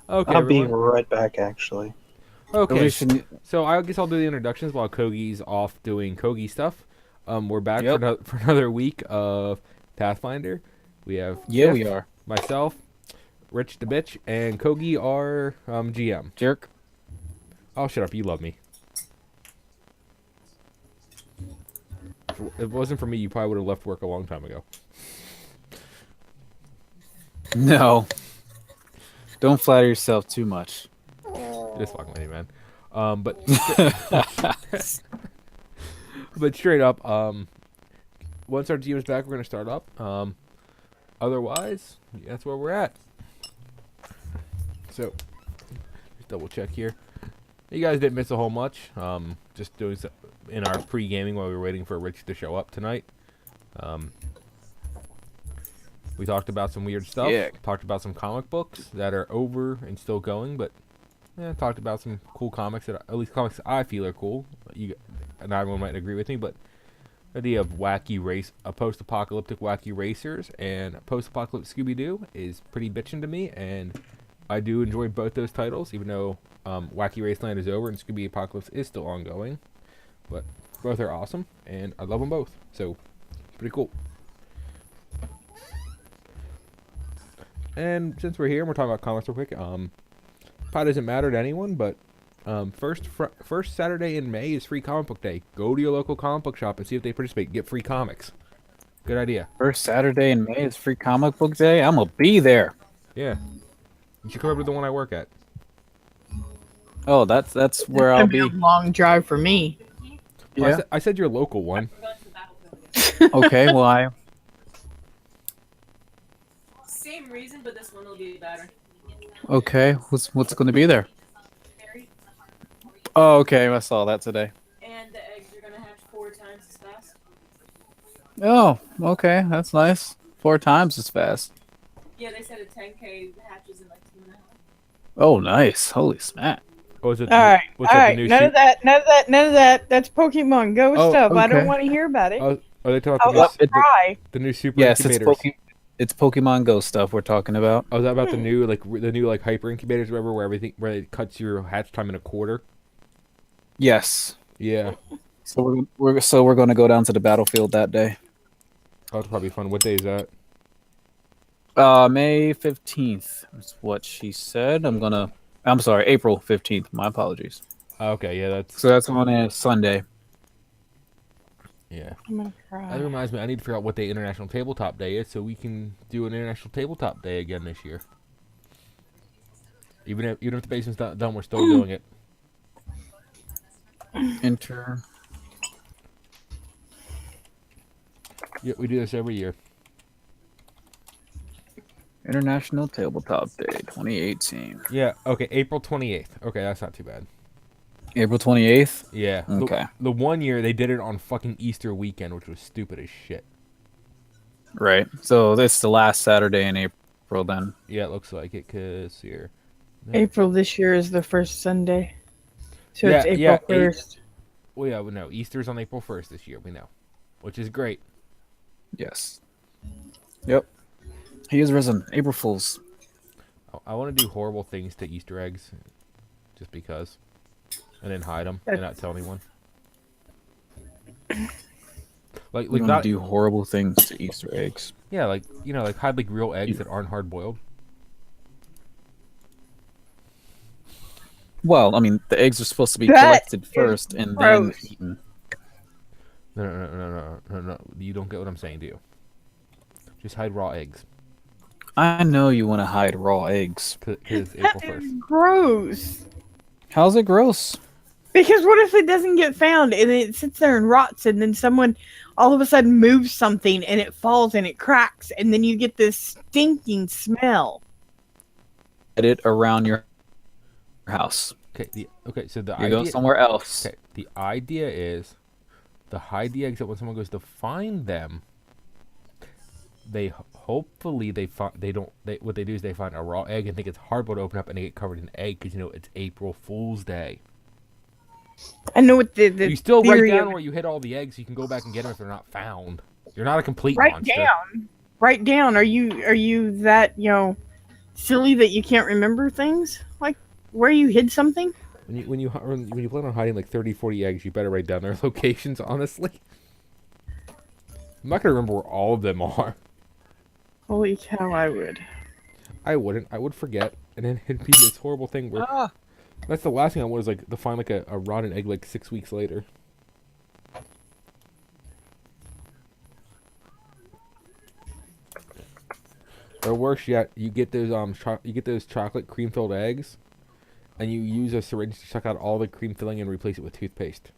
Okay, I'll be everyone. right back, actually. At Okay, least, in, so I guess I'll do the introductions while Kogi's off doing Kogi stuff. We're back for yep. for another week of Pathfinder. We have Yeah, we Tiff, are. myself, Rich the bitch, and Kogi, our GM. Jerk. Oh, shut up! You love me. If it wasn't for me, you probably would have left work a long time ago. No. Don't flatter yourself too much. Just fucking with you, man. But but straight up, once our GM is back, we're gonna start up. Otherwise, that's where we're at. So, just double check here. You guys didn't miss a whole much. Just doing some in our pre-gaming while we were waiting for Rich to show up tonight. Um, we talked about some weird stuff. Yeah. Talked about some comic books that are over and still going, but talked about some cool comics that, at least comics I feel are cool. You and everyone might agree with me, but the idea of post-apocalyptic wacky racers and post-apocalyptic Scooby-Doo is pretty bitchin' to me, and I do enjoy both those titles, even though Wacky Raceland is over and Scooby Apocalypse is still ongoing. But both are awesome, and I love them both, so it's pretty cool. And since we're here and we're talking about comics real quick, probably doesn't matter to anyone, but first Saturday in May is Free Comic Book Day. Go to your local comic book shop and see if they participate. Get free comics. Good idea. First Saturday in May is Free Comic Book Day. I'm gonna be there. Yeah. You should come over to the one I work at. Oh, that's where I'll That'd be be. a long drive for me. Well, Yeah. I said your local one. Okay. Well, Same reason, but this one will be better. okay. What's gonna be there? Oh, okay. I saw that today. And the eggs are gonna hatch 4 times as fast. Oh, okay. That's nice. 4 times as fast. Yeah, they said a 10K hatches in like 2.5. Oh, nice. Holy smack. Oh, is it? All right, What's all that, right. the new None suit? of that. None of that. None of that. That's Pokemon Go Oh, stuff. I don't okay. want to hear about it. Oh, are they talking I'll about just cry. the new super Yes, incubators? it's Pokemon Go stuff we're talking about. Oh, is that about the new hyper incubators, or whatever, where it cuts your hatch time in a quarter? Yes. Yeah, So we're going to go down to the battlefield that day. that's probably fun. What day is that? May 15th is what she said. I'm sorry, April 15th. My apologies. Okay, yeah, So that's on a Sunday. yeah. I'm gonna That cry. reminds me, I need to figure out what day International Tabletop Day is, so we can do an International Tabletop Day again this year. Even if the basement's not done, we're still doing it. Enter. Yeah, we do this every year. International Tabletop Day 2018. Yeah. Okay, April 28th. Okay, that's not too bad. April 28th? Yeah. Okay. The one year they did it on fucking Easter weekend, which was stupid as shit. Right. So this is the last Saturday in April then. Yeah, it looks like it, cause here. April this year is the first Sunday, so Yeah, it's April yeah, 1st. Well, yeah, no. Easter's on April 1st this year. We know, which is great. Yes. Yep. He is risen. April Fools. I want to do horrible things to Easter eggs, just because, and then hide them and not tell anyone. Like We're gonna not do horrible things to Easter eggs. yeah, like like hide like real eggs that aren't hard boiled. Well, I mean, the eggs are supposed to be That collected is first and then gross. eaten. No. You don't get what I'm saying, do you? Just hide raw eggs. I know you want to hide raw eggs. Because April That is 1st. gross. How's it gross? Because what if it doesn't get found and it sits there and rots, and then someone all of a sudden moves something and it falls and it cracks, and then you get this stinking smell. Get it around your house. Okay, so the You idea go somewhere else. Okay, the idea is to hide the eggs that when someone goes to find them, hopefully what they do is they find a raw egg and think it's hard to open up and they get covered in egg because it's April Fool's Day. I know what the You still write theory down of where you hid all the eggs so you can go back and get them if they're not found. You're not a complete write monster. down. Write down. Are you that silly that you can't remember things? Like where you hid something? When you plan on hiding like 30, 40 eggs, you better write down their locations. Honestly, I'm not gonna remember where all of them are. Holy cow, I would. I wouldn't. I would forget, and then it'd be this horrible thing where that's the last thing I want is like to find like a rotten egg like 6 weeks later. Or worse yet, you get those chocolate cream filled eggs, and you use a syringe to suck out all the cream filling and replace it with toothpaste,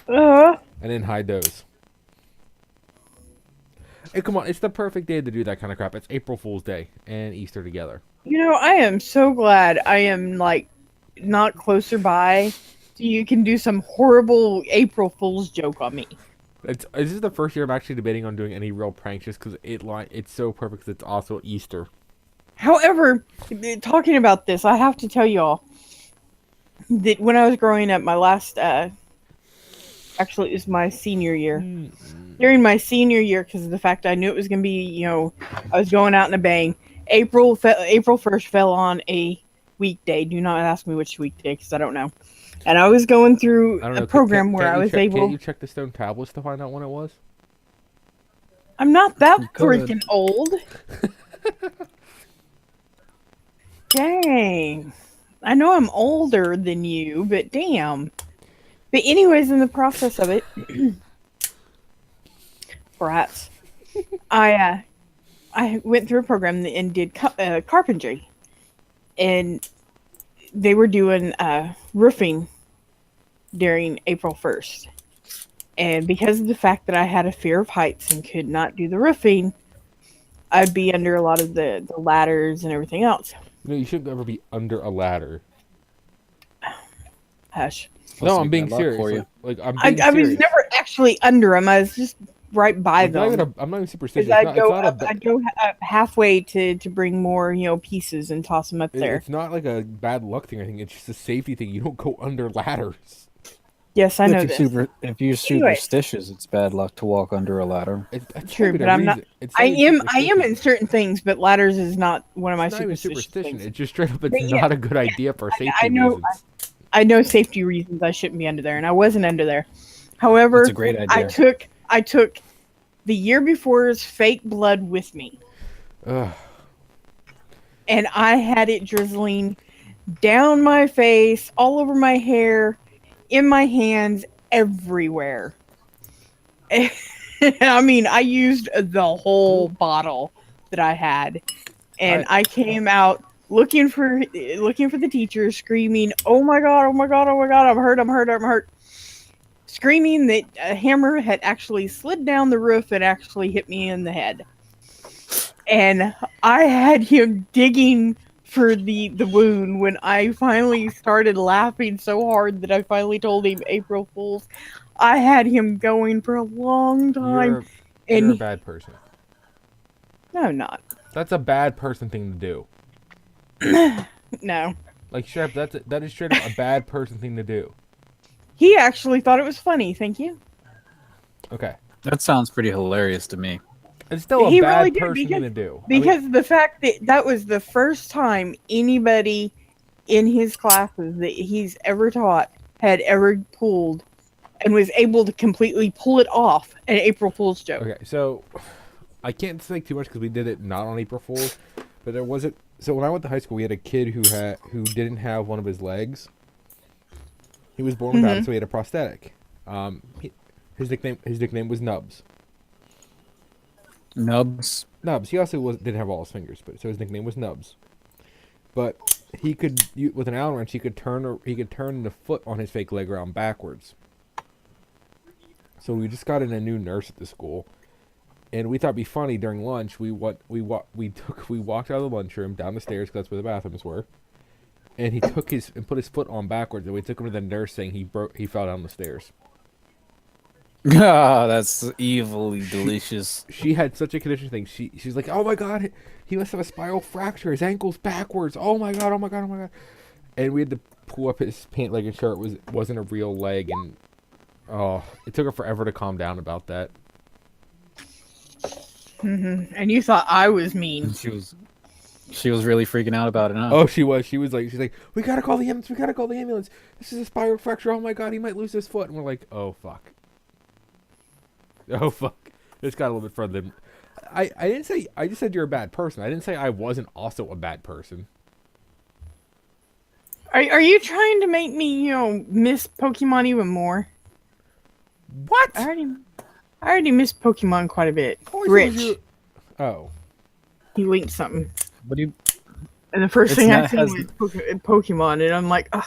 and then hide those. Hey, come on! It's the perfect day to do that kind of crap. It's April Fool's Day and Easter together. You know, I am so glad I am like not closer by, so you can do some horrible April Fool's joke on me. This is the first year I'm actually debating on doing any real pranks, just because it's so perfect. 'Cause it's also Easter. However, talking about this, I have to tell y'all that when I was growing up, my last, actually, it was my senior year. During my senior year, because of the fact I knew it was going to be, you know, I was going out in a bang. April 1st fell on a weekday. Do not ask me which weekday, because I don't know. And I was going through I don't know. a program where I was able. Can't you check the stone tablets to find out when it was? I'm not that You could. freaking old. Dang. I know I'm older than you, but damn. But anyways, in the process of it, perhaps, I went through a program and did carpentry. And they were doing roofing during April 1st. And because of the fact that I had a fear of heights and could not do the roofing, I'd be under a lot of the ladders and everything else. No, you shouldn't ever be under a ladder. Hush. No, I'm being Good luck serious. for you. Like I'm I being was serious. never actually under them. I was just right by I'm not them. I'm not even superstitious. Because It's not I'd go halfway to bring more, you know, pieces and toss them up there. It's not like a bad luck thing or anything. It's just a safety thing. You don't go under ladders. Yes, I know If this. you're Anyway. superstitious, it's bad luck to walk under a ladder. That's True, not even but a I'm not. reason. It's I not even am superstition. in certain things, but ladders is not one of my It's not even superstitious superstition. things. It's just straight up. It's But yeah, not a good idea for safety I know. reasons. I know safety reasons I shouldn't be under there, and I wasn't under there. However, It's a great idea. I took the year before's fake blood with me, Ugh. and I had it drizzling down my face, all over my hair, in my hands, everywhere. I mean, I used the whole bottle that I had, and I came out looking for the teacher, screaming, "Oh my god! Oh my god! Oh my god! I'm hurt! I'm hurt! I'm hurt!" Screaming that a hammer had actually slid down the roof and actually hit me in the head. And I had him digging for the wound when I finally started laughing so hard that I finally told him April Fools. I had him going for a long time. You're a bad person. No, I'm not. That's a bad person thing to do. No. Like, Sheriff, that is straight up a bad person thing to do. He actually thought it was funny, thank you. Okay. That sounds pretty hilarious to me. It's still a He bad really did, person thing to do. Because the fact that was the first time anybody in his classes that he's ever taught had ever pulled and was able to completely pull it off an April Fool's joke. Okay, so I can't say too much because we did it not on April Fool's, but there wasn't. So when I went to high school, we had a kid who didn't have one of his legs. He was born without it, so he had a prosthetic. His nickname was Nubs. Nubs. Nubs. He also didn't have all his fingers, so his nickname was Nubs. But he could, with an Allen wrench, he could turn the foot on his fake leg around backwards. So we just got in a new nurse at the school, and we thought it'd be funny during lunch. We walked out of the lunchroom down the stairs because that's where the bathrooms were, and he put his foot on backwards, and we took him to the nurse saying he fell down the stairs. Ah, that's evilly delicious. She had such a condition thing. She's like, oh my god, he must have a spiral fracture. His ankle's backwards. Oh my god, oh my god, oh my god. And we had to pull up his pant leg and shirt. Wasn't a real leg, and it took her forever to calm down about that. And you thought I was mean. She was really freaking out about it, huh? Oh, she was. She's like, we gotta call the ambulance. We gotta call the ambulance. This is a spiral fracture. Oh my god, he might lose his foot. And we're like, oh fuck. Oh fuck. This got a little bit further than. I didn't say. I just said you're a bad person. I didn't say I wasn't also a bad person. Are you trying to make me, miss Pokemon even more? What? I already miss Pokemon quite a bit. Always Rich, says you- Oh. he linked something. What do you? And the first It's thing I not- see has- was Pokemon, and I'm like, ugh,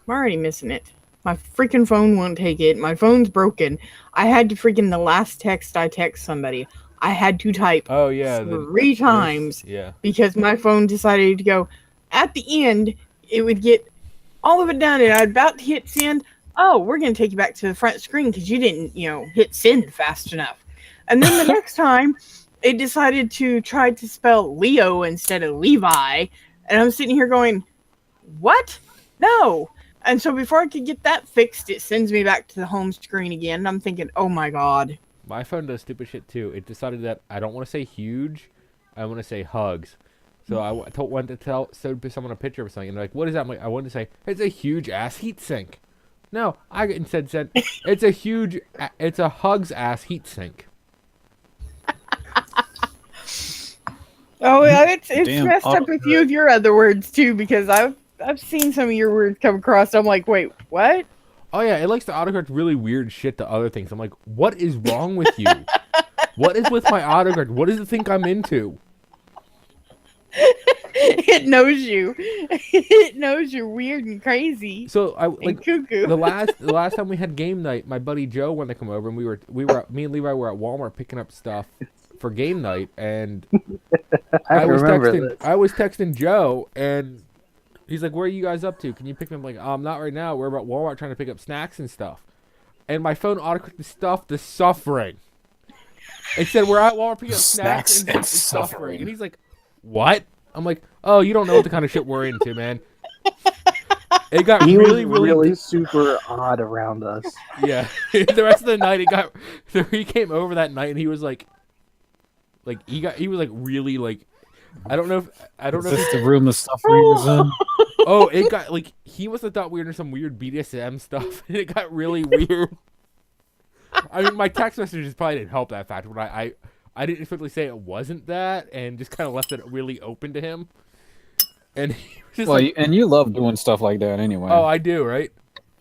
I'm already missing it. My freaking phone won't take it. My phone's broken. I had to freaking the last text I text somebody, I had to type Oh yeah. 3 times Yeah. because my phone decided to go. At the end, it would get all of it done, and I'd about to hit send. Oh, we're gonna take you back to the front screen because you didn't, hit send fast enough. And then the next time, it decided to try to spell Leo instead of Levi, and I'm sitting here going, "What? No!" And so before I could get that fixed, it sends me back to the home screen again. And I'm thinking, "Oh my god!" My phone does stupid shit too. It decided that I don't want to say huge, I want to say hugs. So I wanted to show someone a picture of something, and they're like, "What is that?" I'm like, I wanted to say it's a huge ass heat sink. No, I instead said it's a hugs ass heat sink. Oh, yeah, it's Damn, messed up with you of your other words too, because I've seen some of your words come across. I'm like, wait, what? Oh yeah, it likes to autocorrect really weird shit to other things. I'm like, what is wrong with you? What is with my autocorrect? What does it think I'm into? It knows you. It knows you're weird and crazy So I and like cuckoo. the last time we had game night, my buddy Joe wanted to come over, and me and Levi were at Walmart picking up stuff for game night, and I was texting Joe, and he's like, "Where are you guys up to? Can you pick me up?" I'm like, not right now. We're about Walmart trying to pick up snacks and stuff. And my phone autocorrected stuff to suffering. It said we're at Walmart picking up snacks and suffering. And he's like, "What?" I'm like, "Oh, you don't know what the kind of shit we're into, man." It got He really was super odd around us. yeah. The rest of the night, he came over that night, and he was like he was like really like, I don't know Is if this the room the suffering is in? oh, it got like, he must have thought we were into some weird BDSM stuff, and it got really weird. I mean, my text messages probably didn't help that fact, but I didn't explicitly say it wasn't that, and just kind of left it really open to him. And he was just Well, like, and you love doing stuff like that anyway. oh, I do, right?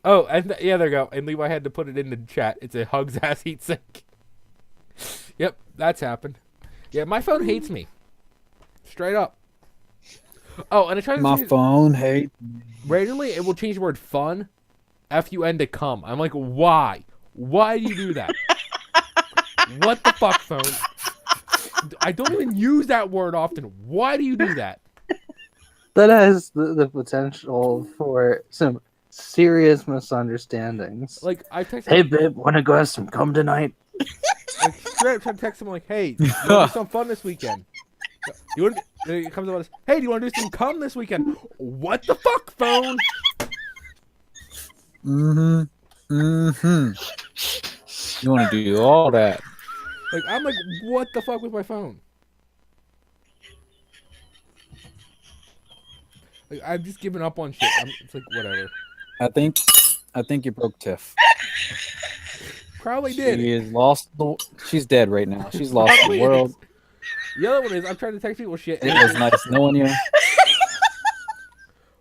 Oh, and yeah, there you go. And Levi had to put it in the chat. It's a hugs ass heat sink. Yep, that's happened. Yeah, my phone hates me. Straight up. Oh, and it tries to My change, phone, hey. randomly it will change the word fun, F-U-N to come. I'm like, why? Why do you do that? What the fuck, phone? I don't even use that word often. Why do you do that? That has the potential for some serious misunderstandings. Like, I text Hey, babe, want to go have some cum tonight? like, straight up trying to text him like, hey, you want to do some fun this weekend? You want? It comes about this. Hey, do you want to do some cum this weekend? What the fuck, phone? Mm-hmm. Mm-hmm. You want to do all that. Like, I'm like, what the fuck with my phone? Like, I've just given up on shit. It's like, whatever. I think you broke Tiff. Probably did. She is lost. She's dead right now. She's lost the Probably world. is. The other one is, I'm trying to text people shit. It was nice knowing you.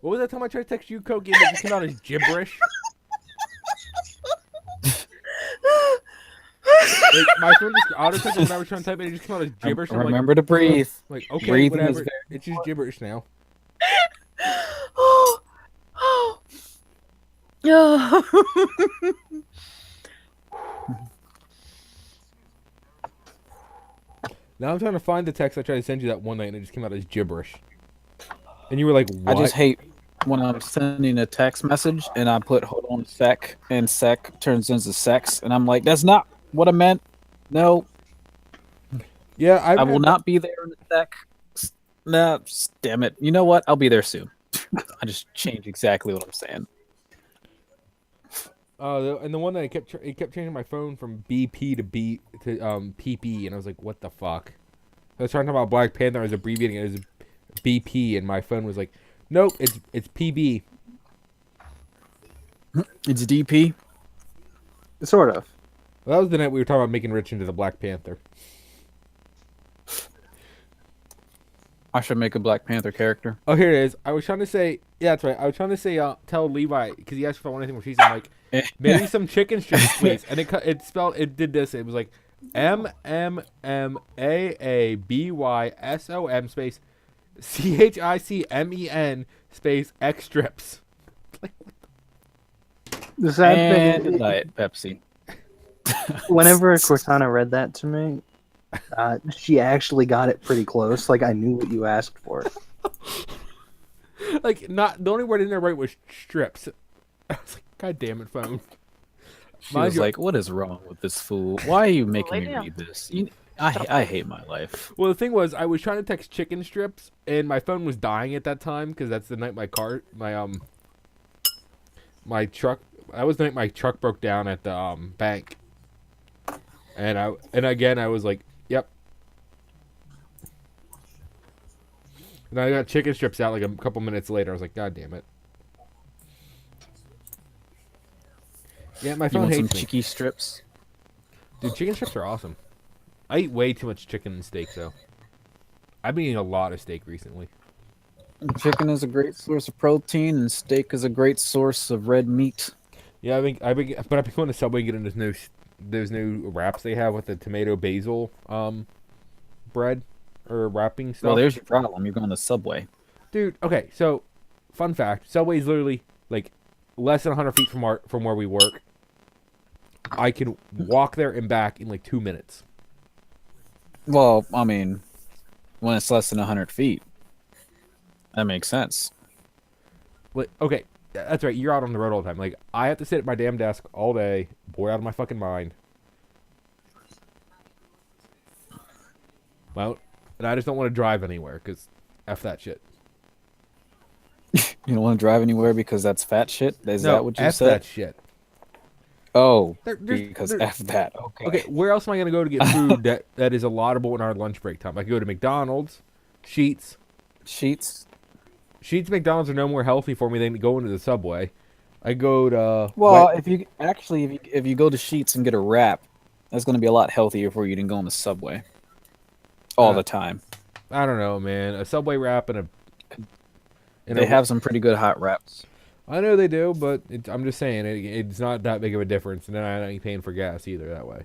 What was that time I tried to text you, Koki, and it just came out as gibberish? Like, my phone just auto-text when I was trying to type it, it just came out as gibberish. I'm Remember to breathe. like, okay, Breathing is whatever. very It's just gibberish now. Oh, oh, oh. Now I'm trying to find the text I tried to send you that one night, and it just came out as gibberish. And you were like, what? I just hate when I'm sending a text message and I put hold on a sec and sec turns into sex and I'm like, that's not what I meant. No, Yeah, I will not be there in a sec. Nah, damn it. You know what? I'll be there soon. I just changed exactly what I'm saying. And the one that it kept changing my phone from BP to PP, and I was like, what the fuck? I was trying to talk about Black Panther. I was abbreviating it. BP, and my phone was like, nope, it's PB. It's DP. Sort of. Well, that was the night we were talking about making Rich into the Black Panther. I should make a Black Panther character. Oh, here it is. I was trying to say, yeah, that's right. I was trying to say, tell Levi, because he asked if I want anything more cheese. I'm like, maybe some chicken strips, please. And it did this. It was like MMMAABYSOM space CHICMEN space X strips. The sad And thing, Diet Pepsi. whenever Cortana read that to me, she actually got it pretty close. Like, I knew what you asked for. Like, not the only word in there right was strips. I was like, God damn it, phone. She was like, "What is wrong with this fool? Why are you making me read this? I hate my life." Well, the thing was, I was trying to text chicken strips, and my phone was dying at that time because that's the night my truck. That was the night my truck broke down at the bank. And again I was like, yep. And I got chicken strips out like a couple minutes later. I was like, God damn it. Yeah, my You phone want some hates me. cheeky strips? Dude, chicken strips are awesome. I eat way too much chicken and steak though. I've been eating a lot of steak recently. Chicken is a great source of protein, and steak is a great source of red meat. Yeah, I've been going to Subway getting those new wraps they have with the tomato basil bread or wrapping stuff. Well, there's your problem. You're going to Subway. Dude, okay, so fun fact, Subway's literally like less than 100 feet from where we work. I can walk there and back in like 2 minutes. Well, I mean, when it's less than 100 feet, that makes sense. But, okay, that's right, you're out on the road all the time. Like, I have to sit at my damn desk all day, bored out of my fucking mind. Well, and I just don't want to drive anywhere, because F that shit. You don't want to drive anywhere because that's fat shit? Is that what you F said? that shit. Oh, There's- because F that. Okay. Okay, where else am I going to go to get food that is allotable in our lunch break time? I could go to McDonald's, Sheetz. Sheets? Sheetz McDonald's are no more healthy for me than going to the Subway. I go to... Well, if you go to Sheets and get a wrap, that's going to be a lot healthier for you than going to Subway all the time. I don't know, man. A Subway wrap and They have some pretty good hot wraps. I know they do, but I'm just saying it's not that big of a difference, and then I ain't paying for gas either that way.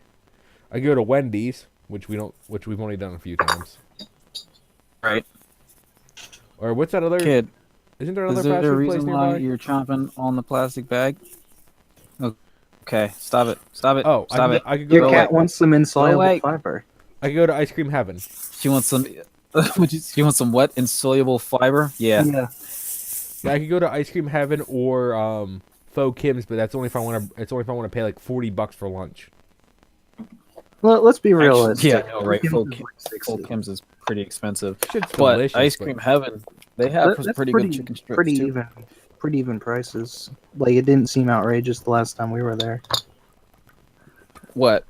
I go to Wendy's, which we've only done a few times. Right. Or what's that other? Kid, Isn't there is another there fast a food place reason why nearby? you're chomping on the plastic bag? Okay, stop it. Stop it. Oh, stop it. I could go. Your To, cat wants some insoluble away. fiber. I could go to Ice Cream Heaven. She wants some. You want some what? Insoluble fiber? Yeah. Yeah. Yeah, I could go to Ice Cream Heaven or Faux Kim's, but that's only if I want to. It's only if I want to pay like $40 for lunch. Well, let's be realistic. Yeah, I know, right? Full Kim's is like Full 60. Kim's is pretty expensive. Shit's But delicious. Ice Cream Heaven, they have That's pretty good chicken strips pretty too. even. Pretty even prices. Like, it didn't seem outrageous the last time we were there. What?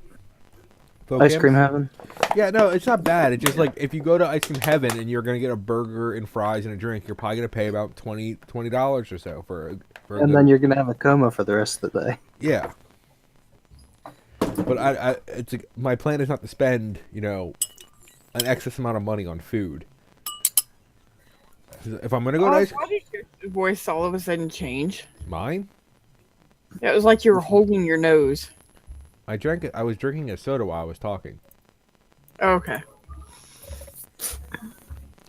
Faux Ice Kim's? Cream Heaven. Yeah, no, it's not bad. It's just like if you go to Ice Cream Heaven and you're gonna get a burger and fries and a drink, you're probably gonna pay about $20 or so for a And good- then you're gonna have a coma for the rest of the day. Yeah. But it's my plan is not to spend, an excess amount of money on food. If I'm gonna go to ice Why did your voice all of a sudden change? mine, It was like you were holding your nose. I was drinking a soda while I was talking. Okay.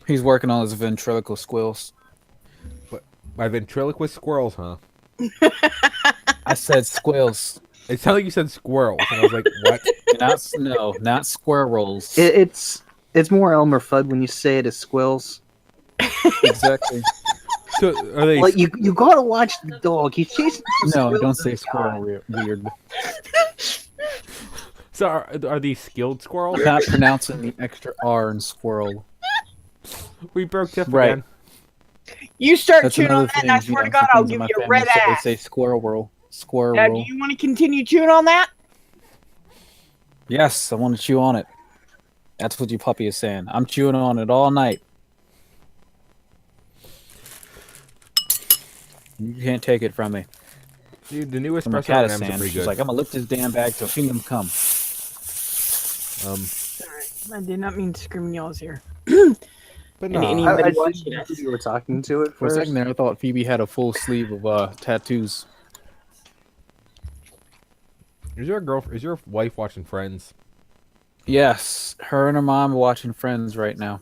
He's working on his ventriloquial squills. My ventriloquist squirrels, huh? I said squills. It sounded like you said squirrels, and I was like, what? Not squirrels. It's more Elmer Fudd when you say it as squills. Exactly. So are they? Like, you gotta watch the dog. He's chasing. No, squirrels. don't say squirrel. Weird. So are these skilled squirrels? Not pronouncing the extra R in squirrel. We broke Tiff Right. again. You start That's chewing on another that, thing. and I swear to God, some I'll things in give my you a family red say ass. They say squirrel roll. Squirrel Now, do roll. you want to continue chewing on that? Yes, I want to chew on it. That's what your puppy is saying. I'm chewing on it all night. You can't take it from me. Dude, the new From espresso on M's are Afghanistan. pretty She's good. like, I'm gonna lift this damn bag till Kingdom Come. I did not mean to scream in y'all's ear. But And no, anybody I watching didn't know us. who you were talking to at For a first. second there, I thought Phoebe had a full sleeve of tattoos. is your wife watching Friends? Yes, her and her mom are watching Friends right now.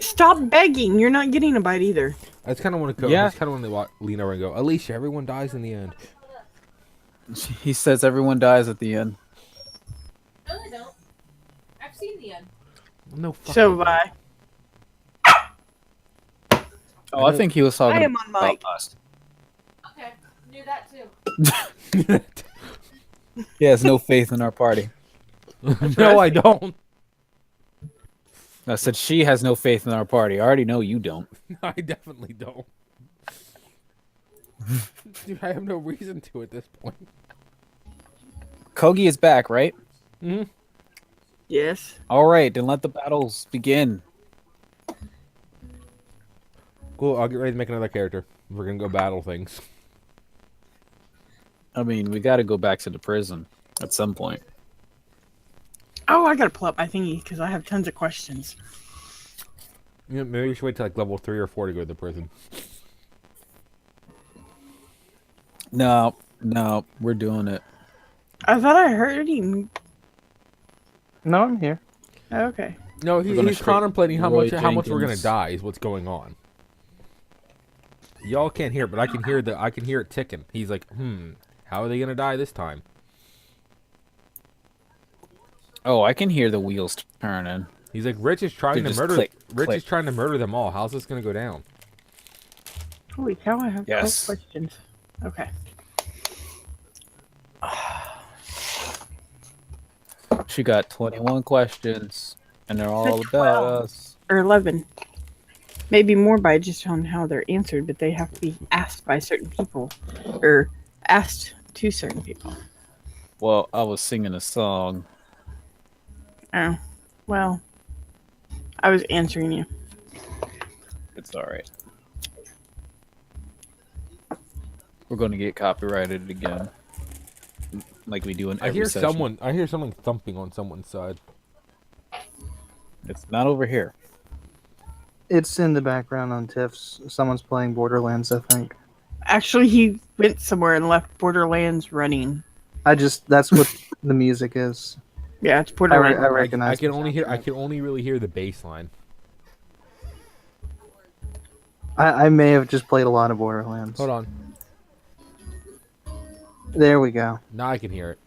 Stop begging. You're not getting a bite either. I just kind of want to go. Yeah. I just kind of want to lean over and go, Alicia, everyone dies in the end. He says everyone dies at the end. No, they don't. I've seen the end. No. Fucking So bye. Oh, I think he was talking I am on about mic. us. Okay, knew that too. He has no faith in our party. No, I don't. I said she has no faith in our party. I already know you don't. I definitely don't. Dude, I have no reason to at this point. Kogi is back, right? Hmm. Yes. All right, then let the battles begin. Cool. I'll get ready to make another character. We're gonna go battle things. I mean, we got to go back to the prison at some point. Oh, I gotta pull up my thingy because I have tons of questions. You know, maybe we should wait till like level 3 or 4 to go to the prison. No, we're doing it. I thought I heard him. No, I'm here. Okay. No, We're gonna he's straight contemplating how Roy much we're gonna Jenkins. die is what's going on. Y'all can't hear it, but I can hear it ticking. He's like, how are they gonna die this time? Oh, I can hear the wheels turning. He's like, Rich is trying They to just murder. click, Rich click. is trying to murder them all. How's this gonna go down? Holy cow, I have 12 Yes. questions. Okay. She got 21 questions, and they're all Said about 12. us. Or 11. Maybe more by just on how they're answered, but they have to be asked by certain people. Or asked to certain people. Well, I was singing a song. Oh. Well. I was answering you. It's all right. We're going to get copyrighted again, like we do in every I hear session. I hear something thumping on someone's side. It's not over here. It's in the background on Tiff's. Someone's playing Borderlands, I think. Actually, he went somewhere and left Borderlands running. That's what the music is. Yeah, it's I Borderlands. recognize. I can only hear. the I soundtrack. can only really hear the bass line. I may have just played a lot of Borderlands. Hold on. There we go. Now I can hear it.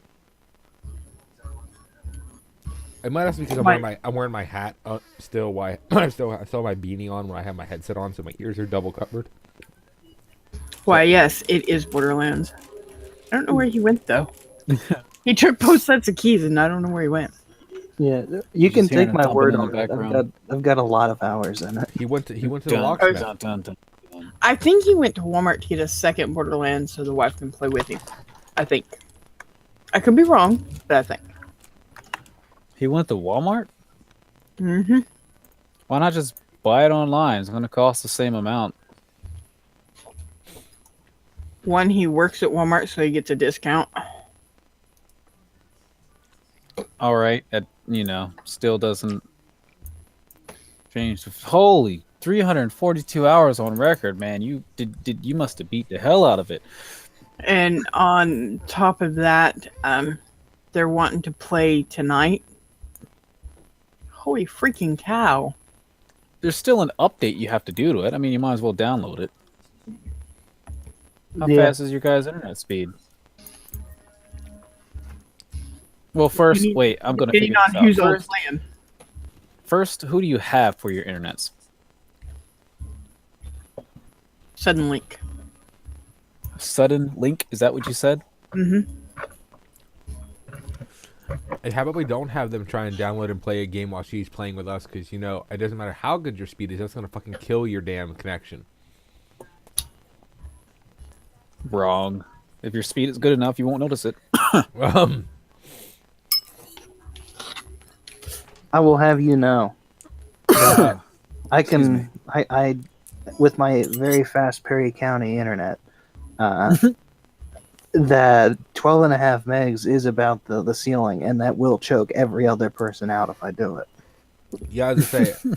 It might have to be because I'm wearing my hat still. Why I still have my beanie on when I have my headset on, so my ears are double covered. Why, yes, it is Borderlands. I don't know where he went, though. He took both sets of keys, and I don't know where he went. Yeah, you can Just hearing take it my thumping word in the on it. background. I've got a lot of hours in it. He went to the Dun, locksmith. dun, dun, dun, dun. I think he went to Walmart to get a second Borderlands so the wife can play with him. I think. I could be wrong, but I think. He went to Walmart? Mm-hmm. Why not just buy it online? It's going to cost the same amount. One, he works at Walmart, so he gets a discount. All right, that still doesn't change. Holy, 342 hours on record, man. You must have beat the hell out of it. And on top of that, they're wanting to play tonight. Holy freaking cow. There's still an update you have to do to it. I mean, you might as well download it. How Yeah. fast is your guys' internet speed? Well, first, wait, I'm going to Depending figure on this out. who's all First, playing. first, who do you have for your internets? Sudden link. Sudden Link, is that what you said? Mm-hmm. And how about we don't have them try and download and play a game while she's playing with us? Because it doesn't matter how good your speed is. That's gonna fucking kill your damn connection. Wrong. If your speed is good enough, you won't notice it. I will have you know. I Excuse can me. I with my very fast Perry County internet, uh, that 12 and a half megs is about the ceiling, and that will choke every other person out if I do it. Yeah, I was gonna say,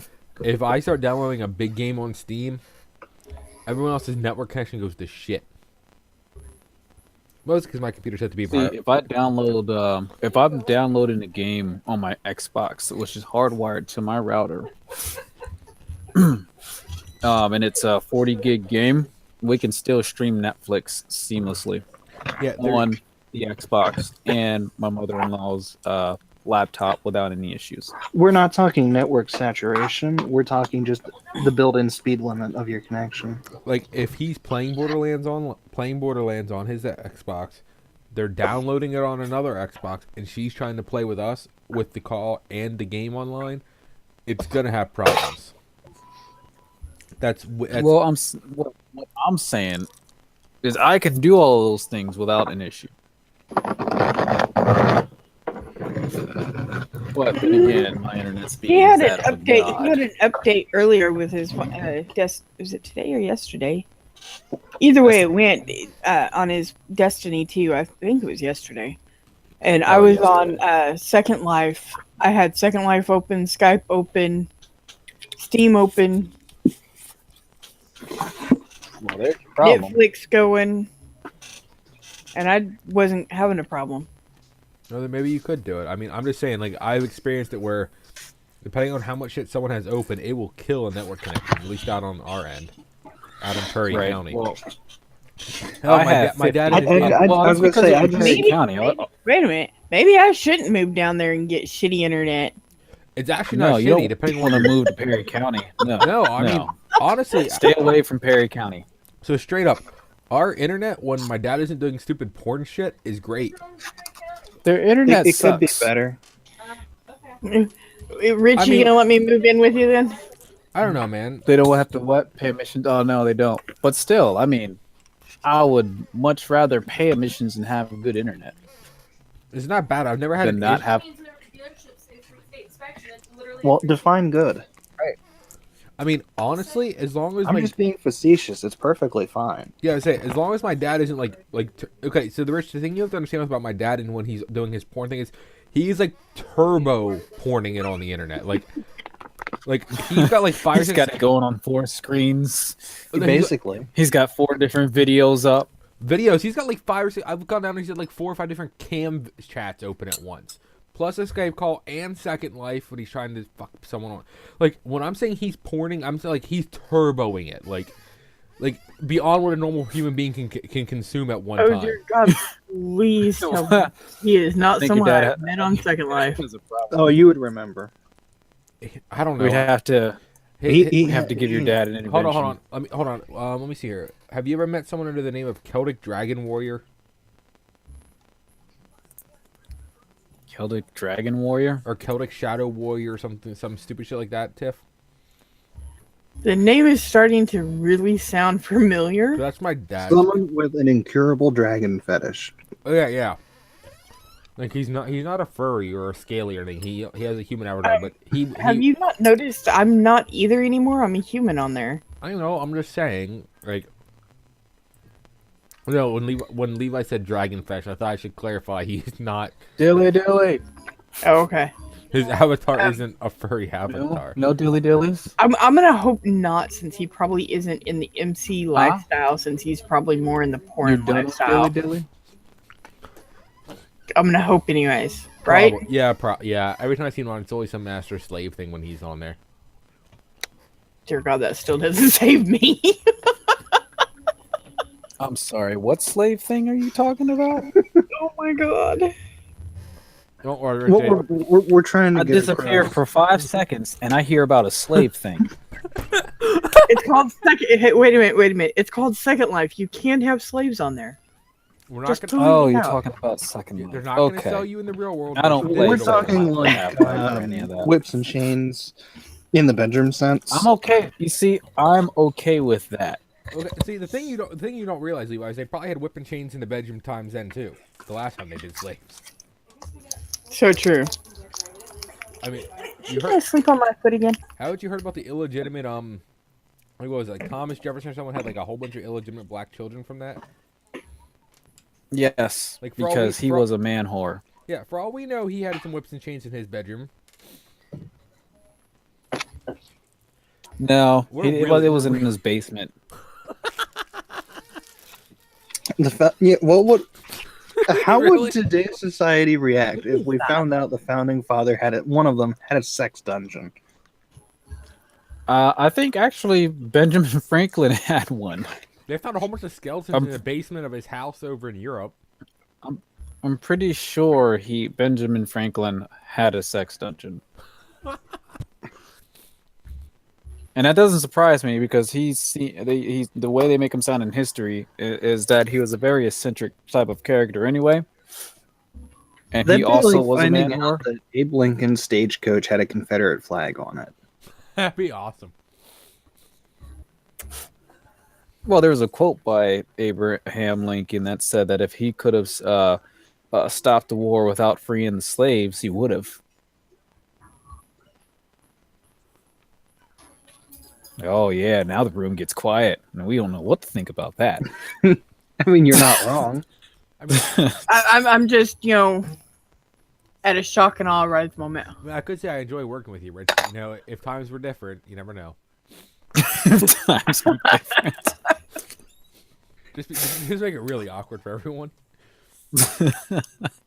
if I start downloading a big game on Steam, everyone else's network connection goes to shit. Mostly because my computer's set to be See, if I'm downloading a game on my Xbox, which is hardwired to my router, and it's a 40 gig game, we can still stream Netflix seamlessly yeah, on the Xbox and my mother-in-law's laptop without any issues. We're not talking network saturation. We're talking just the built-in speed limit of your connection. like if he's playing Borderlands on his Xbox, they're downloading it on another Xbox, and she's trying to play with us with the call and the game online. It's gonna have problems. That's Well, what I'm saying is I can do all of those things without an issue. But then again, my internet speed He had is an that of update. God. He had an update earlier with his was it today or yesterday? Either way, it went on his Destiny 2. I think it was yesterday. And I was on Second Life. I had Second Life open, Skype open, Steam open, Well, there's your problem. Netflix going, and I wasn't having a problem. No, then maybe you could do it. I mean, I'm just saying, like, I've experienced it where, depending on how much shit someone has open, it will kill a network connection, at least out on our end, out in Perry Right. County. Well, Hell, I my have dad 50 is. I was gonna say, I just- Maybe- County. Wait a minute. Maybe I shouldn't move down there and get shitty internet. It's actually No, not you shitty, don't depending want on to move to Perry County. No, No, I mean, honestly, stay away from Perry County. so straight up, our internet, when my dad isn't doing stupid porn shit, is great. Their internet It could be sucks. better. Okay. Rich, I you mean- gonna let me move in with you then? I don't know, man. They don't have to what? Pay admissions? Oh no, they don't. But still, I mean, I would much rather pay admissions and have good internet It's not bad. I've never had than an not issue. have. Means whenever the dealership stays for state inspection, it's literally Well, define good. I mean, honestly, as long as I'm my just being facetious. It's perfectly fine. yeah, I say as long as my dad isn't okay. So the thing you have to understand about my dad and when he's doing his porn thing is he's like turbo porning it on the internet. Like he's got like five. He's got it going on 4 screens. Basically, He's got 4 different videos up. videos. He's got like 5 or 6. I've gone down and he's got like 4 or 5 different cam chats open at once. Plus a Skype call and Second Life when he's trying to fuck someone on. Like when I'm saying he's porning, I'm saying like he's turboing it. Like beyond what a normal human being can consume at one Oh time. dear God! Please tell me he is not Think your someone dad I met on Second Life. There's a problem. oh, you would remember. I don't know. We have to He have to give your dad an intervention. Hold on. Hold on. Let me see here. Have you ever met someone under the name of Celtic Dragon Warrior? Celtic Dragon Warrior. Or Celtic Shadow Warrior or something, some stupid shit like that, Tiff? The name is starting to really sound familiar. That's my dad. Someone with an incurable dragon fetish. Oh, yeah. Like he's not a furry or a scaly or anything. He has a human avatar, but Have you not noticed I'm not either anymore? I'm a human on there. I don't know. I'm just saying, like, no. When Levi said dragon fetish, I thought I should clarify he's not. Dilly. Oh, okay. His avatar isn't a furry avatar. No dilly dillies. I'm gonna hope not, since he probably isn't in the MC lifestyle, since he's probably more in the porn lifestyle. Dilly. I'm gonna hope anyways, right? Probably. Yeah. Every time I see him on, it's always some master slave thing when he's on there. Dear God, that still doesn't save me. I'm sorry. What slave thing are you talking about? Oh my God. Don't worry. Well, we're trying to I get disappear across. for 5 seconds and I hear about a slave thing. It's called second. Hey, wait a minute. It's called Second Life. You can't have slaves on there. We're not Just gonna. Oh, you're out. talking about Second Life. They're not gonna Okay. sell you in the real world. I don't but play We're they the will. talking world. like Have or any of that. whips and chains in the bedroom sense. I'm okay. You see, I'm okay with that. Okay, see, the thing you don't realize, Levi, is they probably had whipping chains in the bedroom times then too. The last time they did slaves. So true. I mean, you Should I heard? sleep on my foot again? How had you heard about the illegitimate like what was it, like Thomas Jefferson or someone had like a whole bunch of illegitimate black children from that? Yes, Like because he was a man whore. Yeah, for all we know, he had some whips and chains in his bedroom. No, We're it was in his basement. What would? How Really? would today's society react if we found out the founding father one of them had a sex dungeon? I think actually Benjamin Franklin had one. They found a whole bunch of skeletons in the basement of his house over in Europe. I'm pretty sure Benjamin Franklin had a sex dungeon. And that doesn't surprise me because the way they make him sound in history is that he was a very eccentric type of character anyway. And he also was a man whore. That Abe Lincoln's stagecoach had a Confederate flag on it. That'd be awesome. Well, there was a quote by Abraham Lincoln that said that if he could have stopped the war without freeing the slaves, he would have. Oh yeah, now the room gets quiet, and we don't know what to think about that. I mean, you're not wrong. I mean, I'm just, at a shock and awe right at the moment. I could say I enjoy working with you, Rich. You know, if times were different, you never know. Times were different. Just make it really awkward for everyone.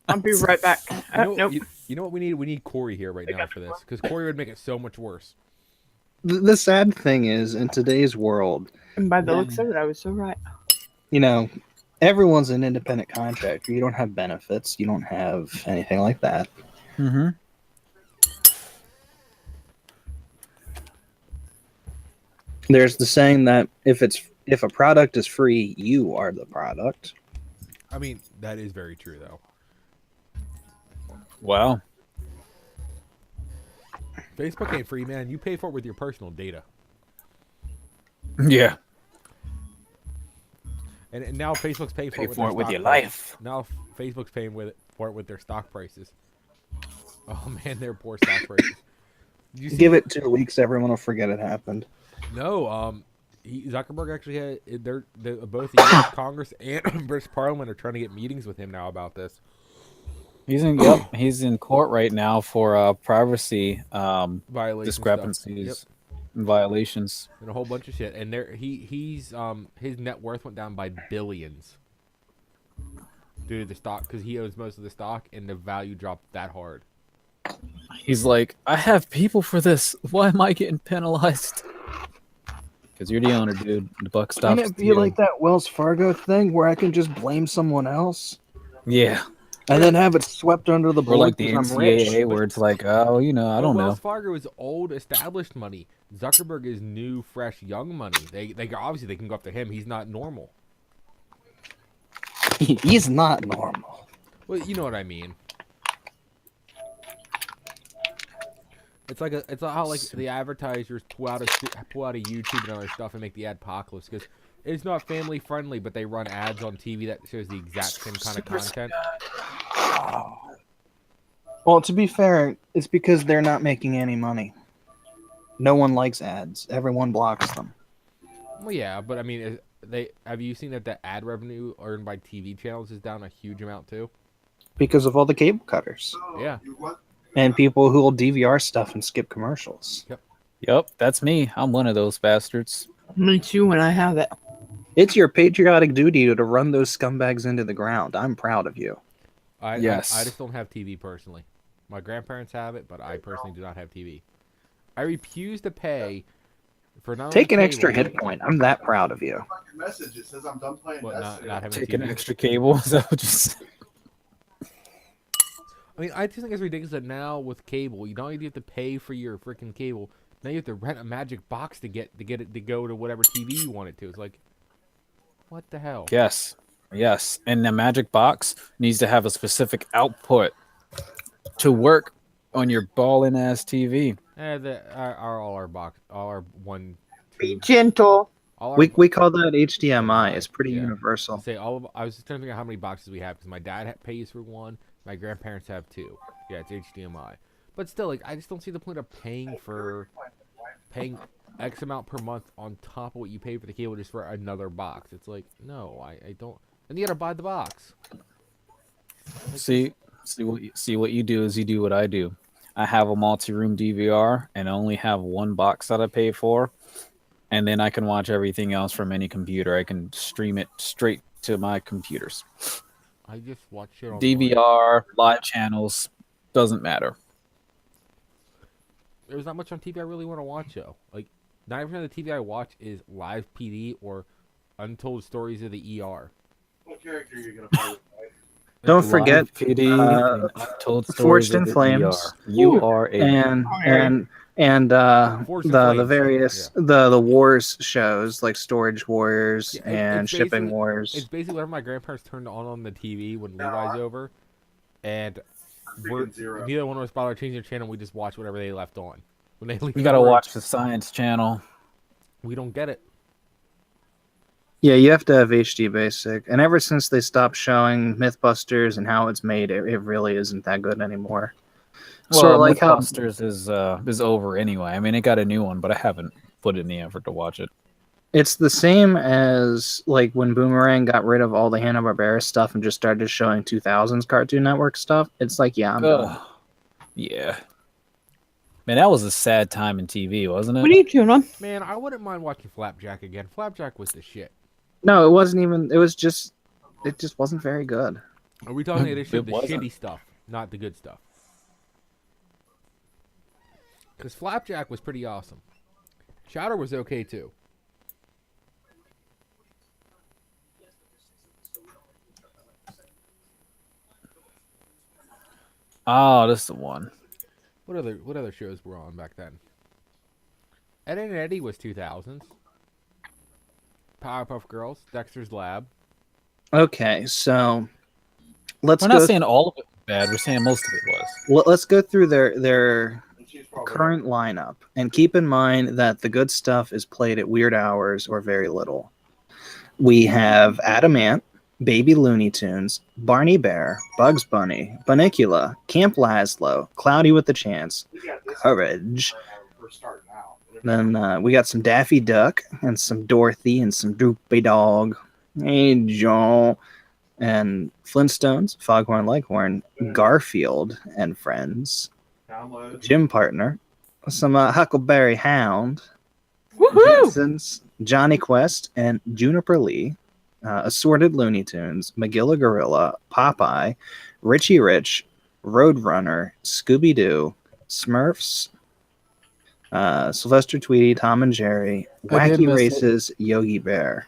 I'll be right back. Nope. You know what we need? We need Corey here right now for this because Corey would make it so much worse. The sad thing is, in today's world, And by the looks of it, I was so right. Everyone's an independent contractor. You don't have benefits. You don't have anything like that. Mm-hmm. There's the saying that if a product is free, you are the product. I mean, that is very true, though. Wow. Facebook ain't free, man. You pay for it with your personal data. Yeah. And now Facebook's paying for Pay it with, for their it with stock your prices. life. Now Facebook's paying for it with their stock prices. Oh man, their poor stock prices. Did you see Give it 2 weeks, everyone will forget it happened. No, Zuckerberg actually had both the US Congress and British Parliament are trying to get meetings with him now about this. He's in court right now for privacy Violation discrepancies, stuff. and violations. And a whole bunch of shit. And he's his net worth went down by billions due to the stock because he owns most of the stock and the value dropped that hard. He's like, I have people for this. Why am I getting penalized? Because you're the owner, dude. The buck stops. Can it be like that Wells Fargo thing where I can just blame someone else? Yeah. And then have it swept under the Or board like the because I'm rich? NCAA where it's like, oh, I don't know. Wells Fargo is old, established money. Zuckerberg is new, fresh, young money. They obviously they can go after him. He's not normal. He's not normal. Well, you know what I mean. It's like how like the advertisers pull out of YouTube and other stuff and make the adpocalypse because it's not family friendly, but they run ads on TV that shows the exact same kind of content. Well, to be fair, it's because they're not making any money. No one likes ads. Everyone blocks them. Well, yeah, but I mean, have you seen that the ad revenue earned by TV channels is down a huge amount too? Because of all the cable cutters. Yeah. And people who will DVR stuff and skip commercials. Yep, that's me. I'm one of those bastards. Me too when I have it. It's your patriotic duty to run those scumbags into the ground. I'm proud of you. Yes. I just don't have TV personally. My grandparents have it, but I personally do not have TV. I refuse to pay for not Take an only extra cable, hit point. I'm that proud of you. Message. It says I'm done playing. but not having Take TV. an extra cable. Is that what you said? I mean, I just think it's ridiculous that now with cable, you don't even have to pay for your freaking cable. Now you have to rent a magic box to get it to go to whatever TV you want it to. It's like, what the hell? Yes. Yes. And the magic box needs to have a specific output to work on your ballin' ass TV. All our one, Be two, gentle. all our, We call that HDMI. It's pretty Yeah. universal. I was just trying to figure out how many boxes we have because my dad pays for one, my grandparents have two. Yeah, it's HDMI. But still, like, I just don't see the point of paying X amount per month on top of what you pay for the cable just for another box. It's like, no, I don't. And you gotta buy the box. Like, See what you do is you do what I do. I have a multi-room DVR and only have one box that I pay for, and then I can watch everything else from any computer. I can stream it straight to my computers. I just watch it online. DVR, live channels, doesn't matter. There's not much on TV I really want to watch, though. Like, 90% of the TV I watch is live PD or untold stories of the ER. What character are you gonna play with? Don't forget Live PD and untold stories Forged in of the Flames. ER. You are a and Forged in the Flames. various the wars shows like Storage Wars Yeah, and it's Shipping basically- Wars. It's basically whatever my grandparents turned on the TV when Levi's over, and Freaking zero. neither one of us bothered changing the channel. We just watch whatever they left on. When they leave You the gotta room, watch the Science Channel. We don't get it. Yeah, you have to have HD basic. And ever since they stopped showing Mythbusters and how it's made, it really isn't that good anymore. Well, Sort of like how Mythbusters is over anyway. I mean, it got a new one, but I haven't put in the effort to watch it. it's the same as like when Boomerang got rid of all the Hanna-Barbera stuff and just started showing 2000s Cartoon Network stuff. It's like, yeah, I'm done. Ugh. Yeah. Man, that was a sad time in TV, wasn't it? What are you chewing on? Man, I wouldn't mind watching Flapjack again. Flapjack was the shit. No, it wasn't even. It just wasn't very good. Are we talking the issue of the wasn't. shitty stuff, not the good stuff? Because Flapjack was pretty awesome. Chowder was okay too. Oh, this is the one. What other shows were on back then? Ed and Eddie was 2000s. Powerpuff Girls, Dexter's Lab. Okay, so let's We're go. not saying all of it was bad. We're saying most of it was. Let's go through their And she's probably current lineup, and keep in mind that the good stuff is played at weird hours or very little. We have Adamant, Baby Looney Tunes, Barney Bear, Bugs Bunny, Bunnicula, Camp Laszlo, Cloudy with the Chance, We got this Courage. We're starting out. Then we got some Daffy Duck and some Dorothy and some Droopy Dog. Hey, John. And Flintstones, Foghorn Leghorn, Garfield and Friends, Download. Gym Partner, some Huckleberry Hound, Woohoo! Jetsons, Johnny Quest, and Juniper Lee, Assorted Looney Tunes, Magilla Gorilla, Popeye, Richie Rich, Roadrunner, Scooby-Doo, Smurfs, Sylvester Tweety, Tom and Jerry, I did Wacky miss it. Races, Yogi Bear.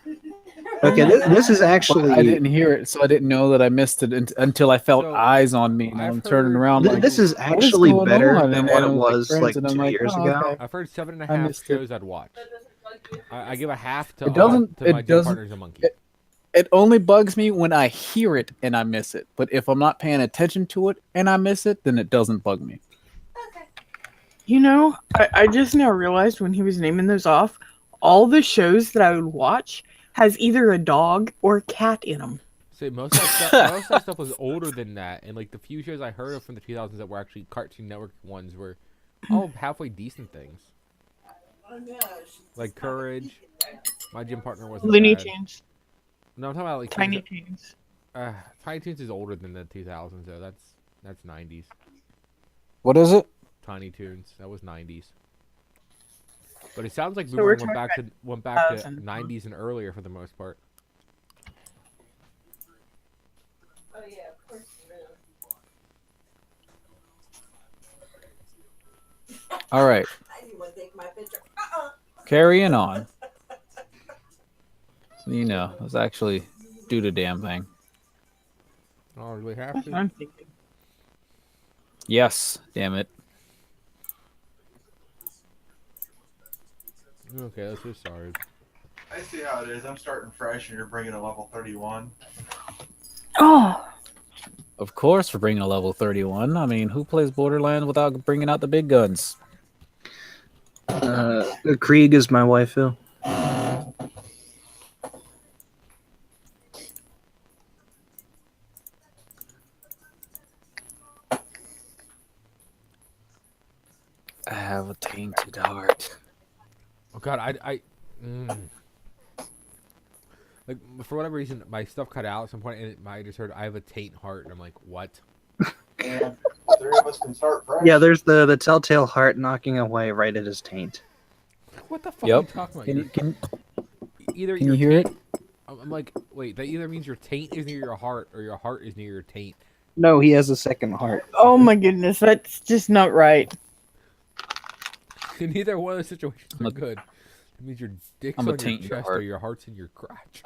Okay, this is actually... I didn't hear it, so I didn't know that I missed it until I felt So, eyes on me. And I've I'm turning heard- around like, This is "What is actually going better on?" than And what then it was friends, like and I'm 2 like, years "Oh, ago. okay." I've heard 7.5 I missed it. shows I'd watch. That doesn't bug you. I give a half to It doesn't- to my it gym doesn't- partner's a monkey. It only bugs me when I hear it and I miss it. But if I'm not paying attention to it and I miss it, then it doesn't bug me. Okay. You know, I just now realized when he was naming those off, all the shows that I would watch has either a dog or a cat in them. See, most of that stuff was older than that, and like the few shows I heard of from the 2000s that were actually Cartoon Network ones were all halfway decent things. Like Courage. My gym partner wasn't Looney bad. Tunes, No, I'm talking about like Tiny things Toons. Tiny Toons is older than the 2000s though. That's 90s. What is it? Tiny Toons. That was 90s. But it sounds like So we're Boomerang talking went back to 2000s. 90s and earlier for the most part. Oh yeah, of course you will. All right. I didn't want to take my picture. Carrying on. You know, let's actually do the damn thing. I don't really have That's what to. I'm thinking. Yes, damn it. Okay, let's get started. I see how it is. I'm starting fresh, and you're bringing a level 31. Oh, Of course, we're bringing a level 31. I mean, who plays Borderlands without bringing out the big guns? Krieg is my waifu. Tainted heart. Oh God, like for whatever reason, my stuff cut out at some point, and I just heard I have a taint heart, and I'm like, what? And three of us can start fresh. Yeah, there's the telltale heart knocking away right at his taint. What the fuck are Yep. you talking about? Can Either you your hear it? taint- I'm like, wait, that either means your taint is near your heart, or your heart is near your taint. No, he has a second heart. Oh my goodness, that's just not right. Neither one of those situations I'm are a- good. It means your dick's I'm on a your taint in your chest, or heart. your heart's in your crotch.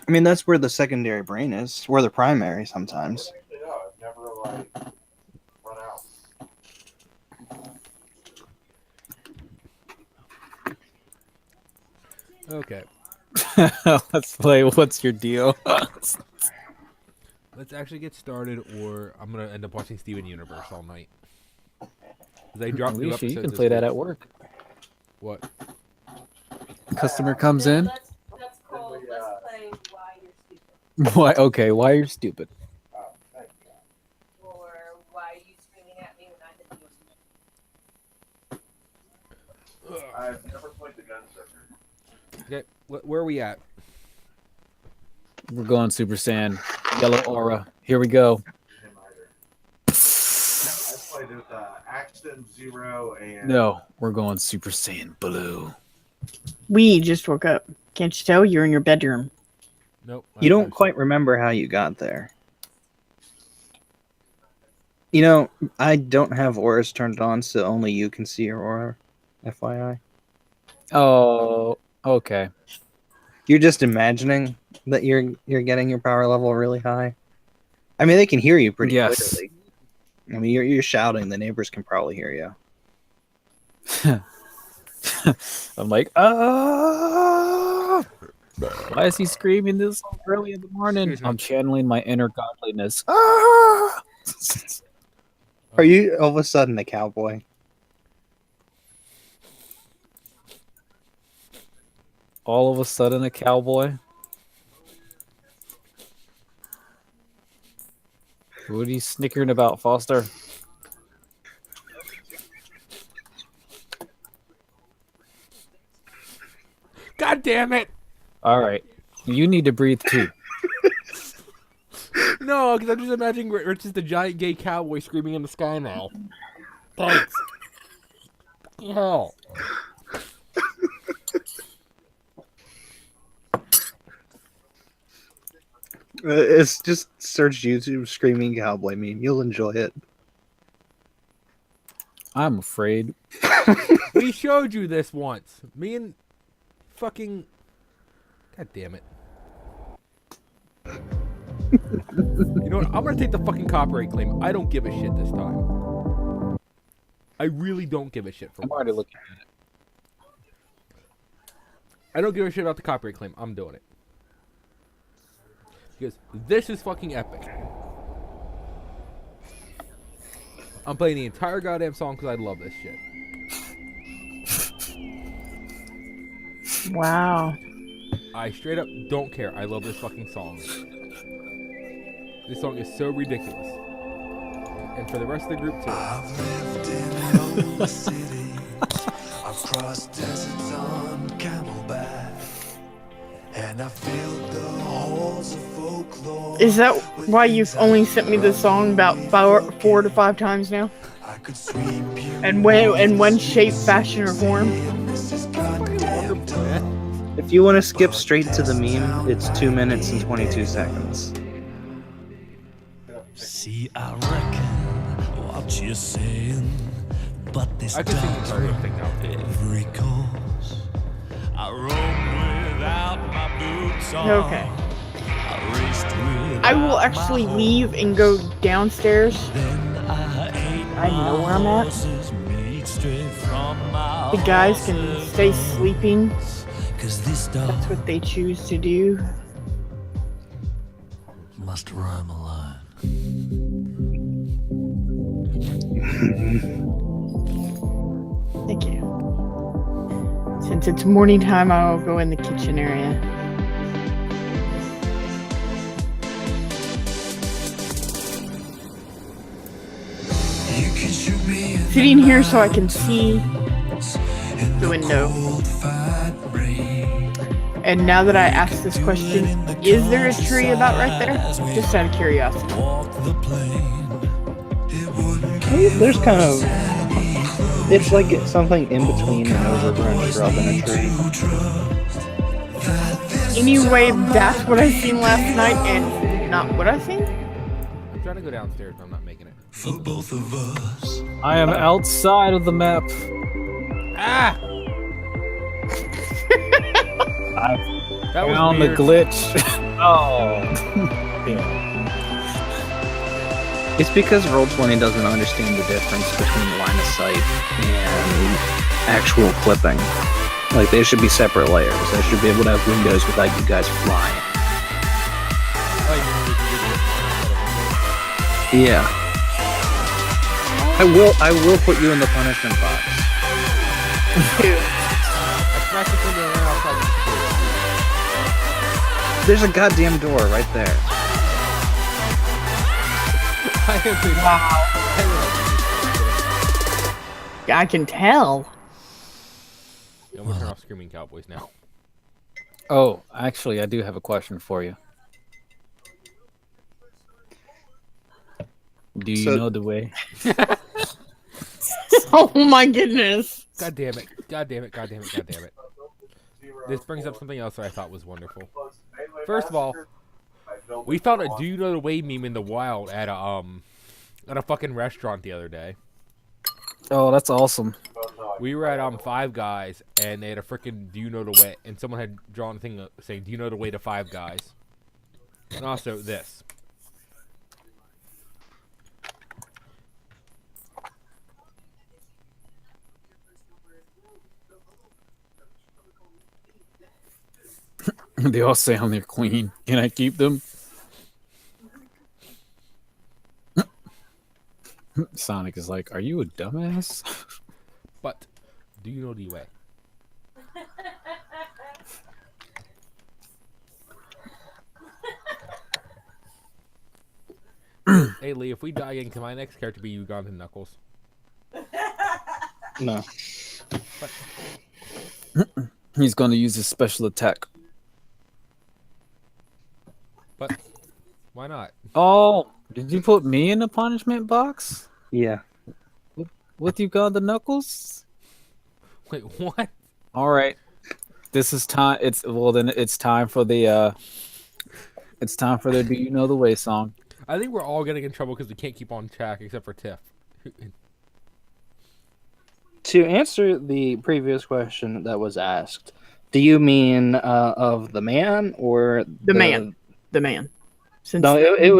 I mean, that's where the secondary brain is, where the primary sometimes. Yeah, I've never like run out. Okay, Let's play. What's your deal? let's actually get started, or I'm gonna end up watching Steven Universe all night. They dropped new Alicia, episodes you can this play that week. at work. What? Customer comes in. That's called Let's Play Why You're Stupid. Why? Okay, why you're stupid? Oh, thank God. Or why are you screaming at me when I didn't do it? I've never played the gun sucker. Okay, where are we at? We're going Super Saiyan, Yellow Aura. Here we go. Him either. I played with Axton, Zero, and No, we're going Super Saiyan Blue. We just woke up. Can't you tell? You're in your bedroom. Nope. You don't quite remember how you got there. You know, I don't have auras turned on, so only you can see your aura. FYI. Oh, okay. You're just imagining that you're getting your power level really high. I mean, they can hear you pretty Yes. clearly. I mean, you're shouting. The neighbors can probably hear you. I'm like, ah! Why is he screaming this so early in the morning? Excuse me. I'm channeling my inner godliness. Ah! Are you all of a sudden a cowboy? All of a sudden, a cowboy. What are you snickering about, Foster? God damn it! All right, you need to breathe too. No, because I'm just imagining Rich is the giant gay cowboy screaming in the sky now. Thanks. Hell. It's just search YouTube screaming cowboy meme. You'll enjoy it. I'm afraid. We showed you this once. Me and fucking... God damn it. You know what? I'm gonna take the fucking copyright claim. I don't give a shit this time. I really don't give a shit for I'm once. already looking at it. I don't give a shit about the copyright claim. I'm doing it. Because this is fucking epic. I'm playing the entire goddamn song because I love this shit. Wow. I straight up don't care. I love this fucking song. This song is so ridiculous. And for the rest of the group too. I've lived in old cities. I've crossed deserts on camelback. And I filled the halls of folklore. Is that why you've only sent me this song about 4 to 5 times now? I could sweep you And when in one shape, fashion, or form? If you want to skip straight to the meme, it's 2 minutes and 22 seconds. See, I reckon what you're saying, but this I can sing the entire thing now too. every course. I roam without my boots on. Okay. I raced with I will actually leave and go downstairs. then I ate I know where I'm at. horse's meat straight from my The guys can stay sleeping. 'cause this dog That's what they choose to do. must roam alone. Thank you. Since it's morning time, I will go in the kitchen area. You can shoot me in sitting here so I can see the window. And now that I ask this question, is there a tree about right there? Just out of curiosity. There's kind of. It's like something in between an overgrown shrub and a tree. Anyway, that's what I seen last night and not what I seen. I'm trying to go downstairs, but I'm not making it. For both of us. I am outside of the map. Ah! I That was found the weird. glitch. Oh. It's because Roll20 doesn't understand the difference between line of sight and actual clipping. Like, they should be separate layers. They should be able to have windows without you guys flying. Yeah. I will put you in the punishment box. I smashed the window and outside the There's a goddamn door right there. I can tell. I'm gonna turn off Screaming Cowboys now. Oh, actually, I do have a question for you. Do you know the way? Oh my goodness. God damn it. God damn it. God damn it. God damn it. This brings up something else that I thought was wonderful. First of all, we found a "Do You Know the Way" meme in the wild at a fucking restaurant the other day. Oh, that's awesome. We were at Five Guys and they had a freaking "Do You Know the Way," and someone had drawn a thing saying "Do you know the way to Five Guys?" And also this. They all sound they're clean. Can I keep them? Sonic is like, are you a dumbass? But do you know the way? Hey Lee, if we die again, can my next character be Ugandan Knuckles? No. He's going to use his special attack. But why not? Oh, did you put me in the punishment box? Yeah. With you got the knuckles? Wait, what? All right. This is time. It's time for the "Do You Know the Way" song. I think we're all getting in trouble because we can't keep on track except for Tiff. To answer the previous question that was asked, do you mean of the man or The man. The man. Since No, it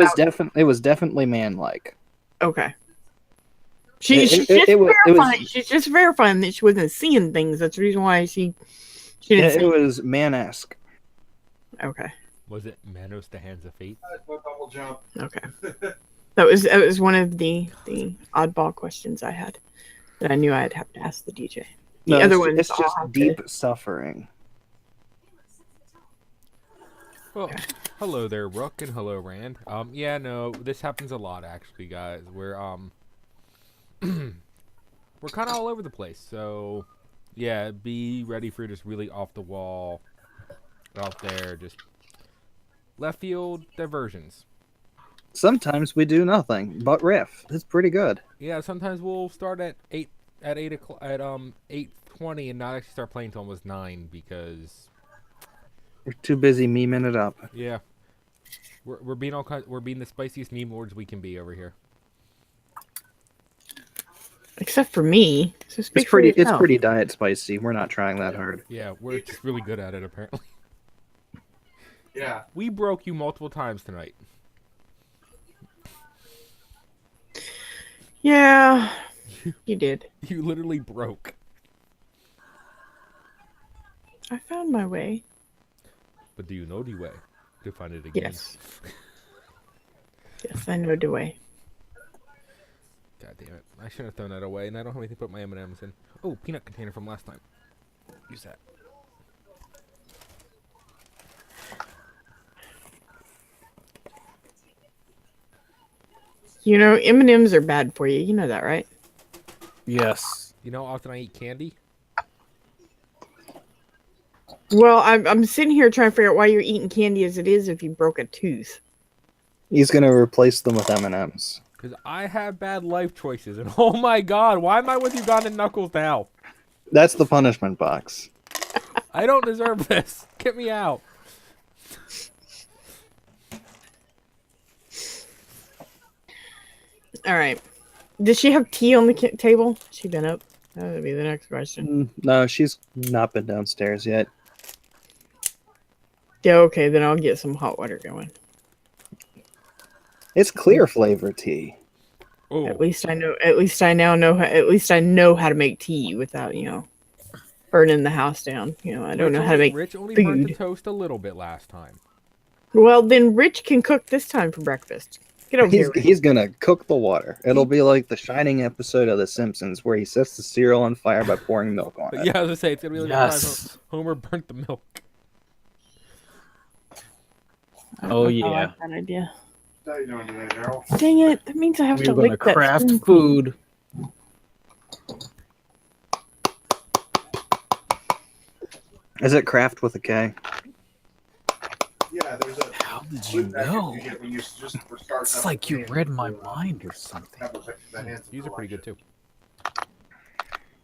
was definitely man-like. Okay. It was- She's just verifying that she wasn't seeing things. That's the reason why she didn't It see. was man-esque. Okay. Was it Manos the Hands of Fate? Double jump. Okay. That was one of the oddball questions I had that I knew I'd have to ask the DJ. The No, other it's, one, it's just deep suffering. Well, hello there, Rook, and hello, Rand. Yeah, no, this happens a lot, actually, guys. We're we're kind of all over the place, so yeah, be ready for just really off the wall, out there, just left field diversions. Sometimes we do nothing but riff. It's pretty good. Yeah, sometimes we'll start at 8:20 and not actually start playing until almost 9 because We're too busy memeing it up. yeah, we're being we're being the spiciest meme lords we can be over here. except for me. So speak It's for pretty. It's yourself. pretty diet spicy. We're not trying that hard. Yeah, we're just really good at it apparently. Yeah. We broke you multiple times tonight. Yeah, you did. You literally broke. I found my way. But do you know the way to find it again? Yes. Yes, I know the way. God damn it. I should have thrown that away, and I don't have anything to put my M&Ms in. Oh, peanut container from last time. Use that. You know, M&Ms are bad for you. You know that, right? Yes. You know how often I eat candy? Well, I'm sitting here trying to figure out why you're eating candy as it is if you broke a tooth. He's gonna replace them with M&Ms. Because I have bad life choices, and oh my god, why am I with you Don and Knuckles now? That's the punishment box. I don't deserve this. Get me out. All right. Does she have tea on the table? She been up? That would be the next question. No, she's not been downstairs yet. Yeah, okay, then I'll get some hot water going. It's clear flavor tea. Oh, At least I know. At least I now know. At least I know how to make tea without burning the house down. I don't know how to make Rich only burnt the food. toast a little bit last time. Well, then Rich can cook this time for breakfast. Get over here, Rich. He's gonna cook the water. It'll be like the Shining episode of The Simpsons where he sets the cereal on fire by pouring milk on it. Yeah, I was gonna say it's gonna be like Yes. Homer burnt the milk. Oh I yeah. like that idea. How you doing today, Daryl? Dang it! That means I have We're to gonna lick that craft spoon. food. Is it craft with a K? Yeah, there's a. How did you food packet know? you get when you just start It's up like with you cans read my for, mind or something. the hands These are pretty good collection. too.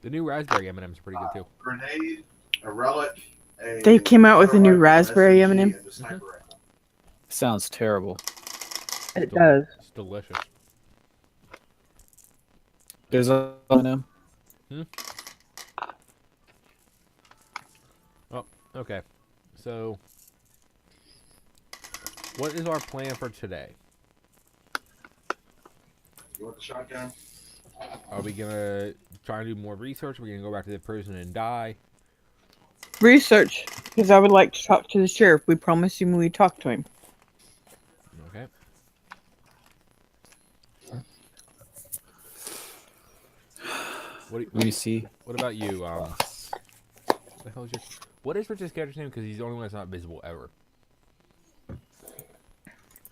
The new raspberry M&Ms are pretty good too. Grenade, a relic. They came out with a new rifle, raspberry SMG, M&M? and a sniper rifle. Sounds terrible. It does. It's delicious. There's a M. Okay, so what is our plan for today? You want the shotgun? Are we gonna try and do more research? Are we gonna go back to the prison and die? Research, because I would like to talk to the sheriff. We promised him we'd talk to him. Okay. Let me see. What about you? What the hell is your? What is Rich's character's name? Because he's the only one that's not visible ever.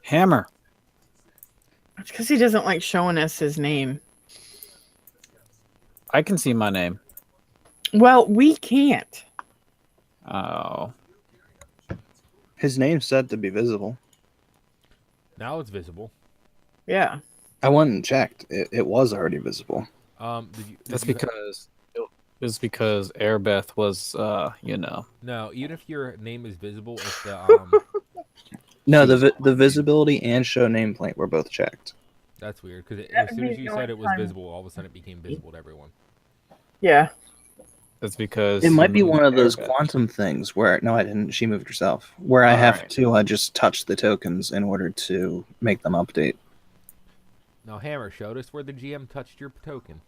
Hammer. It's because he doesn't like showing us his name. I can see my name. Well, we can't. Oh. His name's said to be visible. Now it's visible. Yeah. I went and checked. It was already visible. That's because it's because Airbeth was No, even if your name is visible, if the No, the visibility and show nameplate were both checked. that's weird because That as soon would as be you the said only it was time. visible, all of a sudden it became visible to everyone. Yeah. that's because It might be you one of those Airbeth. quantum things where no, I didn't. She moved herself. Where I have Alright. to just touch the tokens in order to make them update. Now, Hammer showed us where the GM touched your token.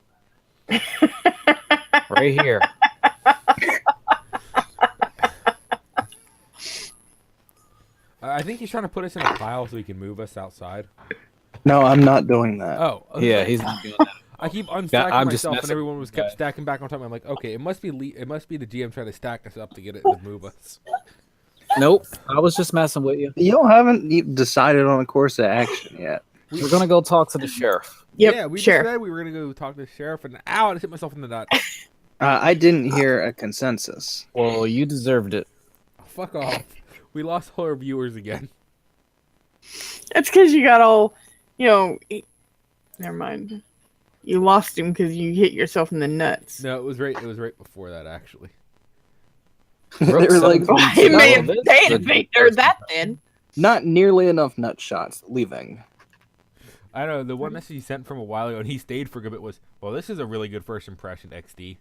right here. I think he's trying to put us in a pile so he can move us outside. No, I'm not doing that. Oh, Yeah, he's not doing that. I keep unstacking I'm just myself, and messing everyone was kept with stacking back on top. I'm like, okay, it must be it must be the GM trying to stack us up to get it to move us. Nope. I was just messing with you. You haven't decided on a course of action yet. We're gonna go talk to the sheriff. Yep. Yeah, we just Sheriff. said we were gonna go talk to the sheriff, and ow, I just hit myself in the nut. I didn't hear a consensus. Well, you deserved it. Oh, fuck off. We lost all our viewers again. That's because you got all, never mind. You lost him because you hit yourself in the nuts. No, it was right before that actually. They were like, Well, he may have heard that then. not nearly enough nut shots. Leaving. I don't know, the one message he sent from a while ago, and he stayed for a good bit, was, well, this is a really good first impression, XD.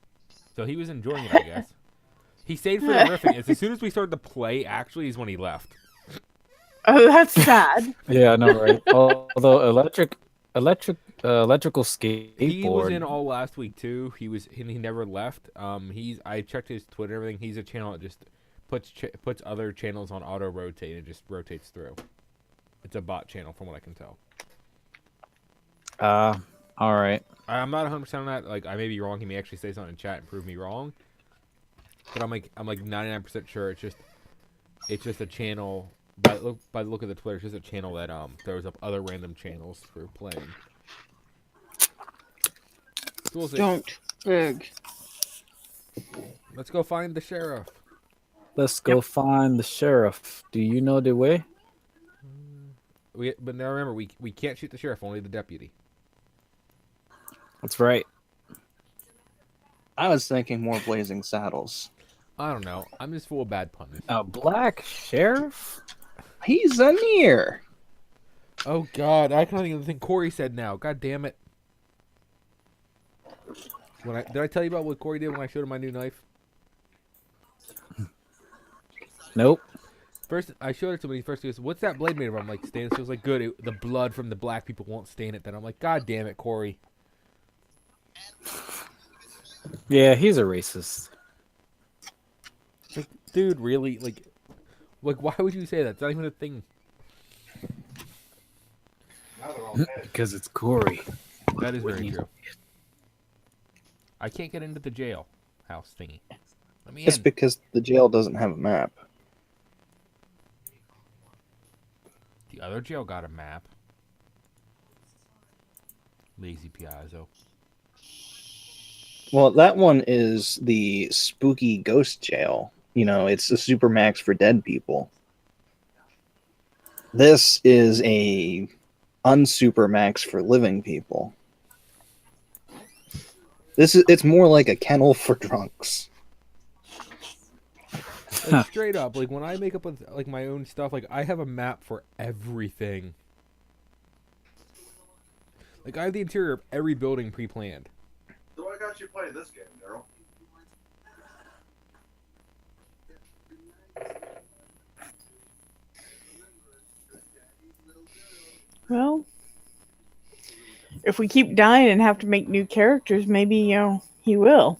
So he was enjoying it, I guess. He stayed for the riffing. As soon as we started to play, actually, is when he left. Oh, that's sad. Yeah, I know, right? Although electrical skateboard. He was in all last week too. He never left. I checked his Twitter and everything. He's a channel that just puts other channels on auto rotate and it just rotates through. It's a bot channel from what I can tell. All right. I'm not 100% on that. Like, I may be wrong. He may actually say something in chat and prove me wrong. But I'm like 99% sure it's just a channel. By the look of the Twitter, it's just a channel that throws up other random channels for playing. So we'll see. Don't beg. Let's go find the sheriff. Let's go find the sheriff. Do you know the way? But now remember, we can't shoot the sheriff, only the deputy. That's right. I was thinking more Blazing Saddles. I don't know. I'm just full of bad puns. A black sheriff? He's a near. Oh God, I can't even think Corey said now. God damn it. Did I tell you about what Corey did when I showed him my new knife? Nope. First, I showed it to him and he first goes, "What's that blade made of?" I'm like, "Stain." So it was like, "Good. The blood from the black people won't stain it." Then I'm like, "God damn it, Corey." Yeah, he's a racist. Like, dude, really? Like, why would you say that? It's not even a thing. Now they're all dead. Because it's Corey. That is very true. I can't get into the jail house thingy. Let me It's in. because the jail doesn't have a map. The other jail got a map. Lazy Piazzo. Well, that one is the spooky ghost jail. You know, it's a supermax for dead people. This is a unsupermax for living people. It's more like a kennel for drunks. Like, straight up, like when I make up with like my own stuff, like I have a map for everything. Like I have the interior of every building pre-planned. So I got you playing this game, Daryl. Well, if we keep dying and have to make new characters, maybe he will.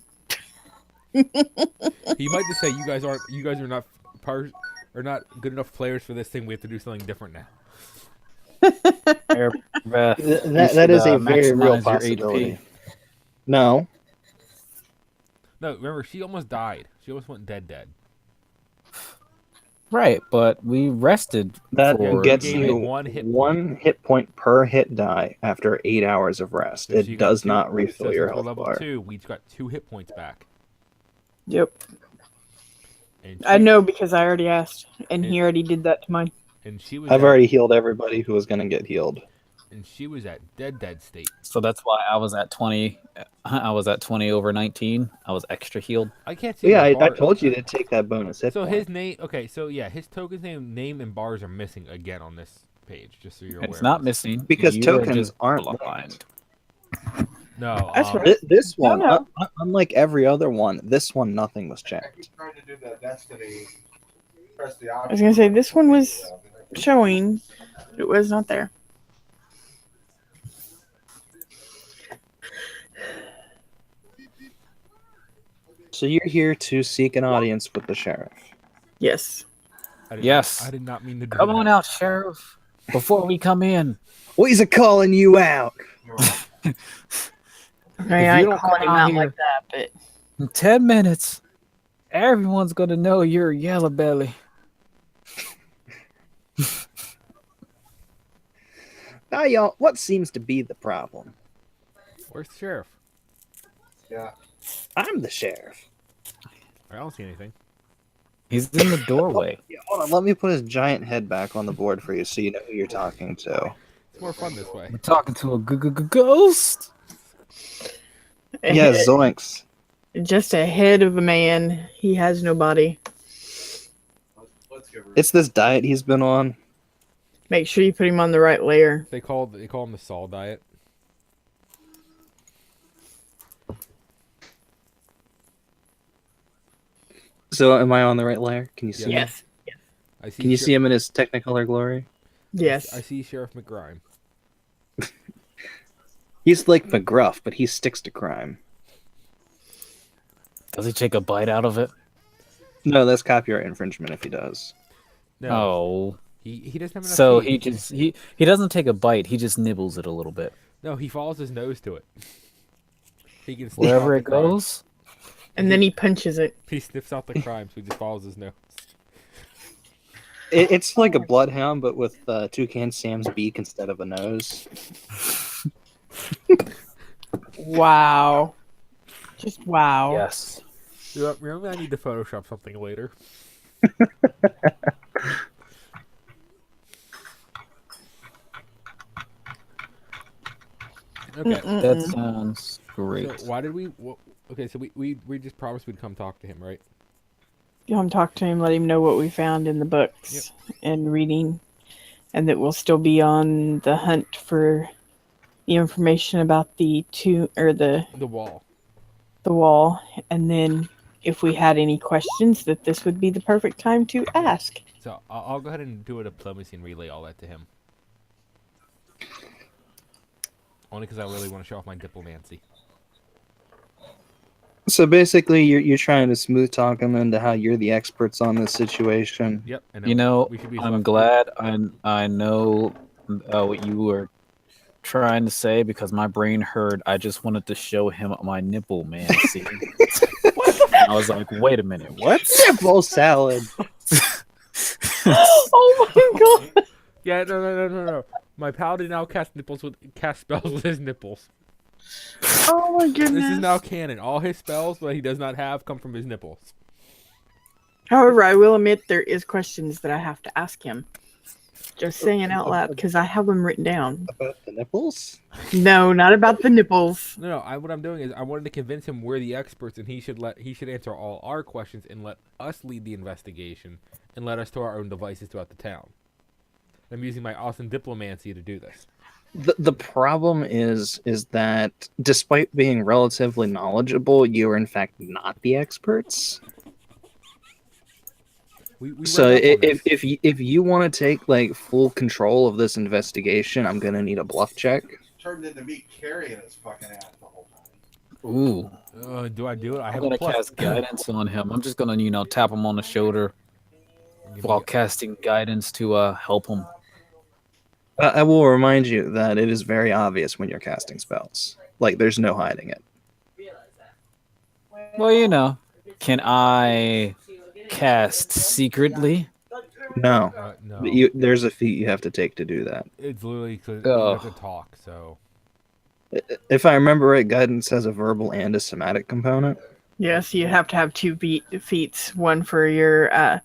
He might just say, "You guys are not not good enough players for this thing. We have to do something different now." That is a very real possibility. No, No, remember she almost died. She almost went dead. Right, but we rested. that for gets Gave you me one hit one hit point per hit die after 8 hours of rest. So she It got does two- not refill so your since we're health level bar. 2, we got 2 hit points back. Yep. And I know because I already asked, and he already did that to mine. And she was. I've at, already healed everybody who was going to get healed. And she was at dead state. So that's why I was at 20. I was at 20 over 19. I was extra healed. I can't see. Yeah, the I bar. told you to take that bonus hit So point. his name. Okay, so yeah, his token's name and bars are missing again on this page. Just so you're aware. It's not of this. missing Because You are tokens just aren't blind. No. That's right. This one, No. unlike every other one, this one nothing was I checked. keep trying to do the Destiny. Press the I was gonna say this one was showing, but it was not there. So you're here to seek an audience with the sheriff. Yes. Yes. I did not mean to do Come that. on out, Sheriff. Before we come in. Well, he's calling you out. I you ain't don't calling him come out out here- like that, but In 10 minutes, everyone's going to know you're Yellow Belly. Now, y'all, what seems to be the problem? Where's the sheriff? Yeah. I'm the sheriff. I don't see anything. He's in the doorway. Yeah, hold on, let me put his giant head back on the board for you so you know who you're talking to. It's more fun this way. We're talking to a ghost. Yeah, zoinks. just a head of a man. He has no body. Let's get rid It's this diet he's been on. Make sure you put him on the right layer. They call him the Saul diet. So, am I on the right layer? Can you see him? Yes. I see. Can you see him in his Technicolor glory? Yes. I see Sheriff McGrime. He's like McGruff, but he sticks to crime. Does he take a bite out of it? No, that's copyright infringement if he does. No, Oh. he doesn't have enough. So teeth. he doesn't take a bite. He just nibbles it a little bit. No, he follows his nose to it. He can sniff Wherever out it the crime. goes. And then he punches it. He sniffs out the crime, so he just follows his nose. It's like a bloodhound, but with Toucan Sam's beak instead of a nose. Wow. Just wow. Yes. Remember, I need to Photoshop something later. Okay. That sounds great. So why did we? Okay, so we just promised we'd come talk to him, right? Come talk to him, let him know what we found in the books and reading, and that we'll still be on the hunt for the information about the wall. the wall, and then if we had any questions, that this would be the perfect time to ask. So I'll go ahead and do a diplomacy and relay all that to him. Only because I really want to show off my diplomacy. So basically, you're trying to smooth talk them into how you're the experts on this situation. Yep. And You know, we should be I'm glad I know what you were trying to say because my brain heard I just wanted to show him my nipple, man. See? I was like, wait a minute, what? Nipple salad. Oh my god! Yeah, no. My paladin now cast spells with his nipples. Oh my goodness! This is now canon. All his spells that he does not have come from his nipples. However, I will admit there is questions that I have to ask him. Just saying out loud because I have them written down. About the nipples? No, not about the nipples. No. What I'm doing is I wanted to convince him we're the experts, and he should answer all our questions and let us lead the investigation and let us to our own devices throughout the town. I'm using my awesome diplomacy to do this. The problem is that despite being relatively knowledgeable, you are in fact not the experts. So if you want to take like full control of this investigation, I'm gonna need a bluff check. Turned into me carrying his fucking ass the whole time. Ooh. Do I do it? I I'm have gonna a plus. cast guidance on him. I'm just gonna, tap him on the shoulder while casting guidance to help him. I will remind you that it is very obvious when you're casting spells. Like, there's no hiding it. Well, can I cast secretly? No. No. There's a feat you have to take to do that. It's literally because you have to talk, so... If I remember right, guidance has a verbal and a somatic component. Yes, you have to have two feats. One for your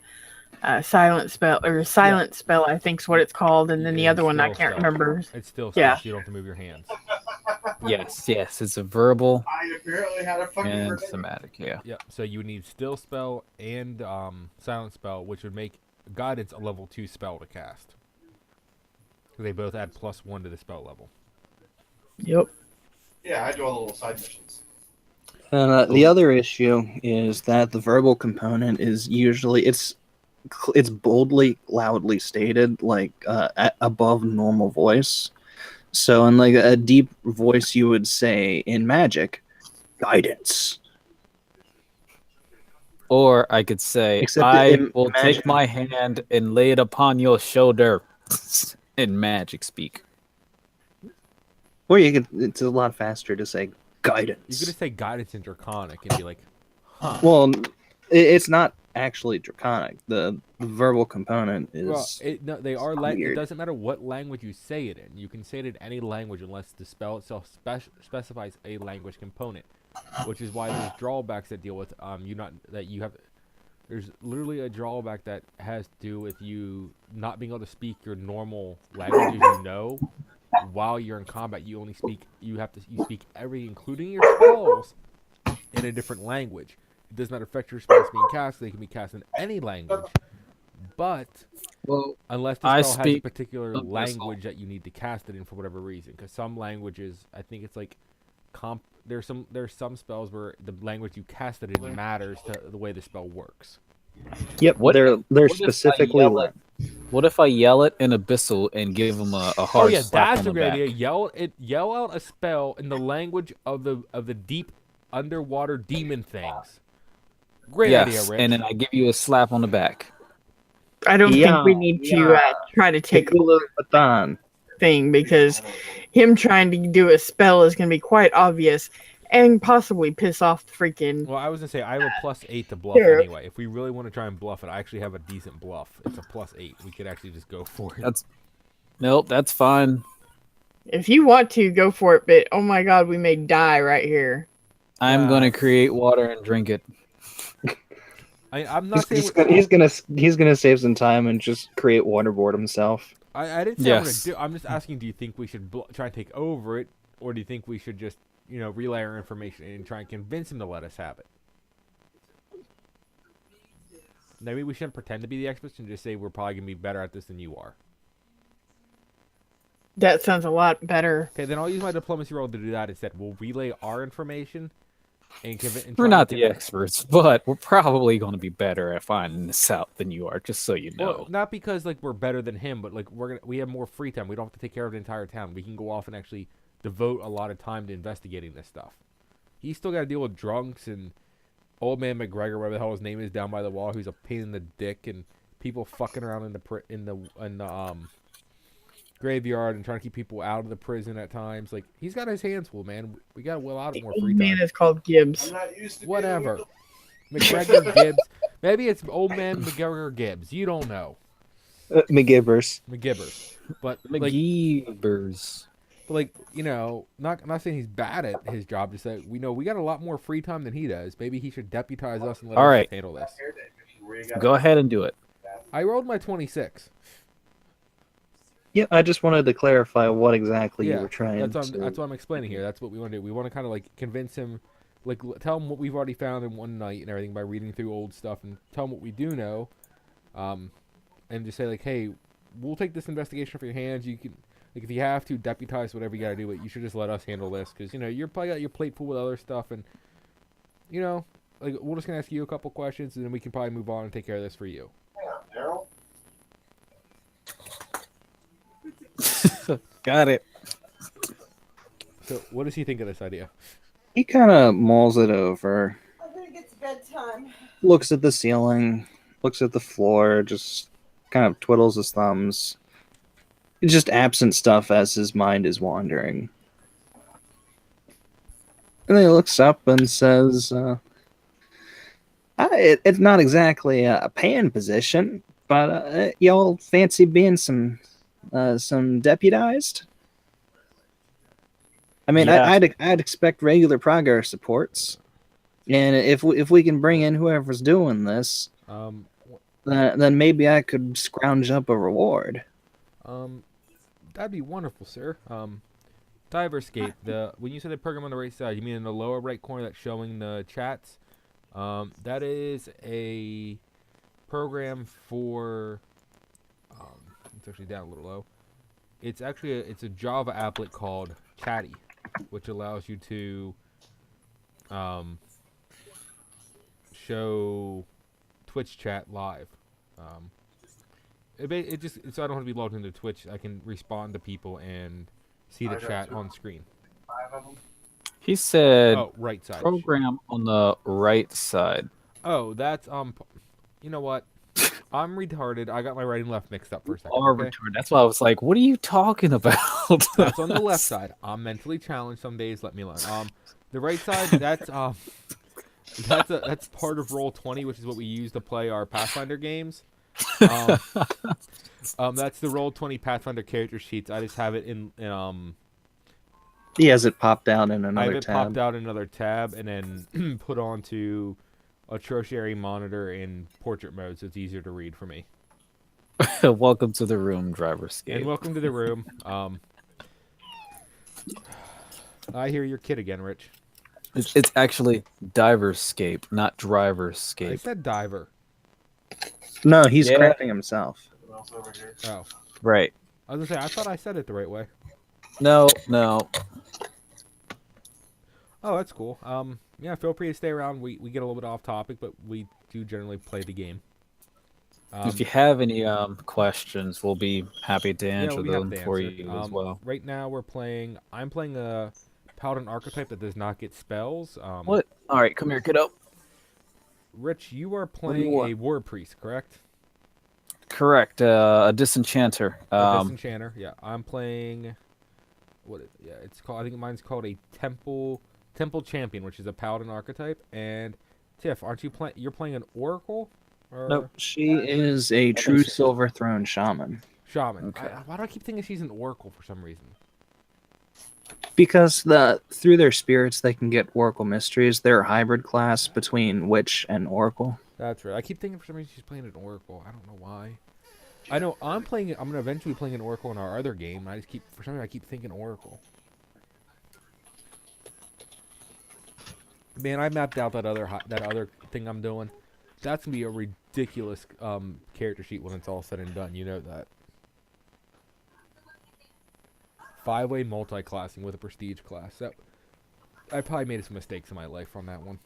silent spell, spell, I think is what it's called, and then the other one I can't remember. It's still spell, so you don't have to move your hands. Yes, it's a verbal I apparently had a fucking and somatic, yeah. Yep, so you would need still spell and silent spell, which would make guidance a level 2 spell to cast. They both add +1 to the spell level. Yep. Yeah, I do all the little side missions. And the other issue is that the verbal component is usually it's boldly, loudly stated, like above normal voice. So in like a deep voice, you would say in magic, guidance. Or I could say, Except I in will magic- take my hand and lay it upon your shoulder in magic speak. Or you could, it's a lot faster to say guidance. You could just say guidance in Draconic and be like, huh. Well, it's not actually Draconic. The verbal component is. Well, they are. It weird. doesn't matter what language you say it in. You can say it in any language unless the spell itself specifies a language component, which is why there's drawbacks that deal with There's literally a drawback that has to do with you not being able to speak your normal languages while you're in combat. You speak everything, including your spells, in a different language. It does not affect your spells being cast. They can be cast in any language, but unless the spell has a particular language that you need to cast it in for whatever reason. Because some languages, I think it's like there's some spells where the language you cast it in matters to the way the spell works. Yep, they're specifically. What if I yell it in Abyssal and give them a hard slap that's on a the great idea. back? Yell out a spell in the language of the deep underwater demon things. Great idea, Rich. And then I give you a slap on the back. I don't think we need to try to take a thing, because him trying to do a spell is going to be quite obvious and possibly piss off the freaking... Well, I was going to say, I have a +8 to bluff anyway. If we really want to try and bluff it, I actually have a decent bluff. It's a +8. We could actually just go for it. Nope, that's fine. If you want to, go for it, but oh my god, we may die right here. I'm going to Yes. create water and drink it. I'm not saying He's gonna save some time and just create waterboard himself. I didn't say I'm gonna Yes. do. I'm just asking. Do you think we should try and take over it, or do you think we should just relay our information and try and convince him to let us have it? Maybe we shouldn't pretend to be the experts and just say we're probably gonna be better at this than you are. That sounds a lot better. Okay, then I'll use my diplomacy roll to do that instead. We'll relay our information and convince. We're not the experts, but we're probably going to be better at finding this out than you are, just so you know. Well, not because we're better than him, but we have more free time. We don't have to take care of the entire town. We can go off and actually devote a lot of time to investigating this stuff. He's still got to deal with drunks and old man McGregor, whatever the hell his name is, down by the wall, who's a pain in the dick, and people fucking around in the graveyard and trying to keep people out of the prison at times. Like, he's got his hands full, man. We got to will out The more old free man time. is called Gibbs. I'm not used to Whatever. McGregor Gibbs. Maybe it's old man McGregor Gibbs. You don't know. McGibbers. McGibbers. But McGeebers. not saying he's bad at his job. Just that we got a lot more free time than he does. Maybe he should deputize us and let All us right. handle this. Go ahead and do it. I rolled my 26. Yeah, I just wanted to clarify what exactly you were trying that's to. what I'm explaining here. That's what we want to do. We want to kind of convince him, tell him what we've already found in one night and everything by reading through old stuff, and tell him what we do know, and just say hey, we'll take this investigation off your hands. You can, if you have to, deputize whatever you got to do, but you should just let us handle this because you're probably got your plate full with other stuff, and we're just gonna ask you a couple questions, and then we can probably move on and take care of this for you. Hang on, Daryl. Got it. So, what does he think of this idea? He kind of mulls it over, I think it's bedtime. looks at the ceiling, looks at the floor, just kind of twiddles his thumbs. It's just absent stuff as his mind is wandering. And then he looks up and says, it's not exactly a paying position, but y'all fancy being some deputized? I mean, Yeah. I'd expect regular progress reports, and if we can bring in whoever's doing this, then maybe I could scrounge up a reward. That'd be wonderful, sir. Diverscape. When you said the program on the right side, you mean in the lower right corner that's showing the chats? That is a program for. It's actually down a little low. It's actually it's a Java applet called Chatty, which allows you to show Twitch chat live. It just so I don't have to be logged into Twitch. I can respond to people and see the chat on screen. 5 of them. He said Right side. program on the right side. Oh, that's you know what? I'm retarded. I got my right and left mixed up for a second. Or Okay? return. That's why I was like, what are you talking about? That's on the left side. I'm mentally challenged some days. Let me alone. The right side. That's part of Roll20, which is what we use to play our Pathfinder games. That's the Roll20 Pathfinder character sheets. I just have it in He has it popped out in I have another it tab. popped out in another tab and then put onto a tertiary monitor in portrait mode, so it's easier to read for me. Welcome to the room, driver And skate. welcome to the room. I hear your kid again, Rich. It's actually diverscape, not I driverscape. said diver. No, he's Yeah. correcting himself. What else over here? Oh, Right. I was gonna say I thought I said it the right way. No. Oh, that's cool. Yeah, feel free to stay around. We get a little bit off topic, but we do generally play the game. If you have any questions, we'll be happy to Yeah, answer we'll be happy them to for answer. you as well. Right now, I'm playing a paladin archetype that does not get spells. What? All right, come here, kiddo. Rich, you are do you playing want? a war priest, correct? Correct. A disenchanter. A disenchanter. Yeah, I'm playing. It's called. I think mine's called a temple champion, which is a paladin archetype. And Tiff, aren't you playing? You're playing an oracle. Or Nope, she is a true Silver Throne shaman. shaman. Okay. Why do I keep thinking she's an oracle for some reason? Because through their spirits they can get Oracle mysteries. They're a hybrid class between Witch and Oracle. That's right. I keep thinking for some reason she's playing an Oracle. I don't know why. I know I'm playing it. I'm gonna eventually playing an Oracle in our other game. I just keep for some reason I keep thinking Oracle. Man, I mapped out that other thing I'm doing. That's gonna be a ridiculous character sheet when it's all said and done. You know that. 5-way multi-classing with a prestige class. That I probably made some mistakes in my life on that one.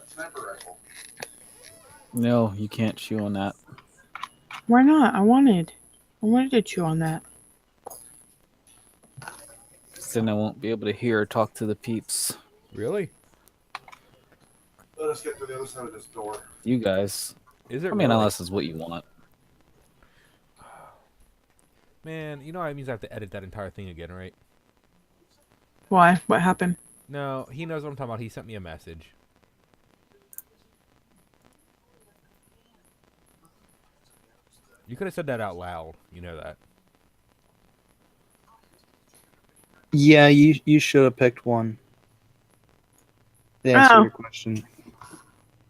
Sniper rifle. No, you can't chew on that. Why not? I wanted to chew on that. Then I won't be able to hear or talk to the peeps. Really? Let us get to the other side of this door. You guys. Is it? I mean, really? unless it's what you want. Man, you know what it means I have to edit that entire thing again, right? Why? What happened? No, he knows what I'm talking about. He sent me a message. You could have said that out loud. You know that. Yeah, you should have picked one. To answer your question.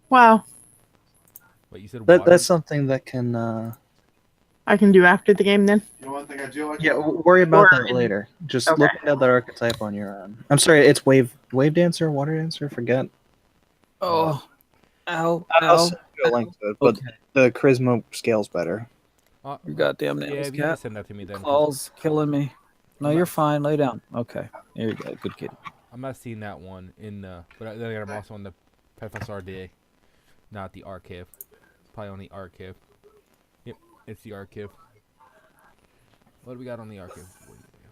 Wow. But you said That's water. something that can. I can do after the game then. You know one thing I do like? Yeah, worry about Or that in- later. Just Okay. look at that archetype on your own. I'm sorry, it's wave dancer, water dancer. Forget. Oh. Ow. I'll Ow. send you a link to it, but Okay. the charisma scale's better. You goddamn Yeah, nails, if you can cat. send that to me then. 'Cause Claws killing me. No, you're fine. Lay down. Okay. There you go. Good kid. I'm not seeing that one in the. But then I'm also on the PFSRD, not the archive. Probably on the archive. Yep, it's the archive. What do we got on the archive?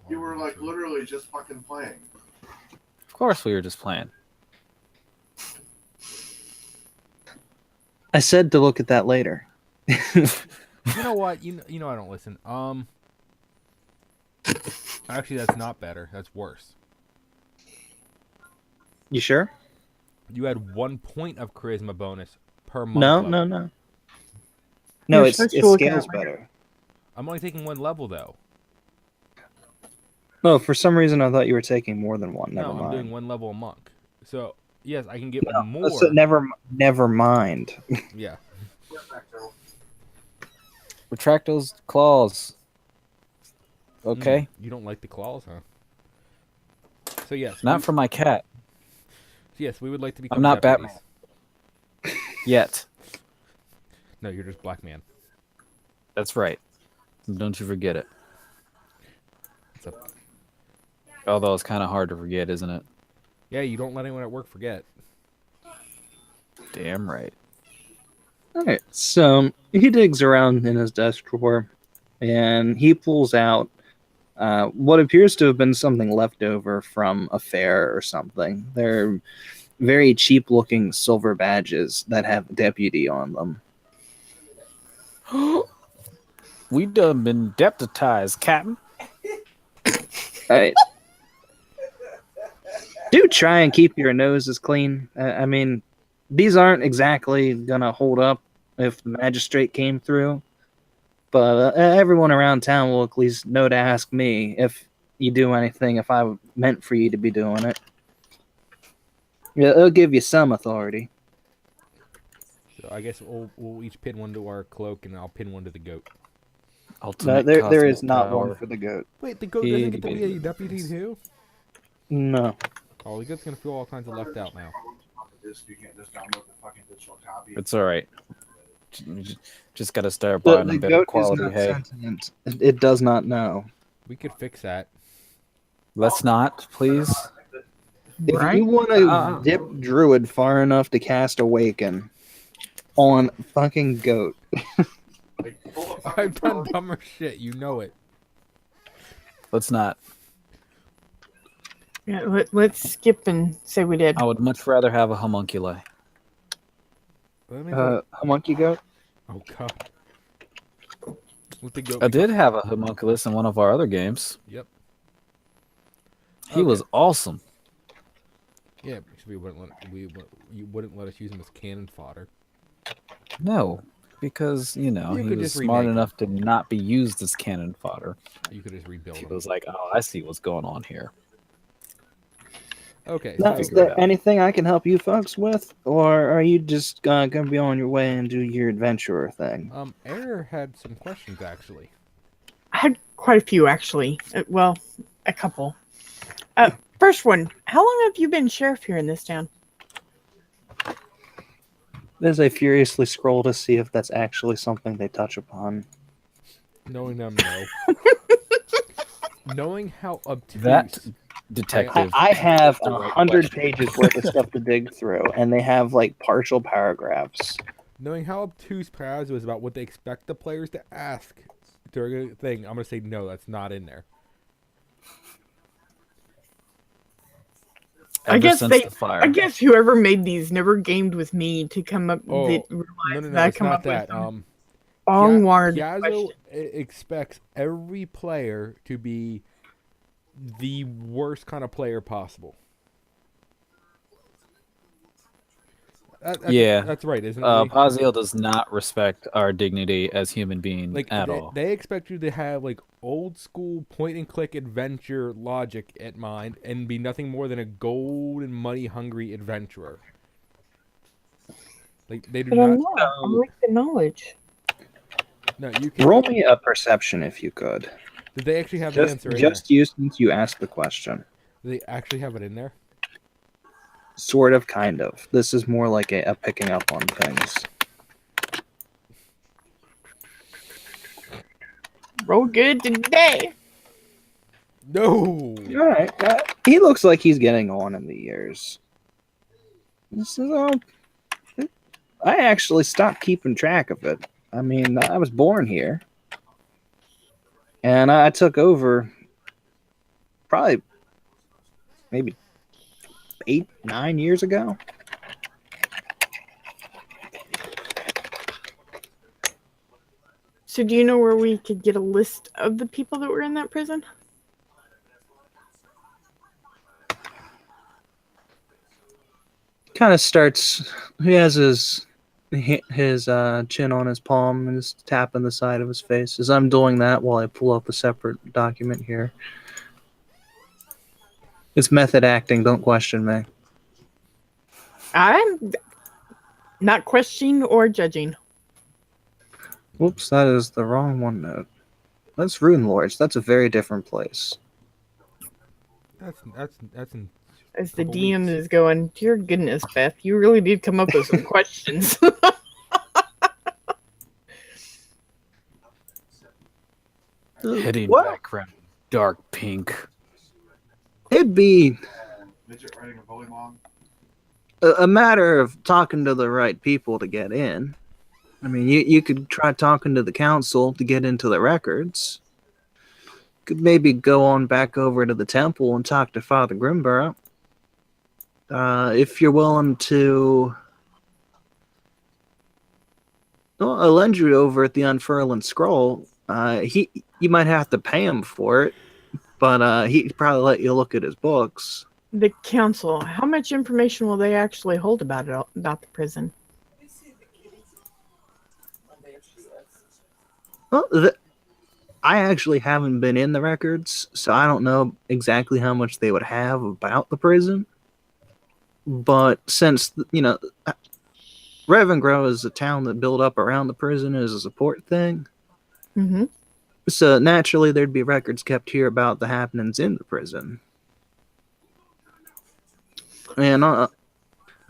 You were like literally just fucking playing. Of course we were just playing. I said to look at that later. You know what? You know I don't listen. Actually, that's not better. That's worse. You sure? You had 1 point of charisma bonus per month. No, level. no, no. No, You're it supposed to look at scales it later. better. I'm only taking one level though. No, for some reason I thought you were taking more than one. Never No, mind. I'm doing one level a month. So yes, I can get No, more. so never mind. Yeah. Retract those claws. Okay? You don't like the claws, huh? So yes. Not for my cat. Yes, we would like to become I'm not deputies. Batman. Yet. No, you're just Black Man. That's right. Don't you forget it. What's up? Although it's kind of hard to forget, isn't it? Yeah, you don't let anyone at work forget. Damn right. Alright, so he digs around in his desk drawer and he pulls out what appears to have been something left over from a fair or something. They're very cheap looking silver badges that have deputy on them. We done been deputized, Captain. Alright. Do try and keep your noses clean. I mean, these aren't exactly gonna hold up if the magistrate came through, but everyone around town will at least know to ask me if you do anything if I meant for you to be doing it. Yeah, it'll give you some authority. So I guess we'll each pin one to our cloak, and I'll pin one to the goat. Ultimate There cosmic is not power. one for the goat. Wait, the goat doesn't get to be a deputy too? No. Oh, the goat's gonna feel all kinds of left out now. You can't just download the fucking digital copy. It's all right. Just got to start The, buying the a better goat is quality not hay. sentient. It does not know. We could fix that. Let's not, please. If Right? you want to dip druid far enough to cast Awaken on fucking goat, Like, pull the I've fucking done dumber shit. You know it. Let's not. Yeah, let's skip and say we did. I would much rather have a homunculi. Let me monkey goat. oh god. Let the goat. I did have a homunculus in one of our other games. Yep. He was awesome. Yeah, because you wouldn't let us use him as cannon fodder. No. because You he could was just smart remake it. enough to not be used as cannon fodder. You could just rebuild He them. was like, "Oh, I see what's going on here." Okay, Now, so is figure it there out. anything I can help you folks with, or are you just gonna be on your way and do your adventurer thing? Air had some questions actually. I had quite a few actually. Well, a couple. First one, how long have you been sheriff here in this town? As I furiously scroll to see if that's actually something they touch upon. Knowing them, no. Knowing how obtuse. That detective. I have the right 100 question. pages worth of stuff to dig through, and they have like partial paragraphs. Knowing how obtuse Praz was about what they expect the players to ask during a thing, I'm gonna say no, that's not in there. I Ever guess since they. the fire. I guess whoever made these never gamed with me to come up. Oh, that no, realized no, that I it's come not up with that. some long-winded Piazzo question. expects every player to be the worst kind of player possible. Yeah. That's right, isn't it? Lee? Pazio does not respect our dignity as human beings Like at all. they expect you to have like old school point and click adventure logic at mind and be nothing more than a gold and money hungry adventurer. Like they do But I'm not. not. I'm like the knowledge. No, you can. Roll me a perception if you could. Did they actually have the Just, answer in just you since you asked the question. there? Did they actually have it in there? Sort of, kind of. This is more like a picking up on things. Roll good today. No. Alright, he looks like he's getting on in the years. This is, I actually stopped keeping track of it. I mean, I was born here. And I took over probably maybe 8, 9 years ago. So do you know where we could get a list of the people that were in that prison? Kind of starts. He has his chin on his palm and is tapping the side of his face. As I'm doing that while I pull up a separate document here. It's method acting. Don't question me. I'm not questioning or judging. Whoops, that is the wrong one note. That's Rune Lords. That's a very different place. That's in. As the Couple DM weeks. is going, dear goodness, Beth, you really did come up with some questions. Hitting What? background, dark pink. It'd be Midget riding a bowling long. a matter of talking to the right people to get in. I mean, you could try talking to the council to get into the records. Could maybe go on back over to the temple and talk to Father Grimborough. If you're willing to... Well, Elendry over at the Unfurling Scroll, you might have to pay him for it, but he'd probably let you look at his books. The council, how much information will they actually hold about the prison? Well, I actually haven't been in the records, so I don't know exactly how much they would have about the prison. But since, Revengro is a town that built up around the prison as a support thing, Mm-hmm. so naturally there'd be records kept here about the happenings in the prison. And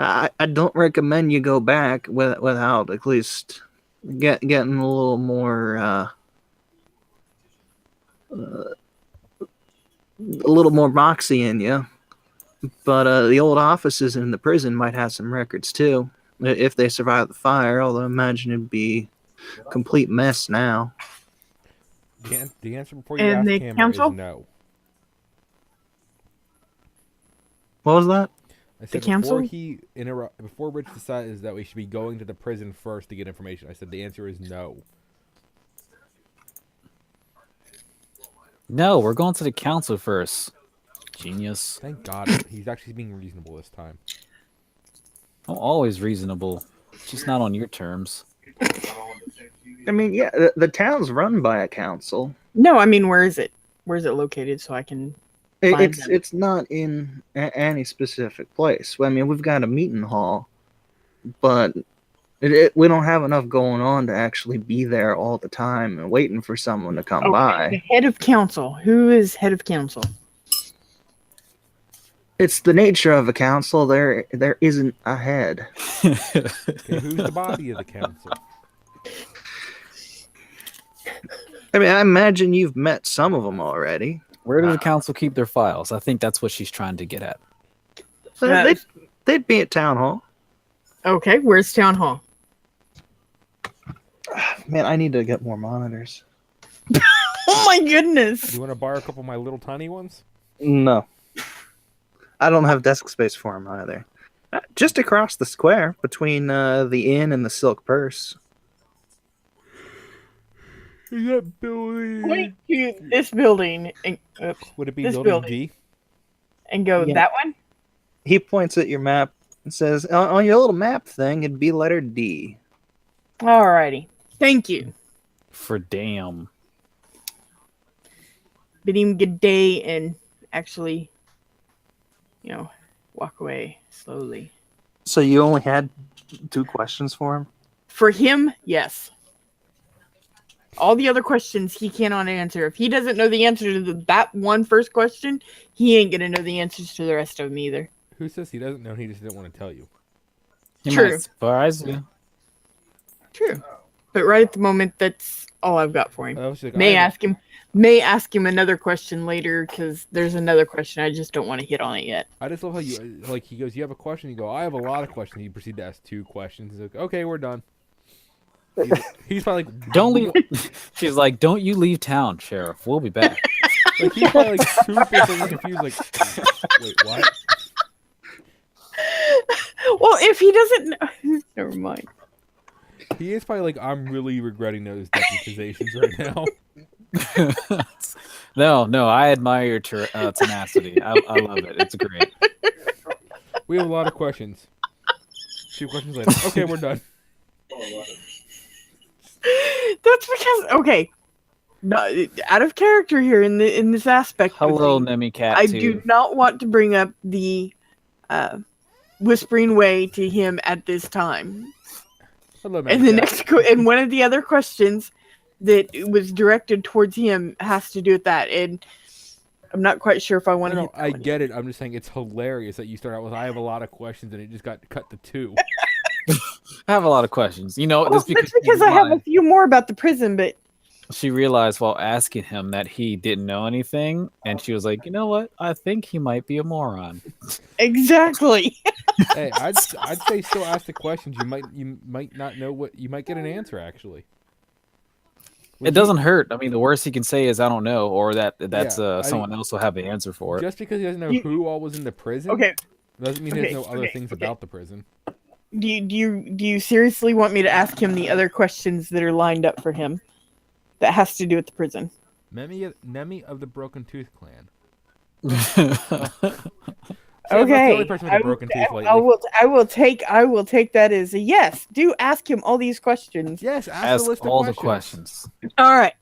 I don't recommend you go back without at least getting a little more moxie in you. But the old offices in the prison might have some records too, if they survive the fire. Although I imagine it'd be a complete mess now. The answer before you And ask the Cameron council? is no. What was that? I said council? before Rich decided that we should be going to the prison first to get information. I said the answer is no. No, we're going to the council first. Genius. Thank God he's actually being reasonable this time. I'm always reasonable. Just not on your terms. I mean, yeah, the town's run by a council. No, I mean, where is it? Where is it located so I can find them? It's not in any specific place. I mean, we've got a meeting hall, but we don't have enough going on to actually be there all the time and waiting for someone to come The by. head of council. Who is head of council? It's the nature of a council. There isn't a head. Okay, who's the body of the council? I mean, I imagine you've met some of them already. Where do the council keep their files? I think that's what she's trying to get at. So Yeah. they'd be at town hall. Okay, where's town hall? Man, I need to get more monitors. Oh my goodness! You want to borrow a couple of my little tiny ones? No. I don't have desk space for them either. Just across the square between the inn and the silk purse. Is that building? Point to this building and Would it be this building building. D? and go Yeah. that one. He points at your map and says, on your little map thing, it'd be letter D. Alrighty, thank you. For damn. Bid him good day and actually, walk away slowly. So you only had 2 questions for him? For him, yes. All the other questions he cannot answer. If he doesn't know the answer to that one first question, he ain't gonna know the answers to the rest of them either. Who says he doesn't know? He just didn't want to tell you. He True. might surprise you. True. But right at the moment, that's all I've got for him. I was just like, May I have ask him another question later because there's another question I just don't want to hit on it yet. I just love how you like. He goes, "You have a question?" You go, "I have a lot of questions." You proceed to ask 2 questions. He's like, "Okay, we're done." He's probably like, Don't leave. She's like, don't you leave town, Sheriff. We'll be back. like he's probably like super fucking confused. Like, wait, what? Well, if he doesn't know, never mind. He is probably like, I'm really regretting those deputizations right now. No, I admire your tenacity. I love it. It's great. We have a lot of questions. 2 questions later. Okay, we're done. That's because no, out of character here in this aspect. of Hello, things, Nemi Cat. I too. do not want to bring up the whispering way to him at this time. Hello, And the man. next and one of the other questions that was directed towards him has to do with that, and I'm not quite sure if I want to. No, I get it. I'm just saying it's hilarious that you start out with, I have a lot of questions, and it just got cut to 2. I have a lot of questions. Well, Just that's because I have a few more about the prison, but she realized while asking him that he didn't know anything, and she was like, you know what? I think he might be a moron. exactly. Hey, I'd say still ask the questions. You might not know what you might get an answer actually. It doesn't hurt. I mean, the worst he can say is I don't know, or that's Yeah, someone else will have the answer for it. Just because he doesn't know who all was in the prison, Okay. doesn't mean he doesn't know other okay, things okay. about the prison. Do you seriously want me to ask him the other questions that are lined up for him that has to do with the prison? Nemi of the Broken Tooth Clan. Okay. I'm not the only person with a broken tooth lately. I will take that as a yes. Do ask him all these questions. Yes, ask Ask the list all of the questions. questions. All right.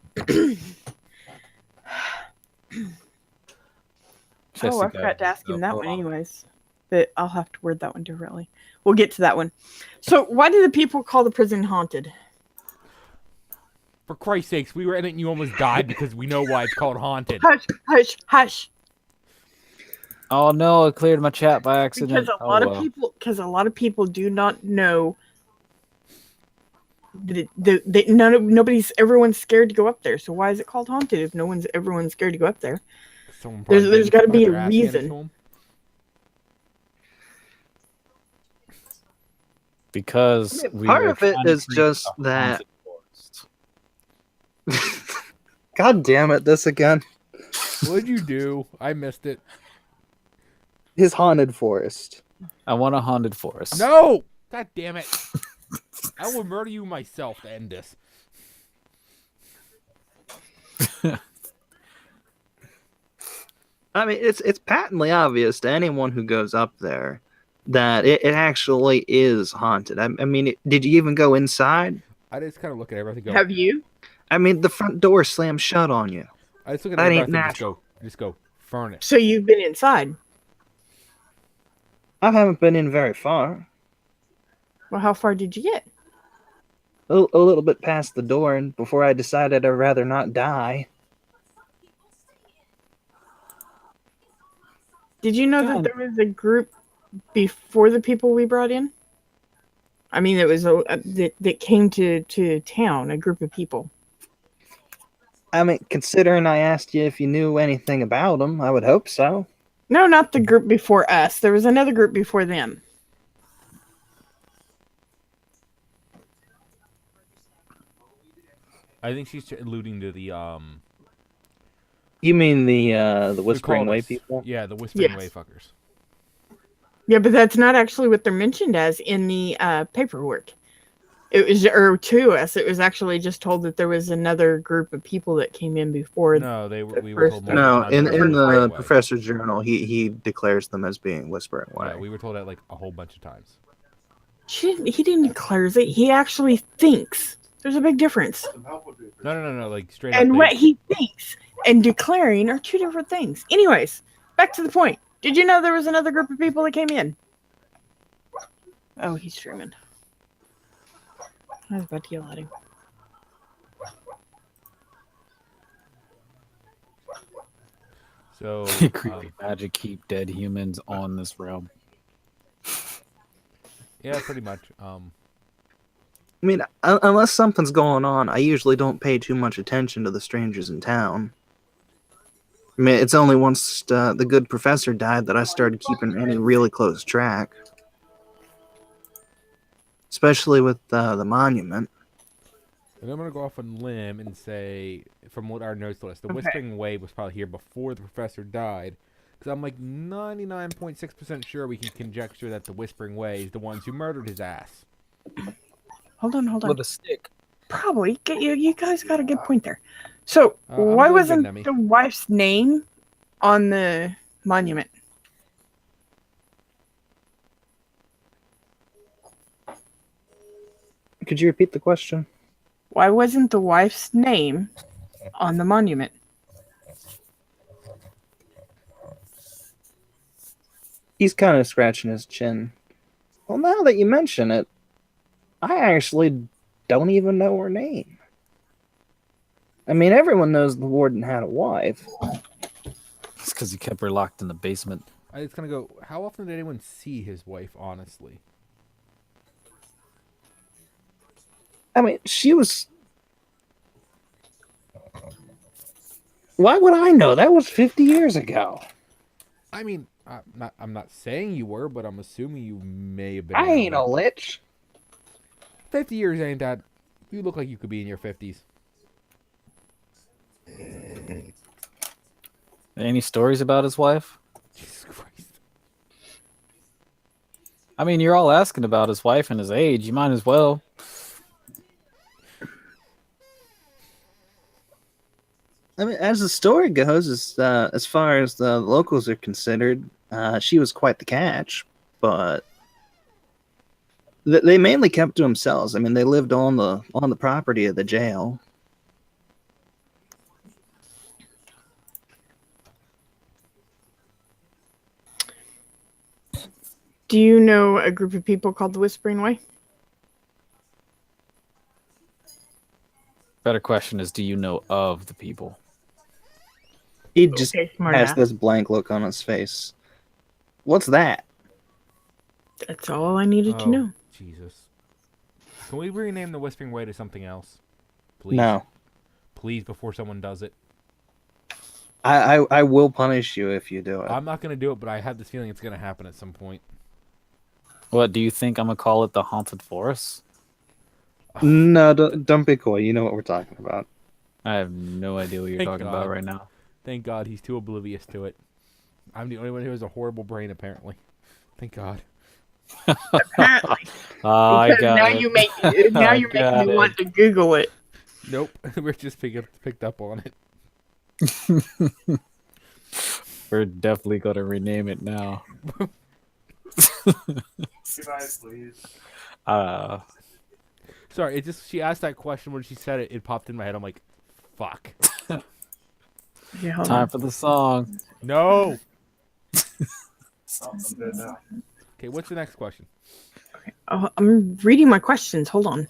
Just Oh, I to go. forgot to ask him that Hold one on. anyways. But I'll have to word that one differently. We'll get to that one. So why do the people call the prison haunted? For Christ's sakes, we were in it and you almost died because we know why it's called haunted. Hush, hush, hush. Oh no! I cleared my chat by accident. Because a lot of people do not know that everyone's scared to go up there. So why is it called haunted if everyone's scared to go up there? Someone probably There's didn't gotta put be their a ass handed reason. to 'em. Because Part were of it trying to is create just a that- haunted forest. God damn it, this again. What'd you do? I missed it. His haunted forest. I want a haunted forest. No! God damn it. I will murder you myself to end this. I mean, it's patently obvious to anyone who goes up there that it actually is haunted. I mean, did you even go inside? I just kind of look at everything. Go. Have you? I mean, the front door slammed shut on you. I just look at That ain't everything. natural. Just go. Furnace. So you've been inside. I haven't been in very far. Well, how far did you get? A little bit past the door, and before I decided I'd rather not die. Did you know that there was a group before the people we brought in? I mean, it was that came to town, a group of people. I mean, considering I asked you if you knew anything about them, I would hope so. No, not the group before us. There was another group before them. I think she's alluding to the You mean the Whispering Way cultists. people? Yeah, the Whispering Yes. Way fuckers. Yeah, but that's not actually what they're mentioned as in the paperwork. It was, or to us, it was actually just told that there was another group of people that came in before. No, we the were first told No, multiple in times in that the Whispering Way. professor's journal, he declares them as being Whispering Way. Yeah, we were told that like a whole bunch of times. He didn't declare it. He actually thinks. There's a big difference. No. Like straight up. And they- what he thinks and declaring are two different things. Anyways, back to the point. Did you know there was another group of people that came in? Oh, he's streaming. I was about to yell at him. So Creepy magic keep dead humans on this realm. yeah, pretty much. I mean, unless something's going on, I usually don't pay too much attention to the strangers in town. I mean, it's only once the good professor died that I started keeping any really close track. Especially with the monument. And I'm gonna go off on a limb and say, from what our notes told us, the Okay. Whispering Way was probably here before the professor died. Because I'm like 99.6% sure we can conjecture that the Whispering Way is the ones who murdered his ass. Hold on. With a stick. Probably. You guys got a good point there. So, I'm why doing good, wasn't Nemi. the wife's name on the monument? Could you repeat the question? Why wasn't the wife's name on the monument? He's kind of scratching his chin. Well, now that you mention it, I actually don't even know her name. I mean, everyone knows the warden had a wife. It's because he kept her locked in the basement. I just gonna go. How often did anyone see his wife? Honestly, I mean, she was. Why would I know? That was 50 years ago. I mean, I'm not saying you were, but I'm assuming you may have been. I around ain't a then. lich. 50 years ain't that. You look like you could be in your 50s. Any stories about his wife? Jesus Christ. I mean, you're all asking about his wife and his age. You might as well. I mean, as the story goes, as far as the locals are considered, she was quite the catch. But they mainly kept to themselves. I mean, they lived on the property of the jail. Do you know a group of people called the Whispering Way? Better question is, do you know of the people? He just Okay, smart has ass. this blank look on his face. What's that? That's all I needed to Oh, know. Jesus. Can we rename the Whispering Way to something else? Please. No. Please, before someone does it. I will punish you if you do it. I'm not gonna do it, but I have this feeling it's gonna happen at some point. What, do you think I'm going to call it the Haunted Forest? No, don't be coy. You know what we're talking about. I have no idea what you're Thank talking God. about right now. Thank God he's too oblivious to it. I'm the only one who has a horrible brain, apparently. Thank God. Apparently, I because got now it. you're I making got me it. want to Google it. Nope. We're just picked up on it. We're definitely going to rename it now. Good night, please. Sorry, it just she asked that question when she said it. It popped in my head. I'm like, fuck. Yeah, hold Time on. for the song. No. I'm good now. Okay, what's the next question? Oh, I'm reading my questions. Hold on,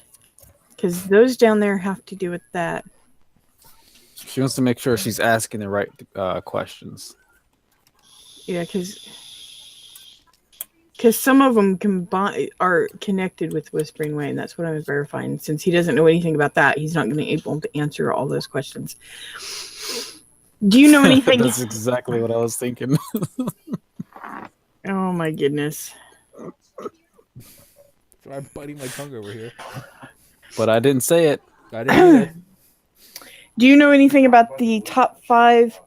because those down there have to do with that. She wants to make sure she's asking the right questions. Yeah, because some of them are connected with Whispering Way, and that's what I'm verifying. Since he doesn't know anything about that, he's not going to be able to answer all those questions. Do you know anything? That's exactly what I was thinking. Oh my goodness. So I'm biting my tongue over here. But I didn't say it. I didn't either. Do you know anything about the top 5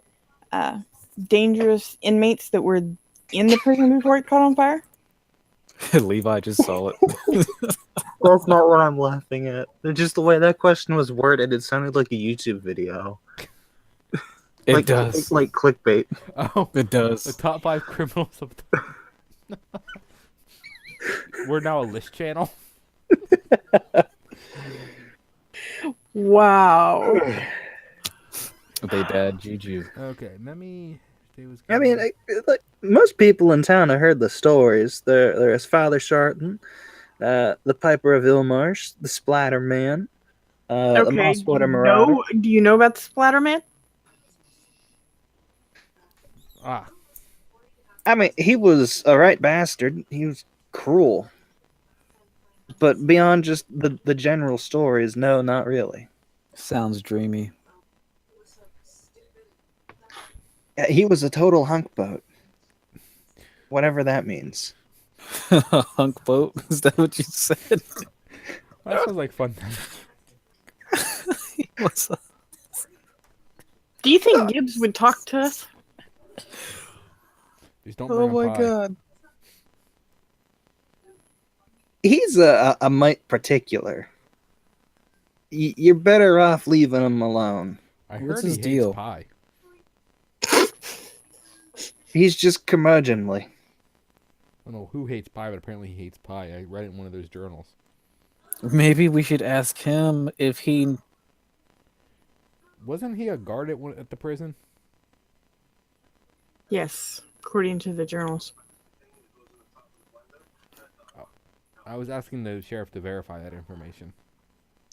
dangerous inmates that were in the prison before it caught on fire? Levi just saw it. That's not what I'm laughing at. Just the way that question was worded, it sounded like a YouTube video. It does. Like clickbait. Oh, It does. the top 5 criminals of the... We're now a list channel. Wow. They bad juju. Okay, let me... I mean, like, most people in town have heard the stories. There's Father Sharton, the Piper of Illmarsh, the Splatter Man, the Okay. Mosswater Marauder. Do you know about the Splatter Man? Ah, I mean, he was a right bastard. He was cruel. But beyond just the general stories, no, not really. Sounds dreamy. Yeah, he was a total hunk boat. Whatever that means. Hunk boat? Is that what you said? that sounds like fun. What's up? Do you think Gibbs would talk to us? Just don't bring him pie. God. He's a mite particular. You're better off leaving him alone. I What's heard his he deal? hates pie. He's just curmudgeonly. I don't know who hates pie, but apparently he hates pie. I read it in one of those journals. Maybe we should ask him if he... Wasn't he a guard at the prison? Yes, according to the journals. I was asking the sheriff to verify that information.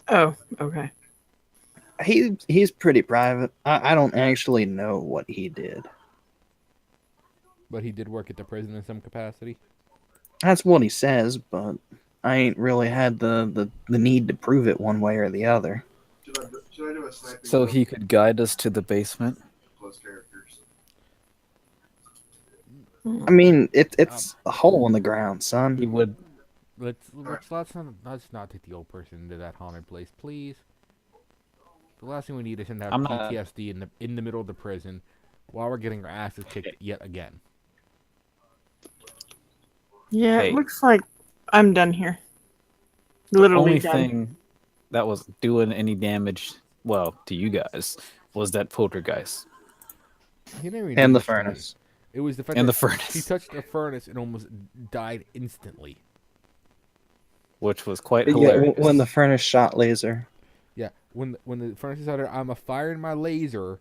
Oh, okay. He's pretty private. I don't actually know what he did. But he did work at the prison in some capacity. That's what he says, but I ain't really had the need to prove it one way or the other. Should I do a sniping? So he could guide us to the basement? Close characters. I mean, it's a hole in the ground, He son. would... Let's not take the old person into that haunted place, please. The last thing we need is him to have I'm not- PTSD in the middle of the prison while we're getting our asses kicked yet again. Yeah, Hey. it looks like I'm done here. Literally only done. thing that was doing any damage, well, to you guys, was that poltergeist. He never even And did the much to me. furnace. It was the fact And that the furnace. he touched the furnace and almost died instantly. Which was quite Yeah, hilarious. when the furnace shot laser. Yeah, when the furnace is out there, I'm a firing my laser,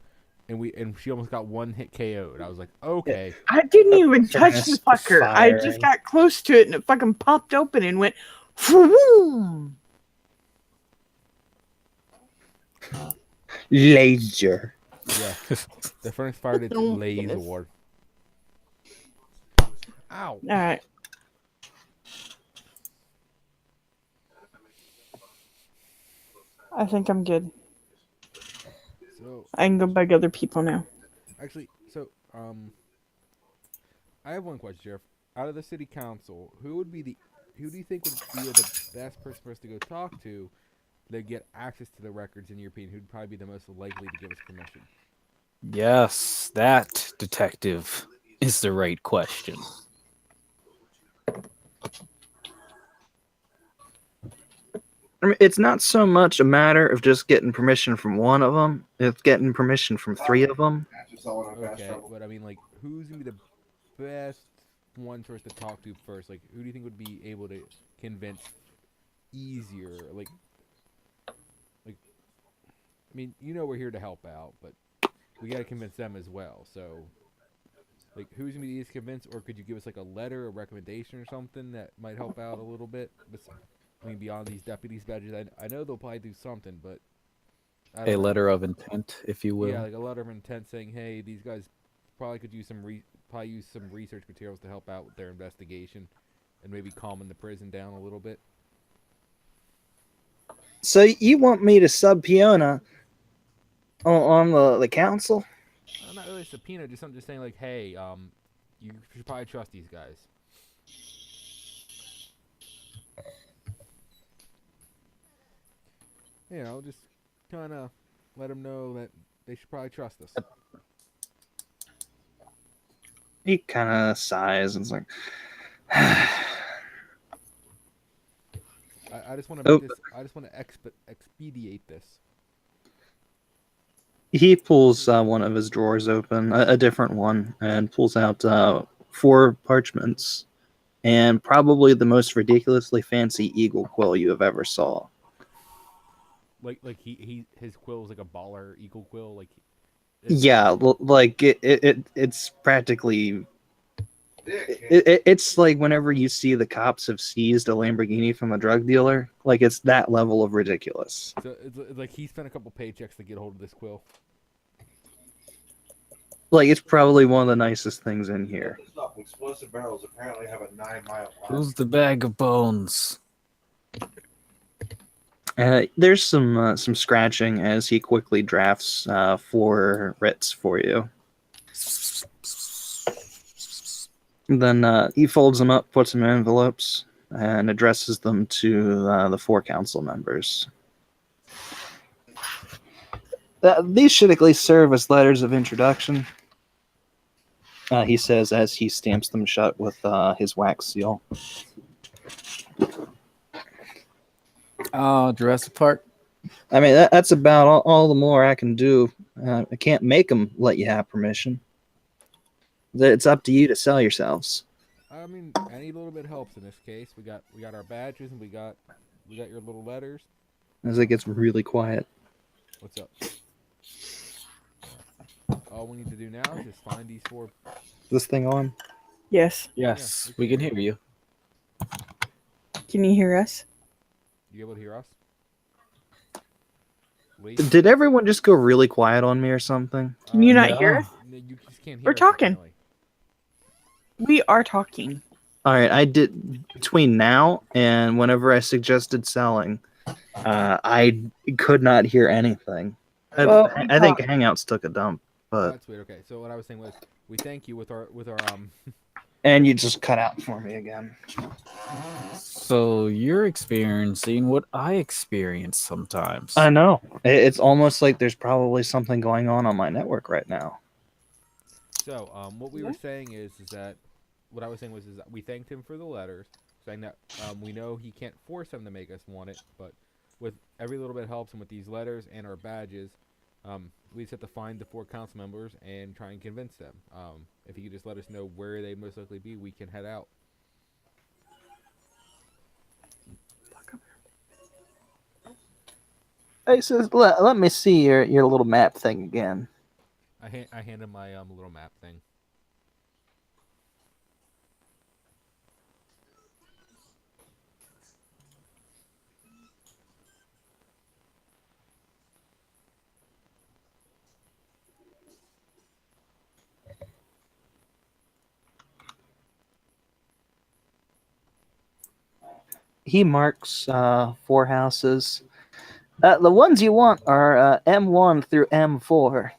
and she almost got one hit KO'd. I was like, okay. I didn't even touch the Furnace fucker. I firing. just got close to it and it fucking popped open and went. Vroom. Laser. Yeah, the furnace fired its Oh, laser goodness. war. Ow. All right. I think I'm good. So I can go bug other people now. actually, I have one question, Sheriff. Out of the city council, who do you think would be the best person for us to go talk to get access to the records, in your opinion? Who'd probably be the most likely to give us permission? Yes, that detective is the right question. I mean, it's not so much a matter of just getting permission from one of them. It's getting permission from 3 of them. Just all in fast Okay, travel. but I mean, like, who's gonna be the best one for us to talk to first? Like, who do you think would be able to convince easier? Like, I mean, you know we're here to help out, but we got to convince them as well. So, like, who's gonna be easiest to convince, or could you give us like a letter, a recommendation, or something that might help out a little bit? I mean, beyond these deputies badges, I know they'll probably do something, but I A don't know. letter of intent, if you will. Yeah, like a letter of intent saying, "Hey, these guys probably could use probably use some research materials to help out with their investigation, and maybe calming the prison down a little bit." So you want me to sub Piona on the council? Not really a subpoena, just something just saying like, "Hey, you should probably trust these guys." You know, just kind of let them know that they should probably trust us. He kind of sighs and is like, I just want to make this. I just want to expedite this. he pulls one of his drawers open, a different one, and pulls out 4 parchments and probably the most ridiculously fancy eagle quill you have ever saw. Like his quill is like a baller eagle quill. Like Yeah, like it's practically Dick. it's like whenever you see the cops have seized a Lamborghini from a drug dealer, like it's that level of ridiculous. so it's like he spent a couple paychecks to get hold of this quill. Like it's probably one of the nicest things in here. Stop. Explosive barrels apparently have a 9-mile Who's the bag of bones? There's some scratching as he quickly drafts 4 writs for you. Then he folds them up, puts them in envelopes, and addresses them to the 4 council members. These should at least serve as letters of introduction, he says as he stamps them shut with his wax seal. Jurassic Park. I mean, that's about all the more I can do. I can't make them let you have permission. It's up to you to sell yourselves. I mean, any little bit helps in this case. We got our badges and we got your little letters. As it gets really quiet. What's up? All we need to do now is just find these 4. This thing on? Yes. Yes, Yeah, we can hear you. Can you hear us? You able to hear us? Lee? Did everyone just go really quiet on me or something? Can you not no. hear us? No, you just can't hear We're us, talking. apparently. We are talking. All right, I did between now and whenever I suggested selling, I could not hear anything. Well, I think Hangouts took a dump, but That's weird. Okay, so what I was saying was, we thank you with our and you just cut out for me again. So you're experiencing what I experience sometimes. I know. It's almost like there's probably something going on my network right now. So, what we were saying is that what I was saying was that we thanked him for the letters, saying that we know he can't force them to make us want it, but with every little bit helps him with these letters and our badges. We just have to find the 4 council members and try and convince them. If he could just let us know where they most likely be, we can head out. He says, let me see your little map thing again. I hand him my little map thing. He marks 4 houses. The ones you want are M1 through M4.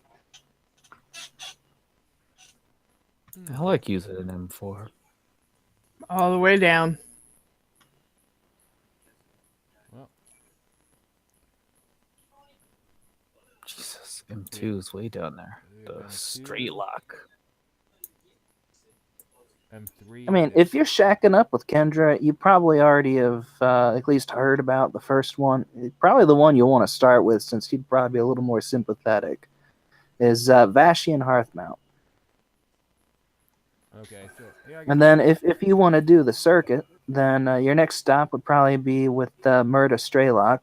I like using an M4. All the way down. Jesus, M2 is way down there. The straight lock. M3. I mean, if you're shacking up with Kendra, you probably already have at least heard about the first one. Probably the one you'll want to start with, since he'd probably be a little more sympathetic, is Vashian Hearthmount. Okay, so yeah. And then if you want to do the circuit, then your next stop would probably be with Murda Straylock.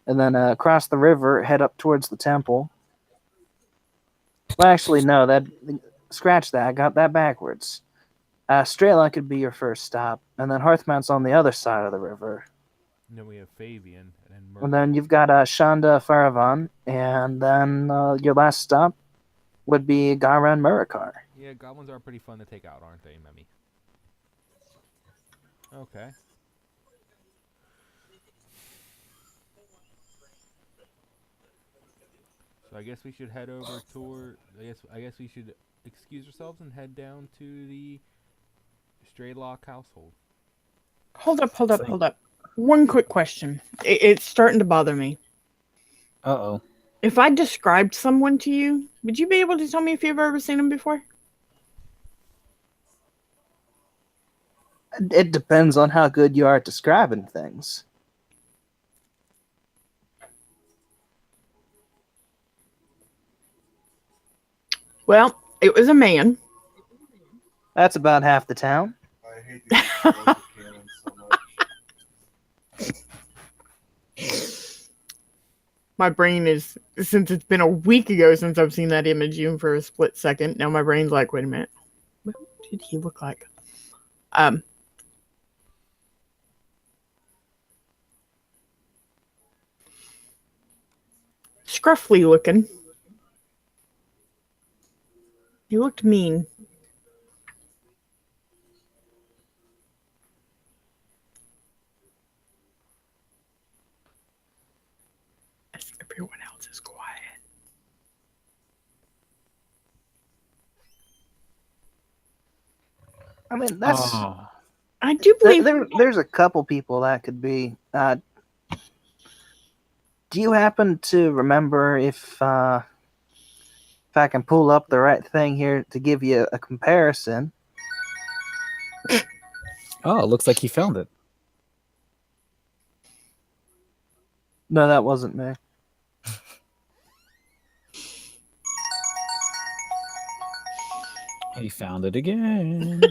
and then across the river, head up towards the temple. Well, actually, no. Scratch that. I got that backwards. Strela could be your first stop, and then Hearthmount's on the other side of the river. And then we have Fabian, and then And then you've got Shanda Faravan, and then your last stop would be Garan Murakar. Yeah, goblins are pretty fun to take out, aren't they, Memmy? Okay. So I guess we should head over toward. I guess we should excuse ourselves and head down to the Straylock household. Hold up. One quick question. It's starting to bother me. Uh-oh. If I described someone to you, would you be able to tell me if you've ever seen them before? It depends on how good you are at describing things. Well, it was a man. That's about half the town. I hate these explosive cannons so much. My brain is, since it's been a week ago since I've seen that image even for a split second, now my brain's like, wait a minute. What did he look like? Scruffy looking. He looked mean. As everyone else is quiet. I mean, that's. Oh. I do believe. There's a couple people that could be. Do you happen to remember if I can pull up the right thing here to give you a comparison? Oh, it looks like he found it. No, that wasn't me. He found it again.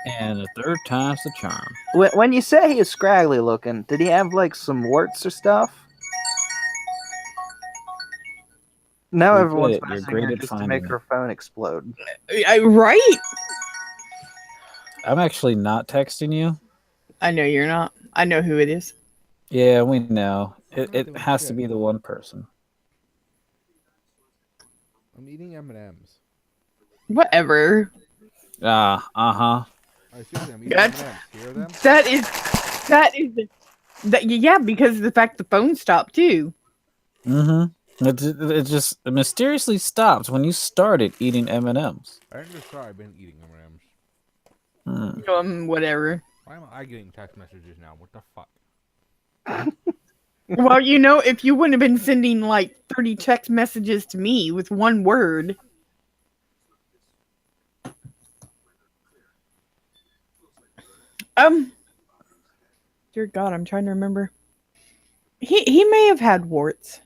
And the third time's the charm. When you say he is scraggly looking, did he have like some warts or stuff? Now We everyone's get it. You're messing great her at just to finding make it. her phone explode. Right? I'm actually not texting you. I know you're not. I know who it is. Yeah, we know. I'm not It doing has to shit. be the one person. I'm eating M&Ms. Whatever. Uh-huh. I seriously, I'm eating That's- M&Ms. Hear them? Yeah, because of the fact the phone stopped too. Mm-hmm. It just mysteriously stopped when you started eating M&Ms. I didn't just start. I've been eating M&Ms. Whatever. Why am I getting text messages now? What the fuck? Well, you know, if you wouldn't have been sending like 30 text messages to me with one word. Dear God, I'm trying to remember. He may have had warts.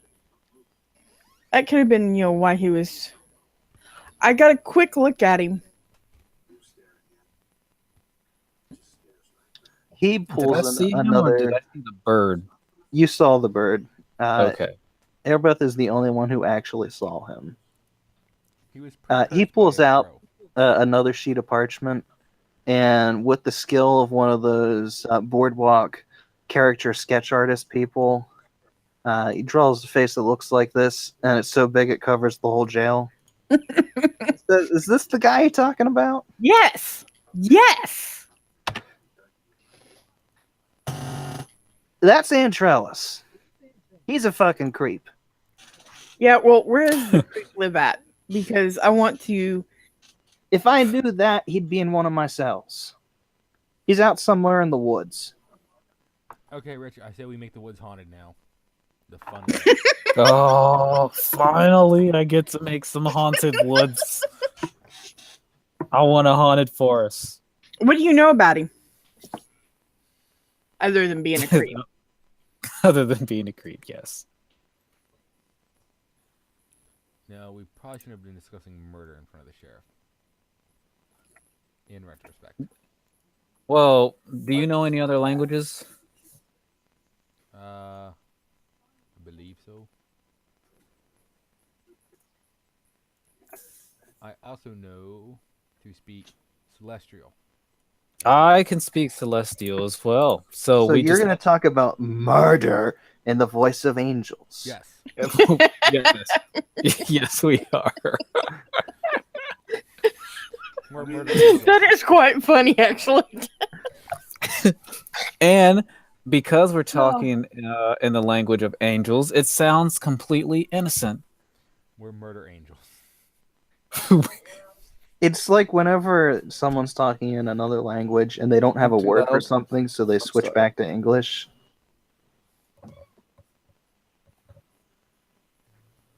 That could have been, why he was. I got a quick look at him. He Did I pulls see him or another. did I see the bird? You saw the bird. Okay. Airbeth is the only one who actually saw him. He was. He pulls out another sheet of parchment, and with the skill of one of those boardwalk character sketch artist people, he draws a face that looks like this, and it's so big it covers the whole jail. Is this the guy you're talking about? Yes. That's Antrellis. He's a fucking creep. Yeah, well, where does the creep live at? Because I want to. If I knew that, he'd be in one of my cells. He's out somewhere in the woods. Okay, Rich. I say we make the woods haunted now. The fun. Oh, finally I get to make some haunted woods. I want a haunted forest. What do you know about him? Other than being a creep. Other than being a creep, yes. No, we probably shouldn't have been discussing murder in front of the sheriff. In retrospect. Well, do you know any other languages? I believe so. I also know to speak Celestial. I can speak Celestial as well. So So we you're just going to talk about murder in the voice of angels. Yes. yes, yes, we are. We're murder angels. That is quite funny, actually. And because we're talking in the language of angels, it sounds completely innocent. We're murder angels. It's like whenever someone's talking in another language and they don't have a Do word that. for something, so they switch sorry. back to English.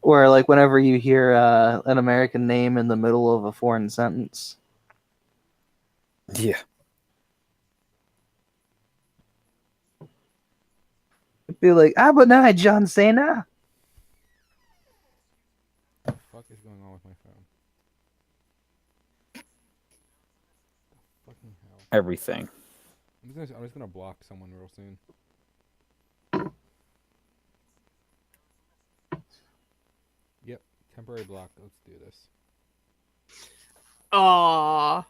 Or like whenever you hear an American name in the middle of a foreign sentence. Yeah. It'd be like, Abonai John Cena. What the fuck is going on with my phone? Fucking hell. Everything. I'm just gonna block someone real soon. Yep, temporary block. Let's do this. Aw.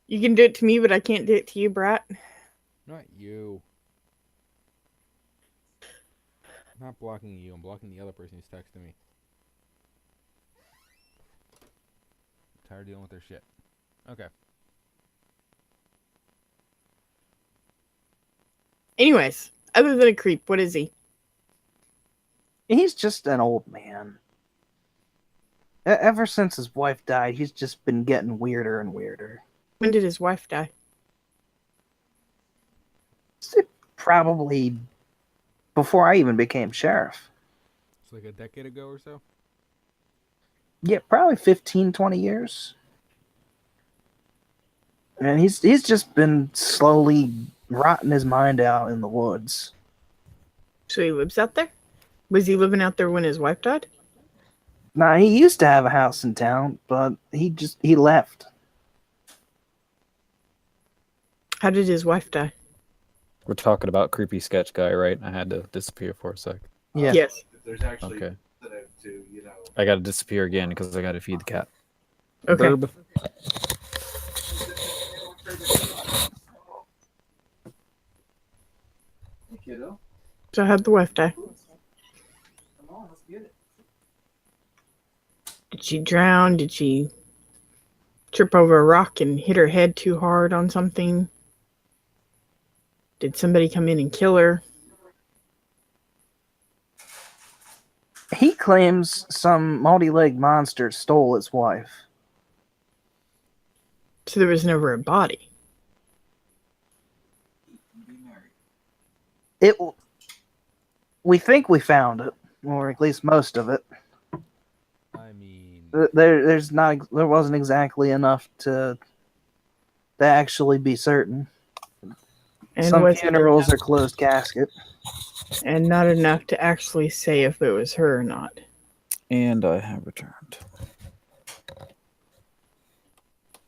You can do it to me, but I can't do it to you, Brat. Not you. I'm not blocking you. I'm blocking the other person who's texting me. I'm tired of dealing with their shit. Okay. Anyways, other than a creep, what is he? He's just an old man. Ever since his wife died, he's just been getting weirder and weirder. When did his wife die? Probably before I even became sheriff. It's like a decade ago or so. Yeah, probably 15, 20 years. And he's just been slowly rotting his mind out in the woods. So he lives out there? Was he living out there when his wife died? Now, he used to have a house in town, but he left. How did his wife die? We're talking about creepy sketch guy, right? I had to disappear for a sec. Yeah. Yes. There's actually Okay. to, you know. I got to disappear again because I got to feed the cat. Okay. Burb. Kiddo, So how'd the wife die? come on, let's get it. Did she drown? Did she trip over a rock and hit her head too hard on something? Did somebody come in and kill her? He claims some multi-legged monster stole his wife. So there was never a body. We think we found it, or at least most of it. I mean, There wasn't exactly enough to actually be certain. And Some was it funerals enough- are closed casket. and not enough to actually say if it was her or not. And I have returned.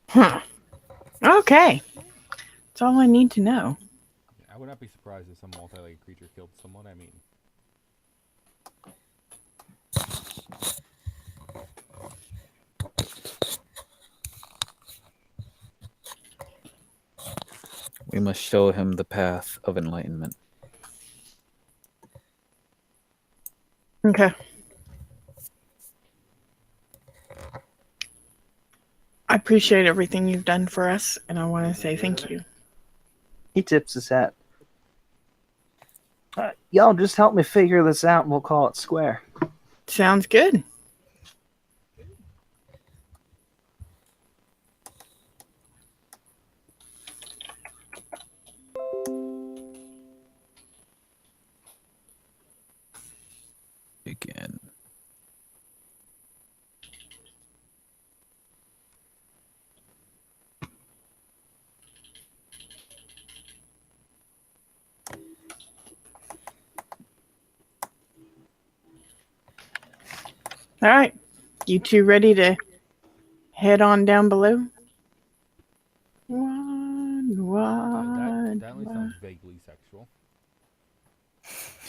Huh. Okay. That's all I need to know. I would not be surprised if some multi-legged creature killed someone. I mean, We must show him the path of enlightenment. Okay. I appreciate everything you've done for us, and I want to say thank you. He tips his hat. Y'all just help me figure this out and we'll call it square. Sounds good. Again. All right. You two ready to head on down below? One,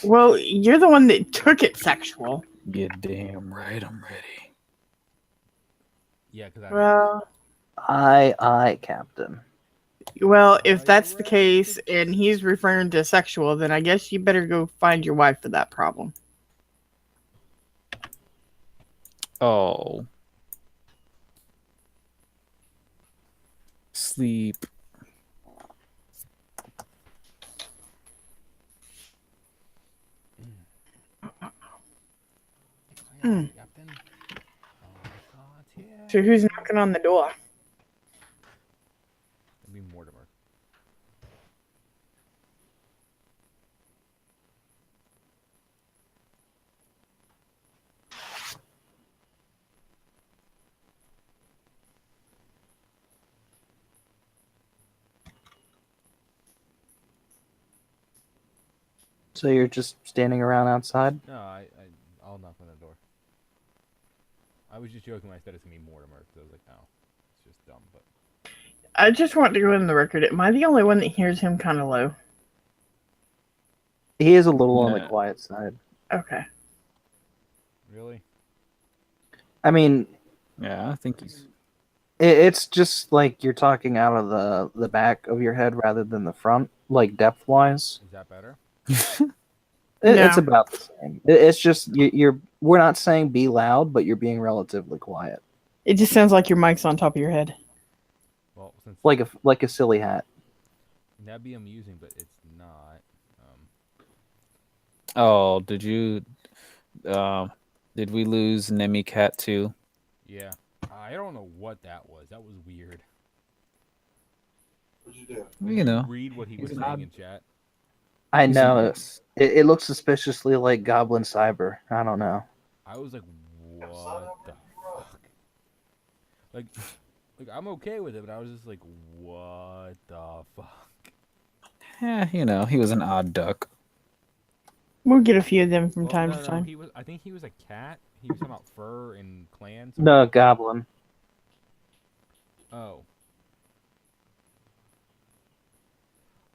Well, you're the one that took it sexual. You're damn right I'm ready. Yeah, because Well, Aye, Captain. well, Are if that's you the ready case to- and he's referring to sexual, then I guess you better go find your wife for that problem. Oh. Sleep. Hmm. Captain. Oh, God, yeah. So who's knocking on the door? It'd be Mortimer. So you're just standing around outside? No, I'll knock on the door. I was just joking when I said it's gonna be Mortimer, because I was like, oh, it's just dumb, but... I just want to go in the record. Am I the only one that hears him kind of low? He is a little on the Yeah. quiet side. Okay. Really? I mean, Yeah, I think he's. it's just like you're talking out of the back of your head rather than the front, like depth wise. Is that better? It's No. about the same. It's just you're. We're not saying be loud, but you're being relatively quiet, It just sounds like your mic's on top of your head. Well, since like a silly hat. that'd be amusing, but it's not. Oh, did you? Did we lose Nemi Cat too? Yeah. I don't know what that was. That was weird. What'd you do? You know. Read what he was He's saying not- in chat. I He's know nice. it looks suspiciously like Goblin Cyber. I don't know. I was like, what the fuck? Like, I'm okay with it, but I was just like, what the fuck? Yeah, you know, he was an odd duck. We'll get a few of them from Well, time no, to no, time. he was. I think he was a cat. He was talking about fur and clans. No, Goblin. Oh.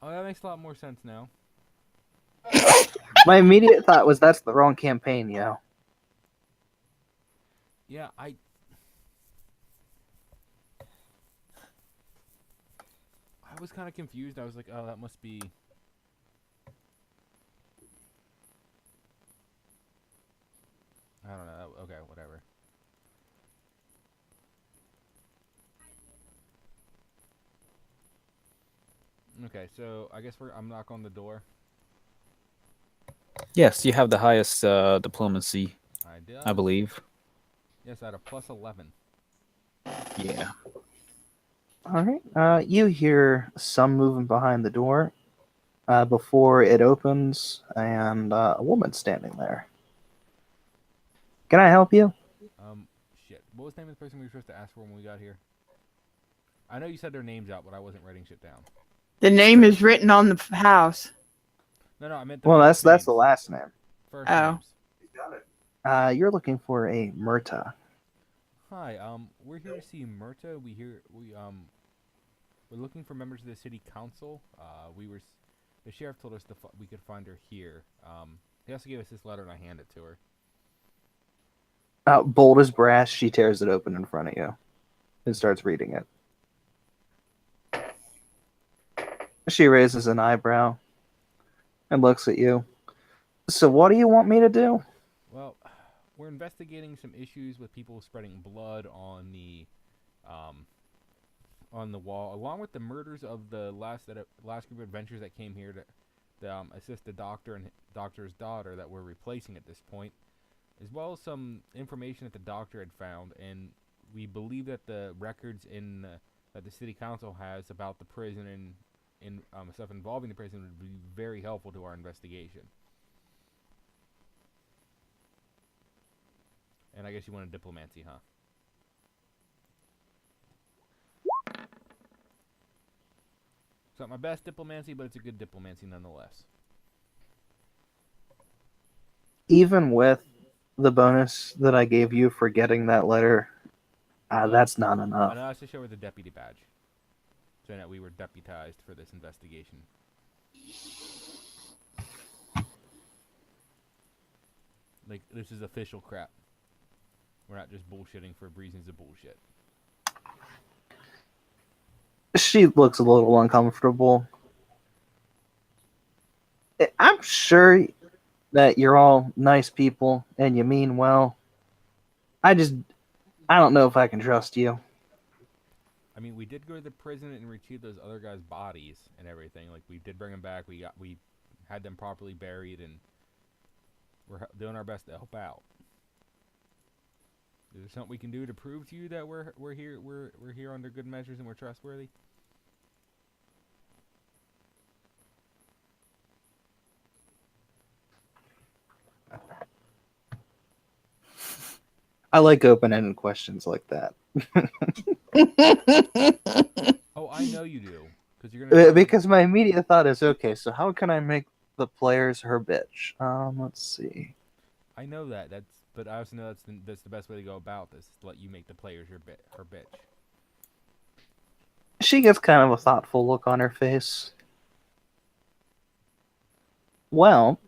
Oh, that makes a lot more sense now. My immediate thought was that's the wrong campaign, yo. Yeah, I was kind of confused. I was like, oh, that must be. I don't know. Okay, whatever. Okay, so I guess I'm knock on the door. Yes, you have the highest diplomacy, I did. I believe. Yes, at a plus 11. Yeah. All right. You hear some moving behind the door before it opens, and a woman standing there. Can I help you? Shit. What was the name of the person we were supposed to ask for when we got here? I know you said their names out, but I wasn't writing shit down. The name is written on the house. No, I meant the Well, first that's the names. Last name. First Oh. names. You got it. You're looking for a Murta. Hi, we're here to see Myrta. We're looking for members of the city council. The sheriff told us we could find her here. He also gave us this letter, and I hand it to her. Bold as brass, she tears it open in front of you and starts reading it. She raises an eyebrow and looks at you. So what do you want me to do? Well, we're investigating some issues with people spreading blood on the wall, along with the murders of the last group of adventurers that came here to assist the doctor and doctor's daughter that we're replacing at this point, as well as some information that the doctor had found, and we believe that the records that the city council has about the prison and stuff involving the prison would be very helpful to our investigation. And I guess you wanted diplomacy, huh? It's not my best diplomacy, but it's a good diplomacy nonetheless. Even with the bonus that I gave you for getting that letter, that's not I enough. know I have to show her the deputy badge, saying that we were deputized for this investigation. Like, this is official crap. We're not just bullshitting for reasons of bullshit. She looks a little uncomfortable. I'm sure that you're all nice people and you mean well. I don't know if I can trust you. I mean, we did go to the prison and retrieve those other guys' bodies and everything. Like, we did bring them back. We had them properly buried, and we're doing our best to help out. Is there something we can do to prove to you that we're here under good measures and we're trustworthy? I like open-ended questions like that. Oh, I know you do, because you're gonna. Because my immediate thought is, okay, so how can I make the players her bitch? Let's see. I know that. But I also know that's the best way to go about this. To let you make the players her bitch. She gets kind of a thoughtful look on her face. Well,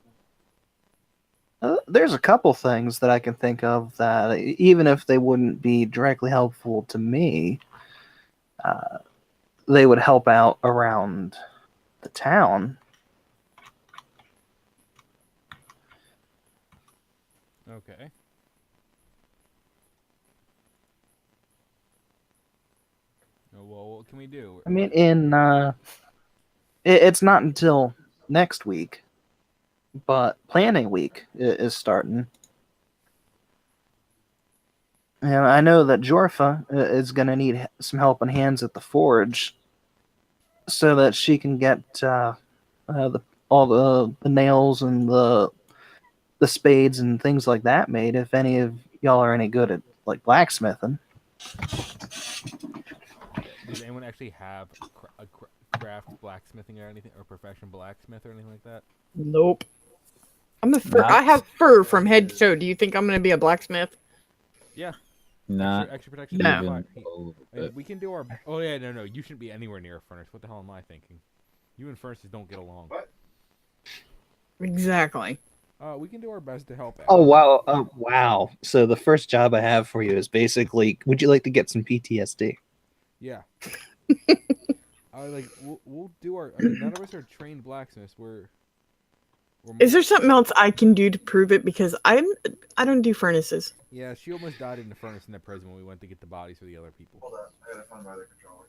there's a couple things that I can think of that, even if they wouldn't be directly helpful to me, they would help out around the town. Okay. Oh, well, what can we do? I mean, it's not until next week, but planning week is starting. And I know that Jorfa is going to need some helping hands at the forge so that she can get all the nails and the spades and things like that made, if any of y'all are any good at like blacksmithing. Does anyone actually have a craft blacksmithing or anything, or professional blacksmith or anything like that? Nope. I have fur from head to toe. Do you think I'm gonna be a blacksmith? Yeah. Not Extra protection. No. from even fire. a little I mean, bit. we can do our. Oh yeah, no, you shouldn't be anywhere near a furnace. What the hell am I thinking? You and furnaces don't get along. What? Exactly. We can do our best to help out. Oh wow! Wow! So the first job I have for you is basically, would you like to get some PTSD? Yeah. We'll do our. I mean, none of us are trained blacksmiths. We're Is there something else I can do to prove it? Because I don't do furnaces. Yeah, she almost died in the furnace in the prison when we went to get the bodies for the other people. Hold on, I gotta find my other controller.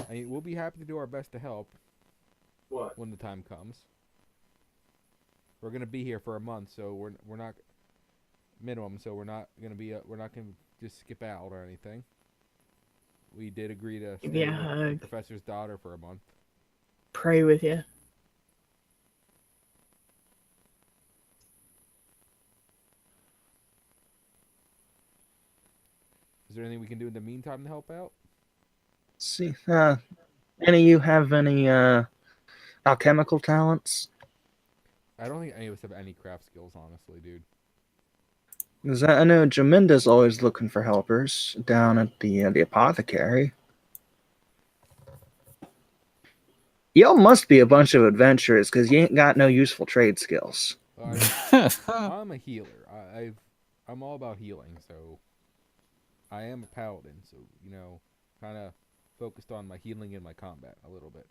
I mean, we'll be happy to do our best to help What? when the time comes. We're gonna be here for a month, so we're not minimum. So we're not gonna just skip out or anything. We did agree to stay with the professor's daughter for a month. Pray with you. Is there anything we can do in the meantime to help out? Let's see, any of you have any alchemical talents? I don't think any of us have any craft skills, honestly, dude. Because I know Jaminda's always looking for helpers down at the apothecary. Y'all must be a bunch of adventurers because you ain't got no useful trade skills. I'm a healer. I'm all about healing, so I am a paladin. So kind of focused on my healing and my combat a little bit.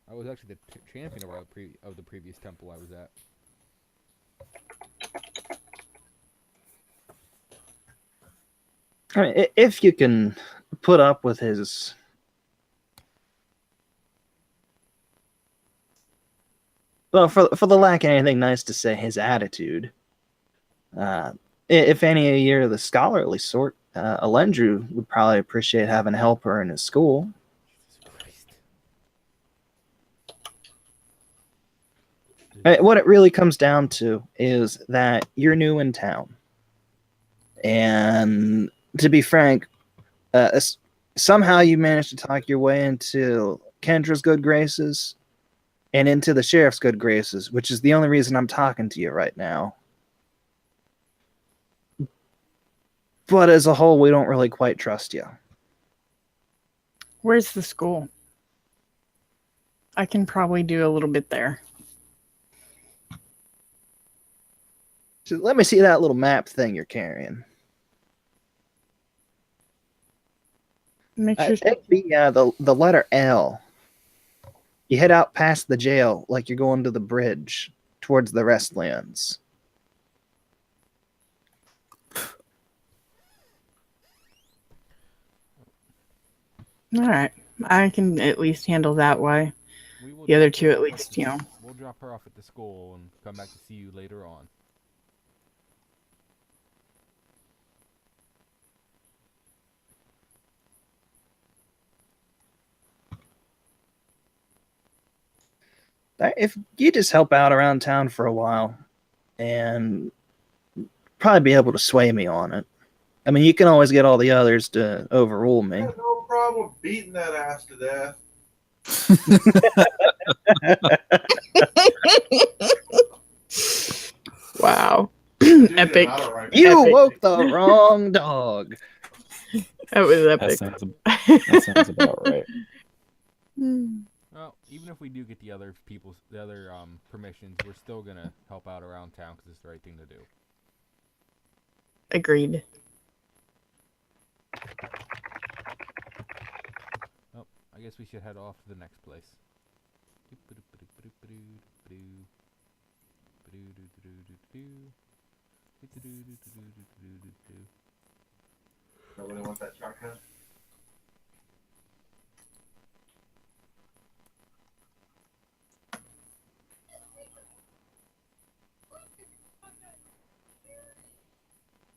I was actually the champion of the previous temple I was at. I mean, if you can put up with his for the lack of anything nice to say, his attitude. If any of you are the scholarly sort, Alendru would probably appreciate having a helper in his school. Jesus Christ. What it really comes down to is that you're new in town. And to be frank, somehow you managed to talk your way into Kendra's good graces and into the sheriff's good graces, which is the only reason I'm talking to you right now. But as a whole, we don't really quite trust you. Where's the school? I can probably do a little bit there. So let me see that little map thing you're carrying. Make sure. It'd be the letter L. You head out past the jail like you're going to the bridge towards the Restlands. All right, I can at least handle that way. We will The other drop two, her at off least, you know. We'll drop her off at the school and come back to see you later on. If you just help out around town for a while, and probably be able to sway me on it. I mean, you can always get all the others to overrule I me. have no problem beating that ass to death. Wow. Dude, Epic. an auto rifle. You Epic. woke the wrong dog. That was That epic. sounds about right. Well, even if we do get the other permissions, we're still gonna help out around town because it's the right thing to do. Agreed. Oh, I guess we should head off to the next place. Nobody wants that shotgun?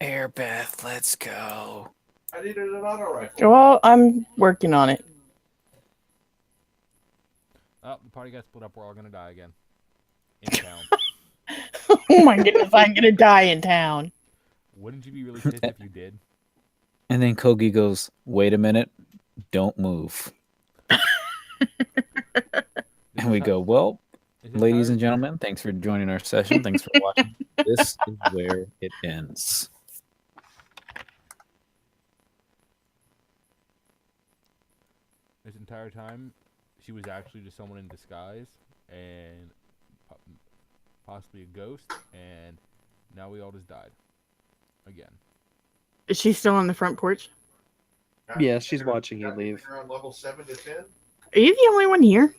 Airbeth, let's go. I needed an auto rifle. Well, I'm working on it. Oh, the party got split up. We're all gonna die again. In town. Oh my goodness, I'm gonna die in town. Wouldn't you be really pissed if you did? And then Kogi goes, "Wait a minute, don't move." And we go, "Well, ladies and gentlemen, thanks for joining our session. Thanks for watching. This is where it ends." This entire time, she was actually just someone in disguise and possibly a ghost, and now we all just died again. Is she still on the front porch? Yeah, she's watching you leave. You're on level 7 to 10? Are you the only one here?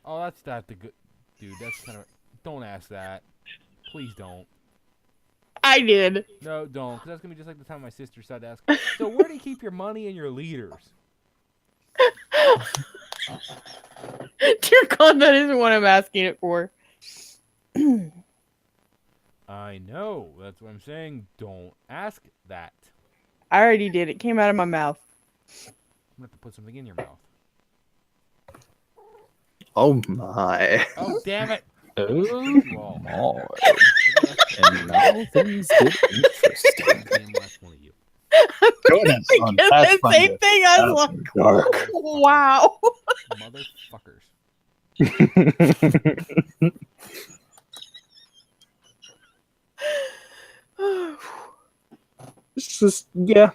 Oh, that's not the good dude. That's kind of. Don't ask that. Please don't. I did. No, don't, because that's gonna be just like the time my sister started to ask. So where do you keep your money and your leaders? Dear God, that isn't what I'm asking it for. I know. That's what I'm saying. Don't ask that. I already did. It came out of my mouth. I'm gonna have to put something in your mouth. Oh my. Oh, damn it! Oh Well, my! And now things get interesting. damn last one of you. Go ahead, son. Get That's the fun same to- thing. I was That's like, dark. wow. Motherfuckers. It's just, yeah,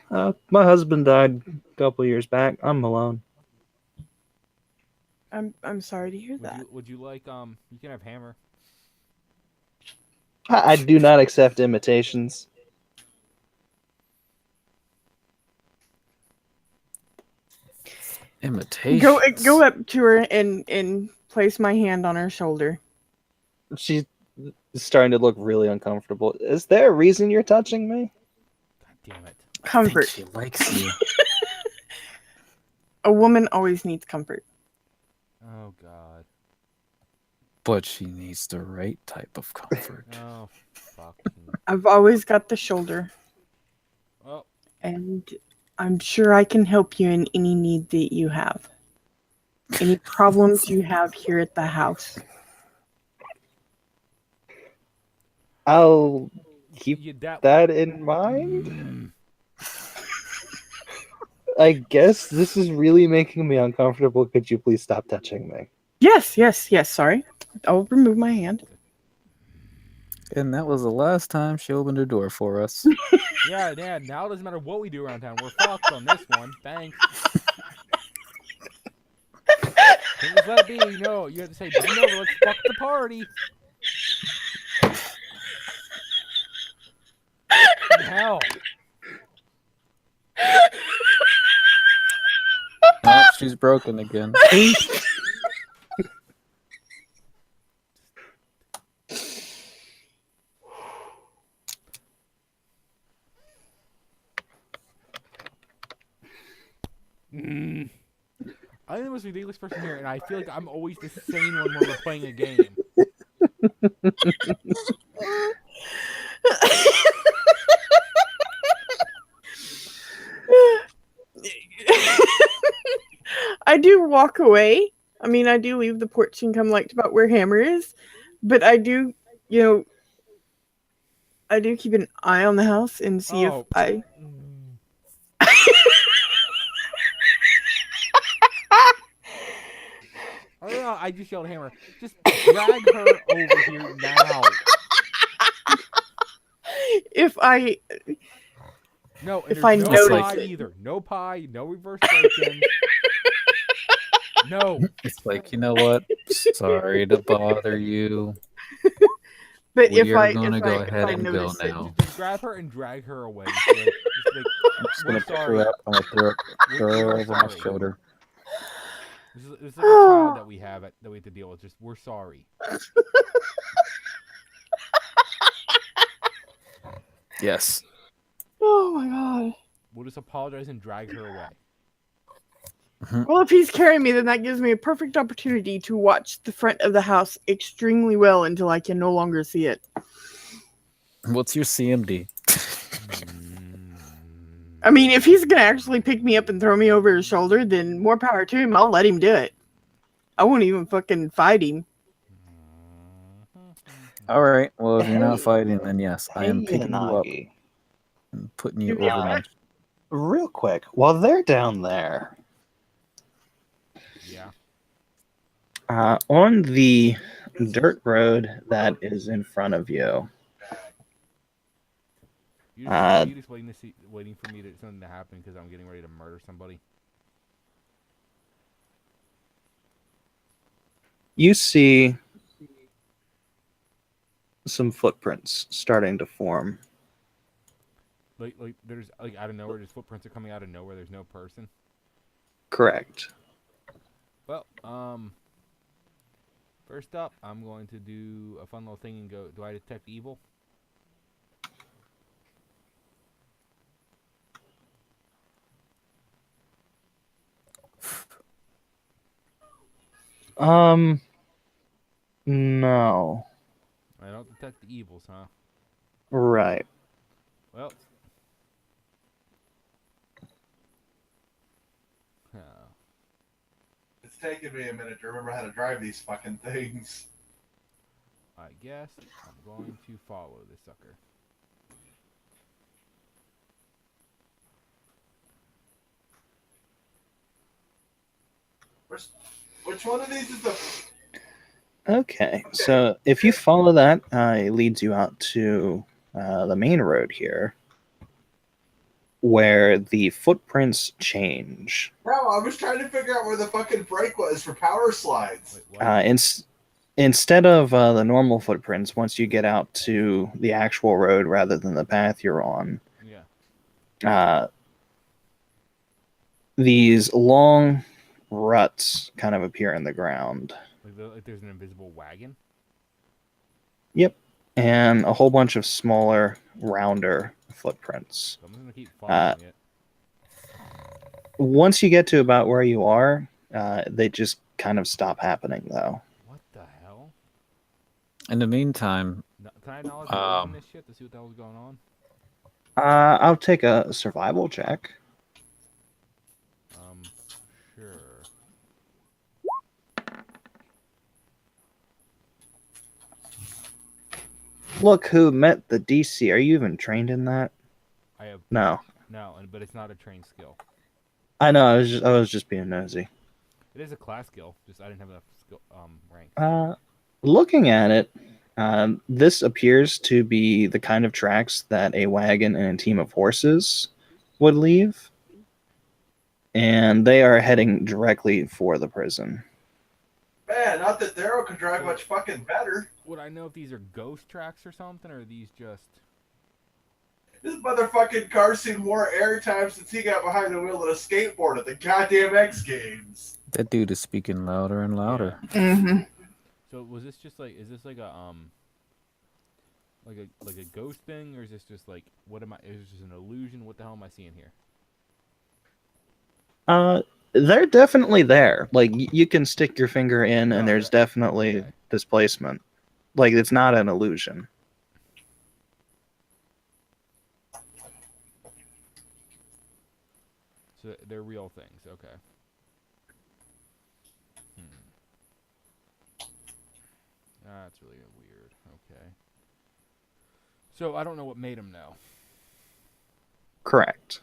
my husband died a couple years back. I'm alone. I'm sorry to hear that. Would you like you can have hammer. I do not accept imitations. Imitation. Go up to her and place my hand on her shoulder. She's starting to look really uncomfortable. Is there a reason you're touching me? God damn it. Comfort. She likes you. A woman always needs comfort. Oh God. But she needs the right type of comfort. Oh fuck. I've always got the shoulder, Well, and I'm sure I can help you in any need that you have. Any problems you have here at the house. I'll keep you that in mind. Mm. I guess this is really making me uncomfortable. Could you please stop touching me? Yes. Sorry. I'll remove my hand. And that was the last time she opened her door for us. Yeah. Now it doesn't matter what we do around town. We're fucked on this one. Thanks. Can't just let it be. No, you have to say, bend over, let's fuck the party. Hell. Oh, she's broken again. I'm the most ridiculous person here, and I feel like I'm always the sane one when we're playing a game. I do walk away. I mean, I do leave the porch and come like about where Hammer is, but I do, I do keep an eye on the house and see if I. I don't know. I just yelled, Hammer. Just drag her over here now. If I. No, and If there's I no notice pie it. either. No pie, no reverse bacon. No. It's like, you know what? Sorry to bother you. But We if are I gonna go if ahead I and go notice it, now. Just grab her and drag her away. So, like, I'm just we're gonna pick sorry. her up. I'm gonna throw her We're over my sorry. shoulder. This is like a child that we have that we have to deal with. Just we're sorry. Yes. oh my god. We'll just apologize and drag her away. Well, if he's carrying me, then that gives me a perfect opportunity to watch the front of the house extremely well until I can no longer see it. What's your CMD? I mean, if he's gonna actually pick me up and throw me over his shoulder, then more power to him. I'll let him do it. I won't even fucking fight him. All right. Well, if you're not Hey. fighting, then yes, I am Hey, picking you up Yanagi. and putting you Yeah. over my. Real quick, while they're down there, Yeah. on the dirt road that is in front of you, Are you just waiting for me to something to happen because I'm getting ready to murder somebody? you see some footprints starting to form. Like there's like out of nowhere, just footprints are coming out of nowhere. There's no person. Correct. Well, first up, I'm going to do a fun little thing and go. Do I detect evil? No. I don't detect the evils, huh? Right. Well. It's taken me a minute to remember how to drive these fucking things. I guess I'm going to follow this sucker. Which one of these is the... Okay. So if you follow that, it leads you out to the main road here, where the footprints change. Bro, I was trying to figure out where the fucking brake was for power slides. Wait, what? Instead of the normal footprints, once you get out to the actual road rather than the path you're on, Yeah. these long ruts kind of appear in the ground. Like there's an invisible wagon. Yep. And a whole bunch of smaller, rounder footprints. So I'm gonna keep following it. Once you get to about where you are, they just kind of stop happening, though. What the hell? In the meantime, Can I acknowledge religion this shit to see what the hell's going on? I'll take a survival check. Sure. Look who met the DC. Are you even trained in that? I have No. no, but it's not a trained skill. I know. I was just being nosy. It is a class skill. Just I didn't have enough skill rank. Looking at it, this appears to be the kind of tracks that a wagon and a team of horses would leave, and they are heading directly for the prison. Man, not that Daryl could drive much fucking better. Would I know if these are ghost tracks or something, or are these just... This motherfucking car's seen more airtime since he got behind the wheel of a skateboard at the goddamn X Games. That dude is speaking louder and louder. Mm-hmm. So was this just like, is this like a like a ghost thing, or is this just like, what am I, is this just an illusion? What the hell am I seeing here? They're definitely there. Like you can stick your finger in, and Oh, there's okay. definitely Okay. displacement. Like it's not an illusion. So they're real things, okay. That's really weird, okay. So I don't know what made him know. Correct.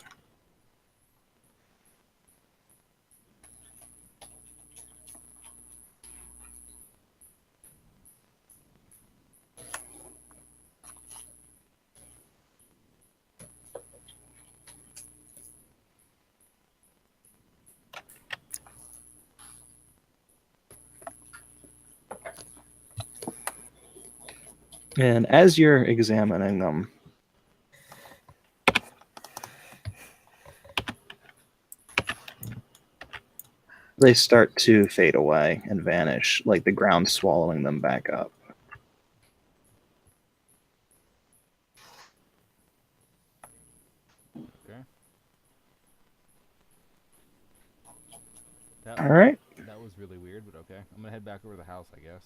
And as you're examining them, they start to fade away and vanish, like the ground swallowing them back up. Okay. That All right. That was really weird, but okay. I'm gonna head back over to the house, I guess.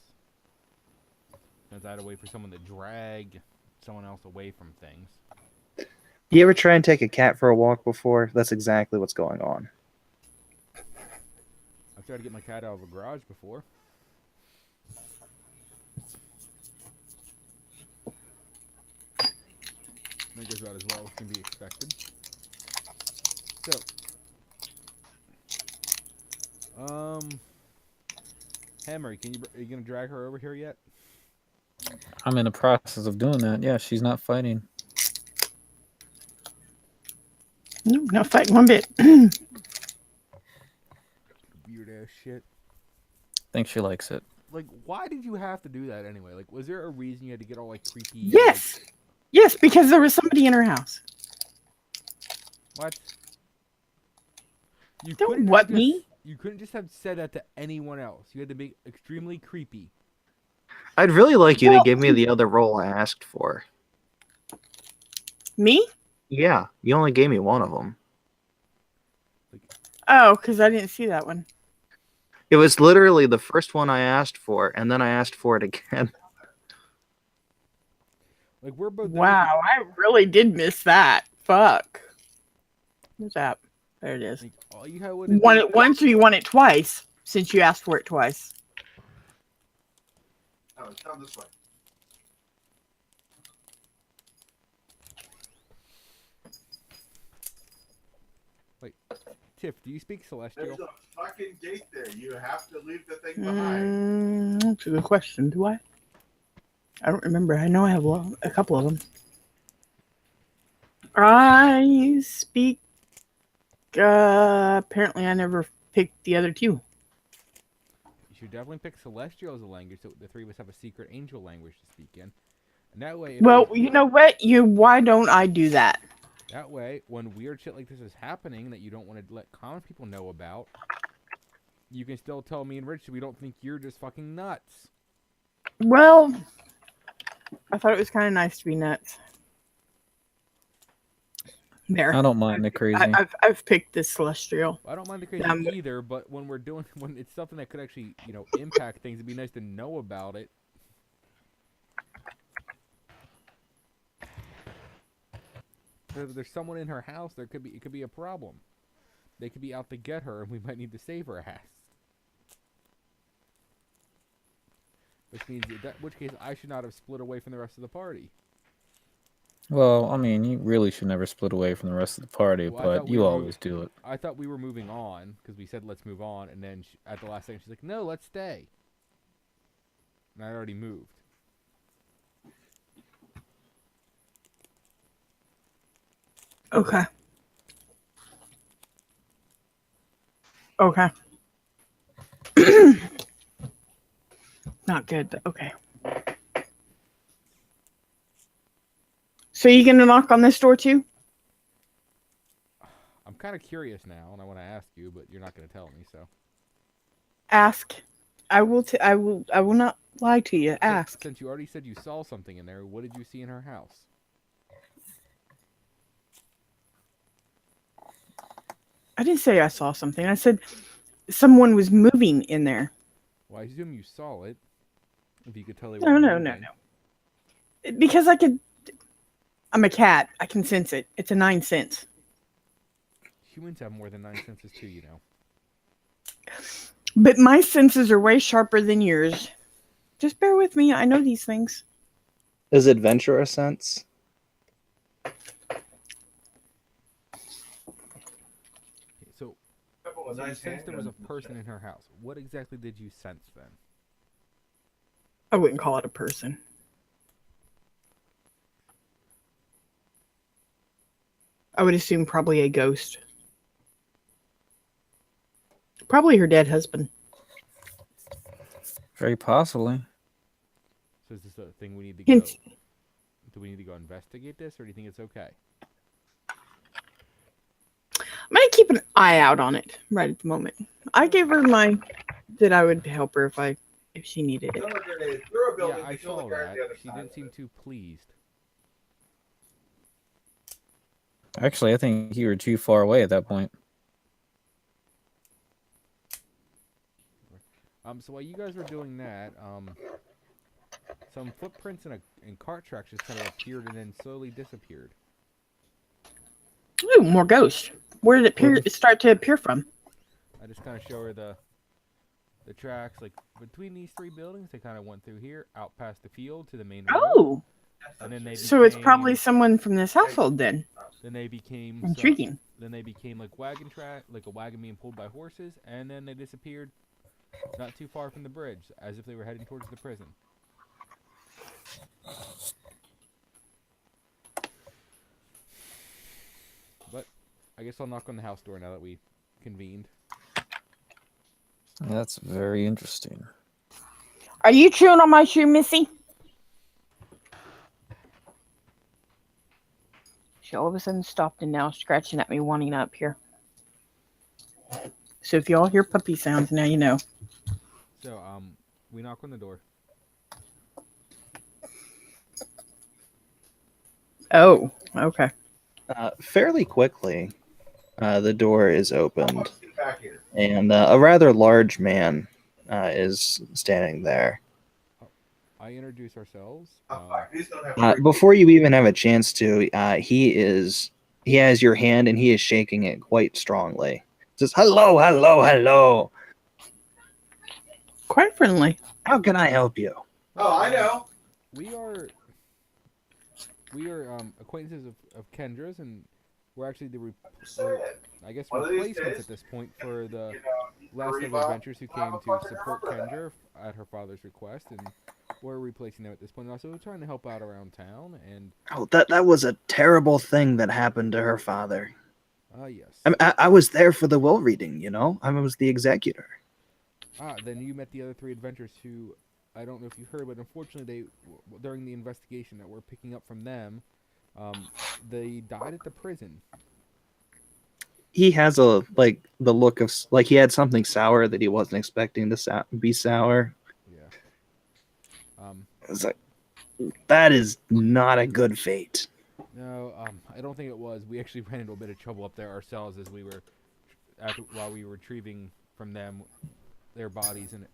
Since I had to wait for someone to drag someone else away from things. You ever try and take a cat for a walk before? That's exactly what's going on. I've tried to get my cat out of a garage before. That goes about as well as can be expected. So, Hammer, are you gonna drag her over here yet? I'm in the process of doing that. Yeah, she's not fighting. No, not fighting one bit. Weird ass shit. Think she likes it. Like, why did you have to do that anyway? Like, was there a reason you had to get all like creepy? Yes. Yes, because there was somebody in her house. What? You Don't couldn't what just- me? You couldn't just have said that to anyone else. You had to be extremely creepy. I'd really like you to Well- give me the other role I asked for. Me? Yeah, you only gave me one of them. Oh, because I didn't see that one. It was literally the first one I asked for, and then I asked for it again. Like, we're both. Wow, I really did miss that. Fuck. What's that? There it is. Like, all you had would You want it once or you want it twice, since you asked for it twice. No, it's down this way. Tiff, do you speak Celestial? There's a fucking gate there. You have to leave the thing behind. That's a good question. Do I? I don't remember. I know I have a couple of them. I speak. Apparently, I never picked the other two. You should definitely pick Celestial as a language, so the three of us have a secret angel language to speak in. And that way, Well, you know what? Why don't I do that? that way, when weird shit like this is happening that you don't want to let common people know about, you can still tell me and Rich we don't think you're just fucking nuts. Well, I thought it was kind of nice to be nuts. There. I don't mind the crazy. I've picked this celestial. Well, I don't mind the crazy either, but when it's something that could actually, impact things, it'd be nice to know about it. If there's someone in her house, it could be a problem. They could be out to get her, and we might need to save her ass. Which means, in which case, I should not have split away from the rest of the party. Well, I mean, you really should never split away from the rest of the party, Well, I but thought we you were always do it. I thought we were moving on, because we said let's move on, and then at the last second, she's like, no, let's stay. And I already moved. Okay. Okay. not good. Okay. So you gonna knock on this door too? I'm kind of curious now, and I want to ask you, but you're not going to tell me. So Ask. I will. I will. I will not lie to you. Ask. Since you already said you saw something in there, what did you see in her house? I didn't say I saw something. I said someone was moving in there. Well, I assume you saw it. If you could tell they No, were no, moving. no, no. Because I could. I'm a cat. I can sense it. It's a 9 sense. Humans have more than 9 senses too, you know. But my senses are way sharper than yours. Just bear with me. I know these things. Does adventure a sense? Okay, so Couple of you nice sensed there was a handguns. person in her house. What exactly did you sense then? I wouldn't call it a person. I would assume probably a ghost. Probably her dead husband. Very possibly. So is this a thing we need to go? Hint. Do we need to go investigate this, or do you think it's okay? I'm gonna keep an eye out on it right at the moment. I gave her my that I would help her if she needed it. Throw a grenade through a building, Yeah, I you kill saw the guard that. the other She side. didn't seem too pleased. Actually, I think you were too far away at that point. So while you guys were doing that, some footprints and cart tracks just kind of appeared and then slowly disappeared. Ooh, more ghosts. Where did it start to appear from? I just kind of show her the tracks, like between these 3 buildings. They kind of went through here, out past the field to the main road. Oh, And then they so it's probably someone from this household then. Then they became Intriguing. Then they became like wagon track, like a wagon being pulled by horses, and then they disappeared not too far from the bridge, as if they were heading towards the prison. But I guess I'll knock on the house door now that we convened. That's very interesting. Are you chewing on my shoe, Missy? She all of a sudden stopped and now scratching at me, wanting up here. So if y'all hear puppy sounds, now you know. So we knock on the door. Oh, okay. Fairly quickly, the door is opened, Back here. and a rather large man is standing there. I introduce ourselves. I'm fine. These don't have Before you even have a chance to, he has your hand and he is shaking it quite strongly. Says, "Hello, hello, hello. Quite friendly. How can I help you?" Oh, I know. We are acquaintances of Kendra's, and we're actually I guess One of these replacements days, at this point for the You know, last of the revive- adventurers who came to support Kendra at her father's request, and we're replacing them at this point. Also, we're trying to help out around town, and Oh, that was a terrible thing that happened to her father. yes. I was there for the will reading, you know? I was the executor. Then you met the other 3 adventurers who, I don't know if you heard, but unfortunately during the investigation that we're picking up from them, they died at the prison. He has the look of, like, he had something sour that he wasn't expecting to be sour. Yeah. It's like, that is not a good fate. No, I don't think it was. We actually ran into a bit of trouble up there ourselves as we were, while we were retrieving from them their bodies and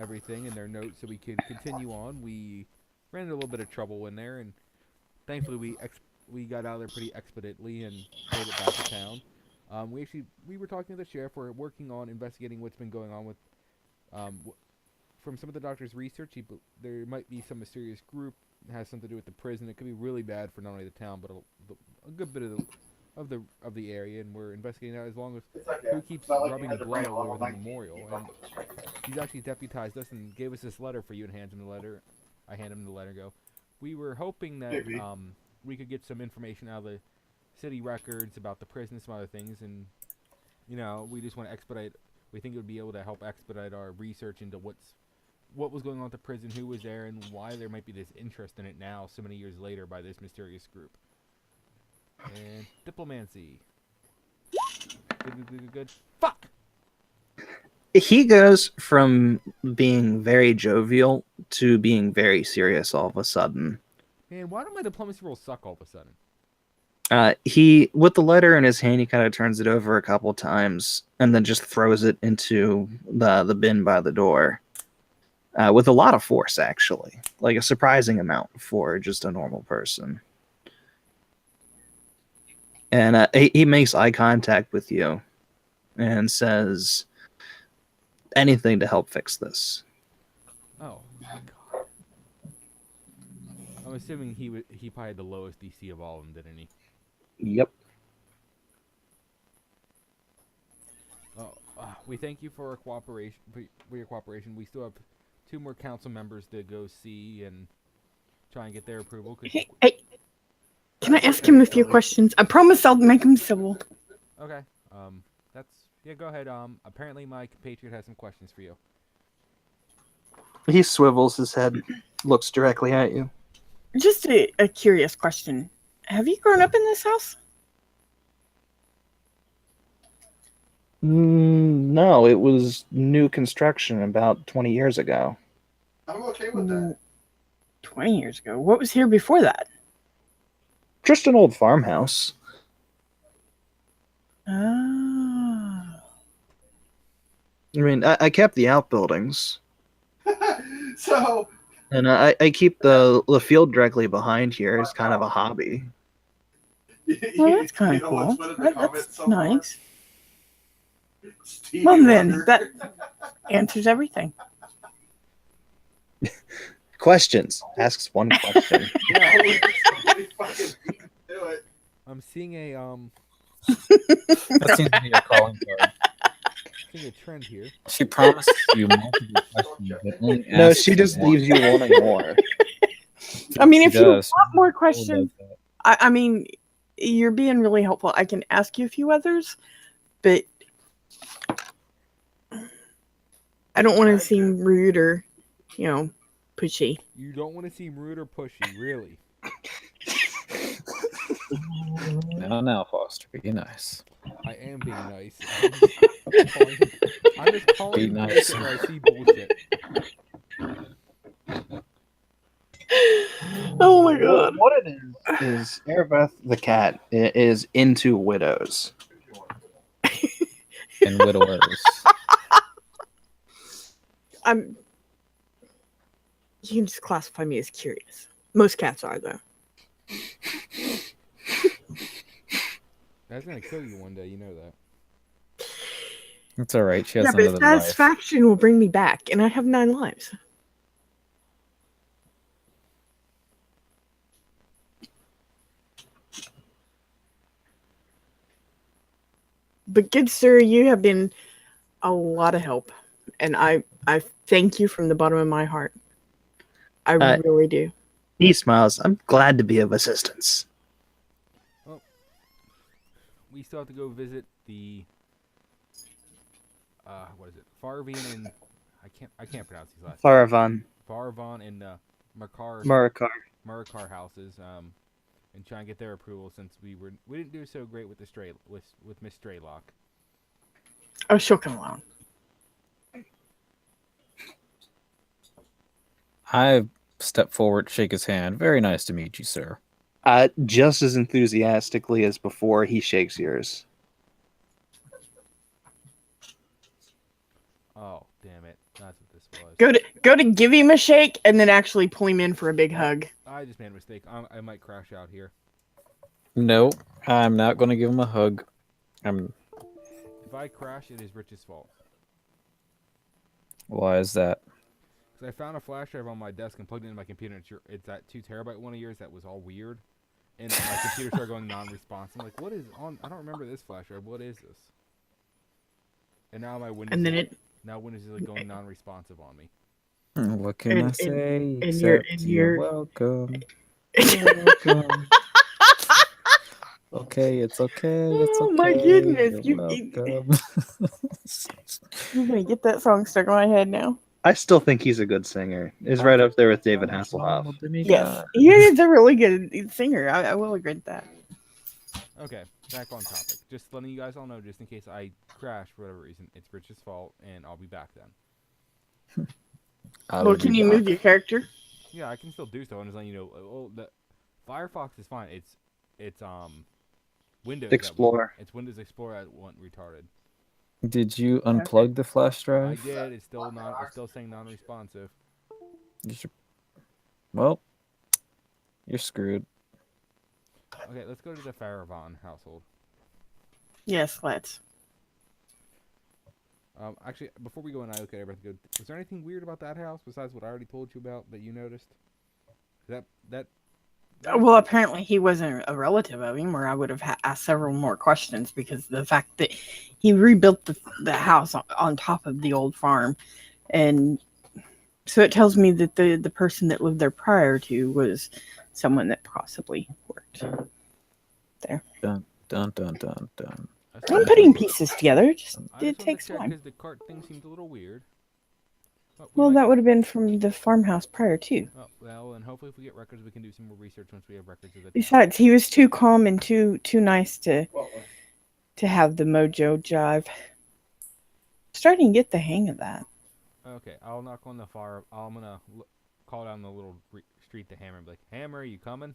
everything and their notes, so we could continue on. We ran into a little bit of trouble in there, and thankfully we got out of there pretty expeditiously and made it back to town. We were talking to the sheriff. We're working on investigating what's been going on with, from some of the doctor's research, there might be some mysterious group that has something to do with the prison. It could be really bad for not only the town but a good bit of the area, and we're investigating that as long as It's like who that. keeps Not like you rubbing had to blood bring a all over level the 19 memorial. And he's actually deputized us and gave us this letter for you, and hands him the letter. I hand him the letter. Go. We were hoping that Maybe. we could get some information out of the city records about the prison and some other things, and we just want to expedite. We think it would be able to help expedite our research into what's what was going on at the prison, who was there, and why there might be this interest in it now, so many years later, by this mysterious group. And diplomancy. Good. Fuck! He goes from being very jovial to being very serious all of a sudden. Man, why do my diplomacy rolls suck all of a sudden? He, with the letter in his hand, he kind of turns it over a couple times and then just throws it into the bin by the door. With a lot of force, actually. Like a surprising amount for just a normal person. And he makes eye contact with you and says, anything to help fix this. Oh, my God. I'm assuming he probably had the lowest DC of all of them, didn't he? Yep. Oh, we thank you for your cooperation. We still have 2 more council members to go see and try and get their approval. Hey, can I ask him a few questions? I promise I'll make him civil. Okay. Go ahead. Apparently my compatriot has some questions for you. He swivels his head, looks directly at you. Just a curious question. Have you grown up in this house? No, it was new construction about 20 years ago. I'm okay with that. 20 years ago? What was here before that? Just an old farmhouse. Oh. I mean, I kept the outbuildings. So, And I keep the field directly behind here as kind of a hobby. Well, that's kind of know cool. what's been in the comments That's so far? nice. Stevie Well, then, Wonder. that answers everything. Questions. Asks one question. Yeah, we fucking do it. I'm seeing a That seems to be your calling card. seeing a trend here. She promises you multiple questions, but only No, asks she you just one. leaves you wanting more. I mean, She if you does. want more She questions, does that. I mean, you're being really helpful. I can ask you a few others, but I don't want to seem rude or, pushy. You don't want to seem rude or pushy, really. Now, Foster, be nice. I am being nice. I'm just calling Be you nice. bullshit where I see bullshit. Oh my god. What it is Erebeth the cat is into widows. And widowers. You can just classify me as curious. Most cats are, though. That's gonna kill you one day, you know that. It's all right. She has Yeah, but another life. satisfaction will bring me back, and I have 9 lives. But good sir, you have been a lot of help, and I thank you from the bottom of my heart. I really do. He smiles. I'm glad to be of assistance. We still have to go visit the what is it? Farvian and I can't pronounce these last names. Farvan and Murakar houses and try and get their approval since we didn't do so great with with Miss Straylock. Oh, she'll come along. I step forward, shake his hand. Very nice to meet you, sir. Just as enthusiastically as before, he shakes yours. Oh, damn it. That's what this was. Go to give him a shake and then actually pull him in for a big hug. I just made a mistake. I might crash out here. No, I'm not going to give him a hug. If I crash, it is Rich's fault. Why is that? Because I found a flash drive on my desk and plugged it into my computer. And it's that 2 terabyte one of yours that was all weird. And my computer started going non-responsive. I'm like, what is on? I don't remember this flash drive. What is this? And now my Windows. And then now Windows is like going non-responsive on me. What can I say? and you're welcome. You're welcome. Okay, it's okay. It's okay. Oh my goodness, You're welcome. you're gonna get that song stuck in my head now. I still think he's a good singer. He's right up there with David Hasselhoff. Yes, he is a really good singer. I will agree with that. Okay, back on topic. Just letting you guys all know, just in case I crash for whatever reason, it's Rich's fault, and I'll be back then. Well, can you move your character? Yeah, I can still do so. I'm just letting you know. Well, the Firefox is fine. It's Windows Explorer. It's Windows Explorer that went retarded. Did you unplug the flash I drive? did. It's still not. It's still saying non-responsive. Well, you're screwed. Okay, let's go to the Faravon household. Yes, let's. Actually, before we go and I look at everything, was there anything weird about that house besides what I already told you about that you noticed? That Well, apparently he wasn't a relative of him, or I would have asked several more questions because the fact that he rebuilt the house on top of the old farm, and so it tells me that the person that lived there prior to was someone that possibly worked there. Dun dun dun dun dun. I'm putting pieces together. It takes time. Because the cart thing seemed a little weird. Well, that would have been from the farmhouse prior too. Oh, well, and hopefully if we get records, we can do some more research once we have records of the. Besides, he was too calm and too nice to have the mojo jive. Starting to get the hang of that. Okay, I'll knock on the fire. I'm gonna call down the little street to Hammer and be like, "Hammer, are you coming?"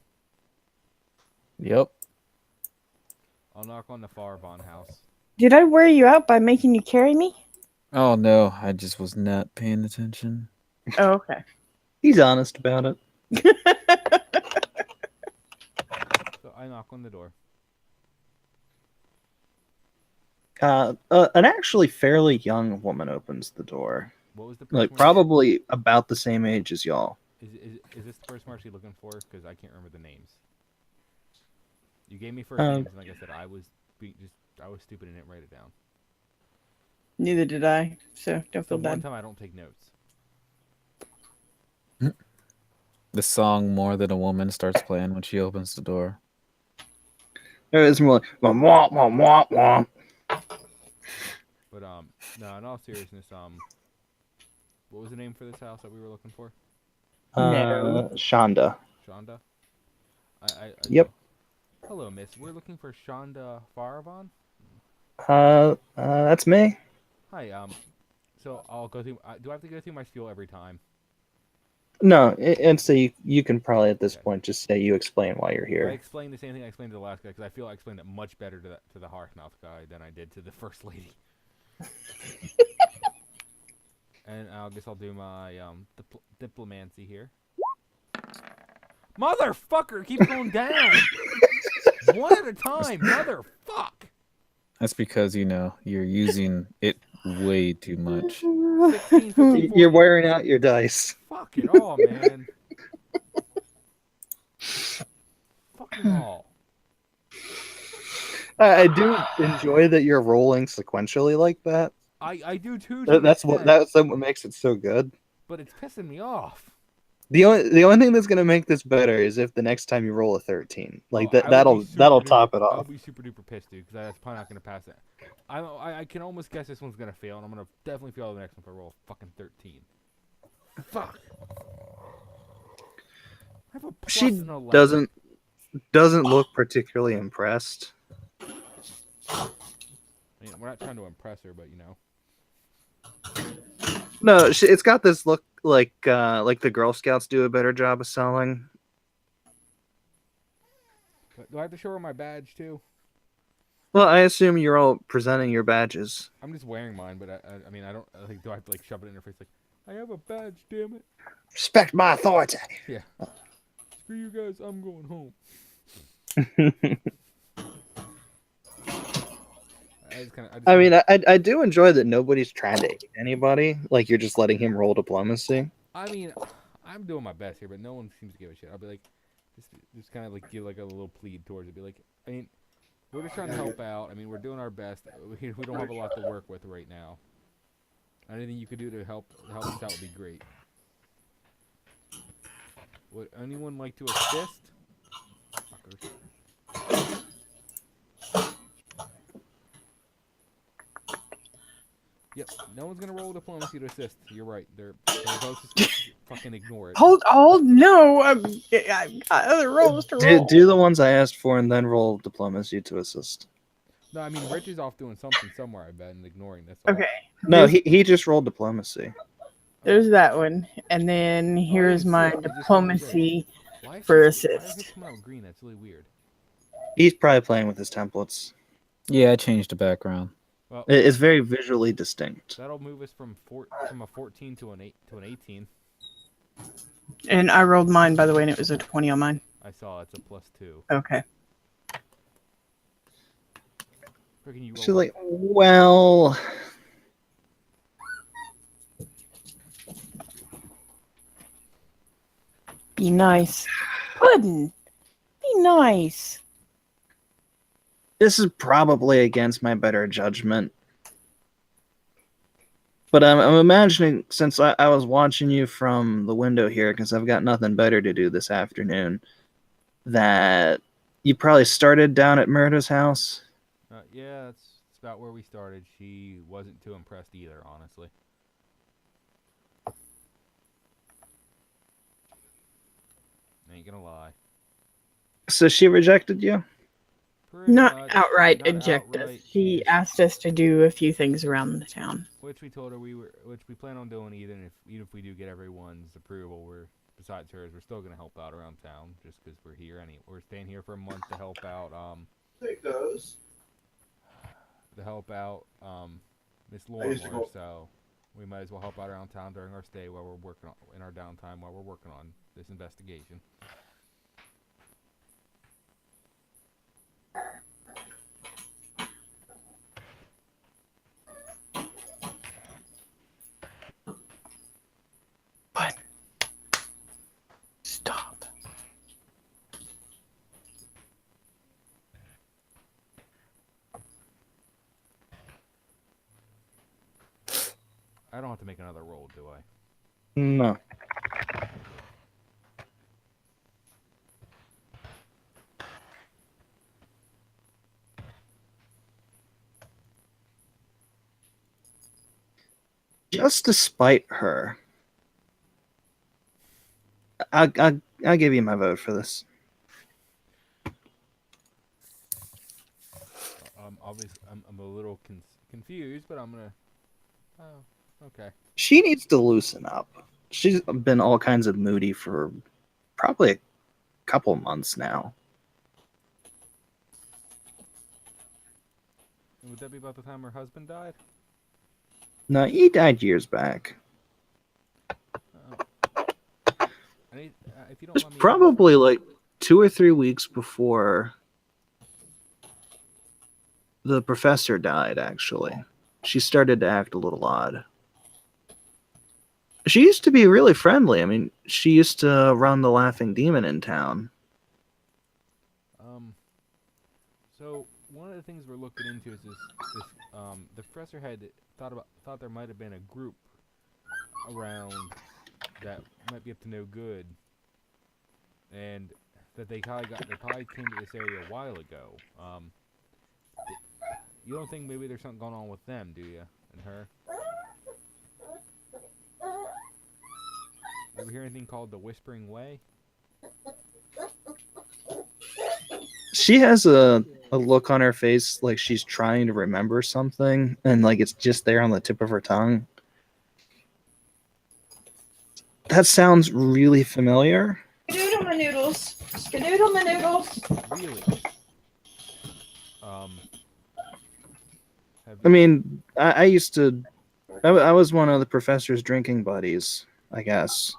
Yep. I'll knock on the Faravon house. Did I wear you out by making you carry me? Oh no, I just was not paying attention. Oh, okay. He's honest about it. So I knock on the door. An actually fairly young woman opens the door. What was the person? Like, probably about the same age as y'all. Is this the person we're actually looking for? Because I can't remember the names. You gave me first names, and like I said, I was stupid and didn't write it down. Neither did I, so don't feel One bad. time I don't take notes. The song "More Than a Woman" starts playing when she opens the door. It's more like womp womp womp womp. But no, in all seriousness, what was the name for this house that we were looking for? Shonda. Shonda. Yep. Hello, miss. We're looking for Shonda Faravon. That's me. Hi. So I'll go through. Do I have to go through my spiel every time? No, and so you can probably at this point just say you explain why you're I here. explained the same thing I explained to the last guy because I feel I explained it much better to the Hearthmouth guy than I did to the first lady. And I guess I'll do my diplomancy here. Motherfucker, keep going down. One at a time, motherfuck. That's because you're using it way too much. 16, 15, You're wearing out your dice. Fuck it all, man. Fucking all. I do enjoy that you're rolling sequentially like that. I do too. That's what makes it so good. But it's pissing me off. The only thing that's gonna make this better is if the next time you roll a 13, like that'll top it I'll off. be super duper pissed, dude, because that's probably not gonna pass it. I can almost guess this one's gonna fail, and I'm gonna definitely fail the next one if I roll a fucking 13. Fuck. I have a plus She and 11. doesn't look particularly impressed. I mean, we're not trying to impress her, but No, it's got this look like the Girl Scouts do a better job of selling. But do I have to show her my badge too? Well, I assume you're all presenting your badges. I'm just wearing mine, but I mean, I don't like. Do I have to shove it in her face? Like, I have a badge, damn it. Respect my authority. Yeah. Screw you guys. I'm going home. I do enjoy that nobody's trying to hate anybody. Like, you're just letting him roll diplomacy. I mean, I'm doing my best here, but no one seems to give a shit. I'll be like, just kind of give a little plead towards it. Be like, I mean, we're just trying to help out. I mean, we're doing our best. We don't have a lot to work with right now. Anything you could do to help us out would be great. Would anyone like to assist? Fuckers. Yep. No one's gonna roll diplomacy to assist. You're right. They're both just fucking ignore it. Hold, no. I've got other rolls to roll. Do the ones I asked for and then roll diplomacy to assist. No, I mean Rich is off doing something somewhere. I bet and ignoring. That's all. Okay. No, he just rolled diplomacy. There's that one, and then here's my diplomacy for Why assist. is it coming out green? That's really weird. He's probably playing with his templates. Yeah, I changed the background. Well, It's very visually distinct. that'll move us from a 14 to an 18. And I rolled mine, by the way, and it was a 20 on mine. I saw it's a +2. Okay. Freaking you She's roll. like, well, Be nice. Puddin'. Be nice. this is probably against my better judgment. But I'm imagining, since I was watching you from the window here, because I've got nothing better to do this afternoon, that you probably started down at Murda's house. Yeah, that's about where we started. She wasn't too impressed either, honestly. Ain't gonna lie. So she rejected you? Pretty Not much. outright Not eject us. outright, She just- asked us to do a few things around the town. Which we told her which we plan on doing even if we do get everyone's approval. Besides hers, we're still gonna help out around town just because we're here. We're staying here for a month to help out. Take those. Miss I used to Lorimer. go- So we might as well help out around town during our stay while we're working in our downtime while we're working on this investigation. Stop. I don't have to make another roll, do I? No. Just to spite her, I'll give you my vote for this. Obviously, I'm a little confused, but I'm gonna. Oh, okay. She needs to loosen up. She's been all kinds of moody for probably a couple months now. Would that be about the time her husband died? No, he died years back. If you It don't was mind me probably like 2 or 3 weeks before the professor died, actually. She started to act a little odd. She used to be really friendly. I mean, she used to run the Laughing Demon in town. So one of the things we're looking into is this the professor had thought there might have been a group around that might be up to no good, and that they probably came to this area a while ago. You don't think maybe there's something going on with them, do you? And her? Ever hear anything called the Whispering Way? She has a look on her face like she's trying to remember something, and like it's just there on the tip of her tongue. That sounds really familiar. Skadoodle my noodles. Skadoodle my noodles. Really? I mean, I used to... I was one of the professor's drinking buddies, I guess.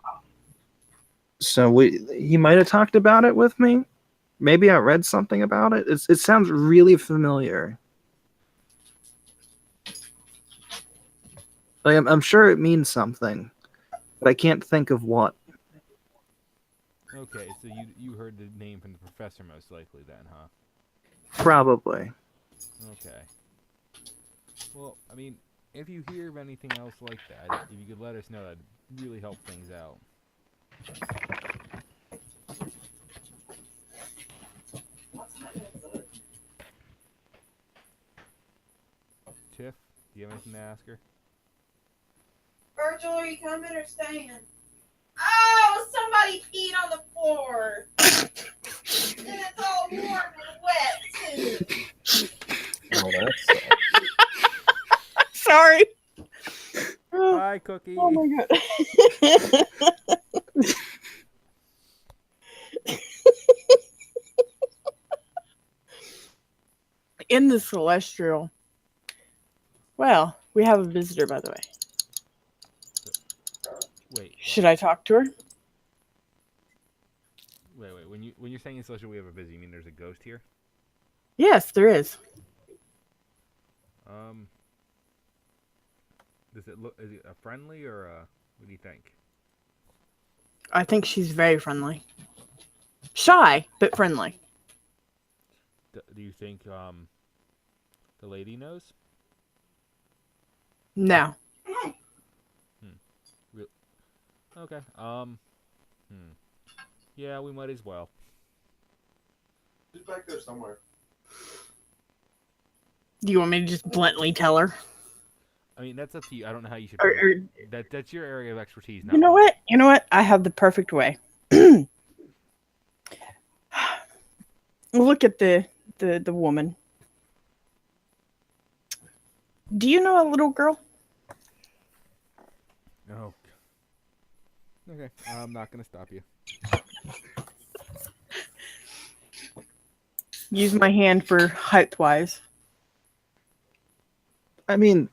So he might have talked about it with me. Maybe I read something about it. It sounds really familiar. Like, I'm sure it means something, but I can't think of what. Okay, so you heard the name from the professor most likely then, huh? Probably. Okay. Well, I mean, if you hear of anything else like that, if you could let us know, that'd really help things out. Tiff, do you have anything to ask her? Angel, are you coming or staying? Oh, somebody peed on the floor. And it's all warm and wet, too. Oh, that's Sorry. Bye, Cookie. Oh my god. In the celestial. Well, we have a visitor, by the way. Wait. Should I talk to her? Wait. When you're saying in social we have a busy, you mean there's a ghost here? Yes, there is. Does it look? Is it a friendly or a? What do you think? I think she's very friendly. Shy, but friendly. Do you think the lady knows? No. Okay. Yeah, we might as well. She's back there somewhere. Do you want me to just bluntly tell her? I mean, that's up to you. I don't know how you should. Or That's your area of expertise. you know what? You know what? I have the perfect way. Look at the woman. Do you know a little girl? No. Okay, I'm not gonna stop you. Use my hand for height-wise. I mean,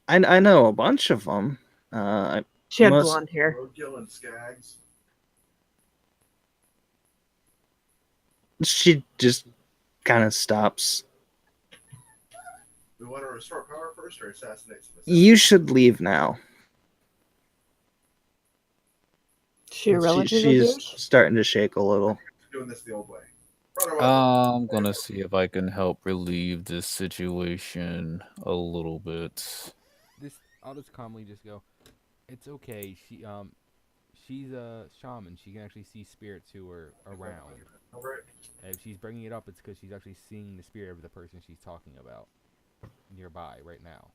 I know a bunch of them. She had Most- blonde hair. Roadkill and Skags. She just kind of stops. We want to restore power first or assassinate some? You should leave now. She a relative of She's yours? starting to shake a little. Doing this the old way. Brother, welcome. I'm gonna see if I can help relieve this situation a little bit. I'll just calmly just go. It's okay. She's a shaman. She can actually see spirits who are around. Alright. And if she's bringing it up, it's because she's actually seeing the spirit of the person she's talking about nearby right now.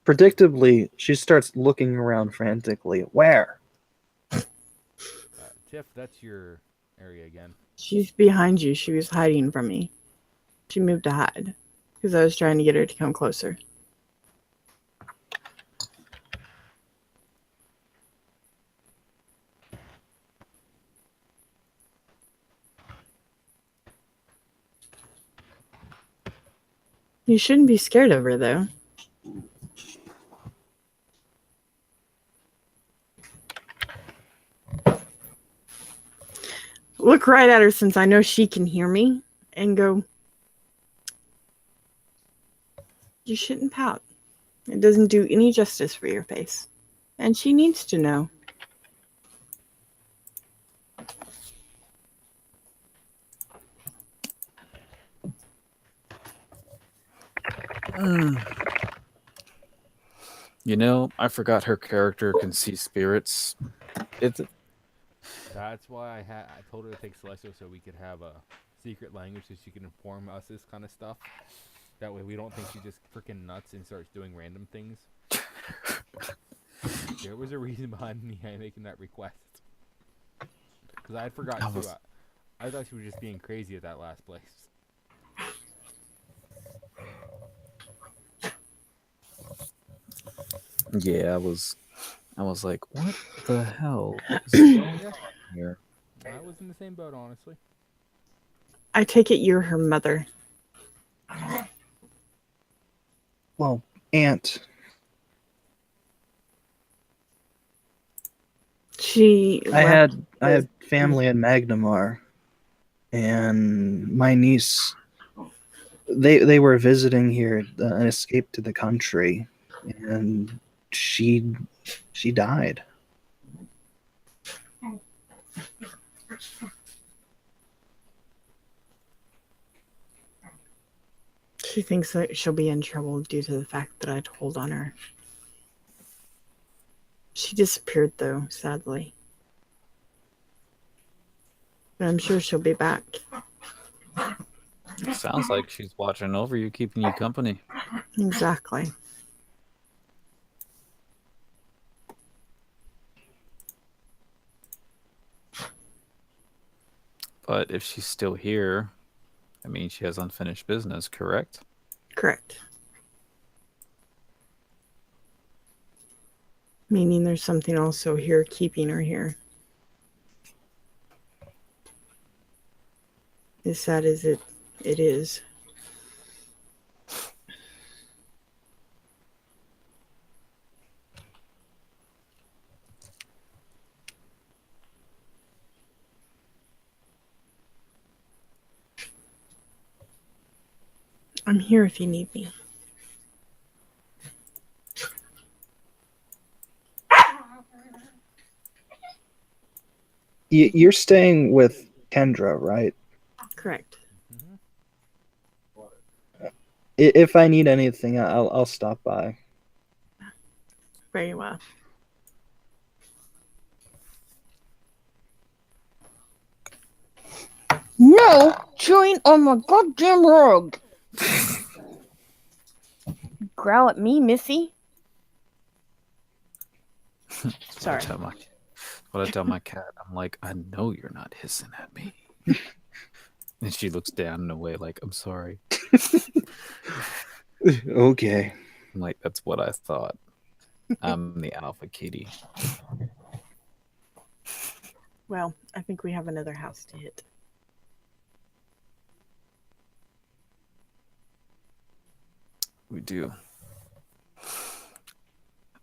Predictably, she starts looking around frantically. Where? Tiff, that's your area again. She's behind you. She was hiding from me. She moved to hide because I was trying to get her to come closer. You shouldn't be scared of her, though. Look right at her since I know she can hear me and go, you shouldn't pout. It doesn't do any justice for your face. And she needs to know. You know, I forgot her character can see spirits. It's That's why I told her to take Celestial so we could have a secret language so she can inform us this kind of stuff. That way we don't think she's just freaking nuts and starts doing random things. There was a reason behind me making that request. Because I had forgotten too. I thought she was just being crazy at that last place. yeah, I was like, what the hell is going on here? I was in the same boat, honestly. I take it you're her mother. Well, aunt. I had family in Magnamar, and my niece. They were visiting here and escaped to the country, and she died. She thinks that she'll be in trouble due to the fact that I told on her. She disappeared, though, sadly. But I'm sure she'll be back. It sounds like she's watching over you, keeping you company. Exactly. But if she's still here, I mean, she has unfinished business, correct? Correct. Meaning there's something also here keeping her here. As sad as it is. I'm here if you need me. You're staying with Kendra, right? Correct. If I need anything, I'll stop by. Very well. No chewing on my goddamn rug. Growl at me, Missy. Sorry. What I tell my cat, I'm like, I know you're not hissing at me. And she looks down in a way like, I'm sorry. Okay. I'm like, that's what I thought. I'm the alpha kitty. Well, I think we have another house to hit. We do.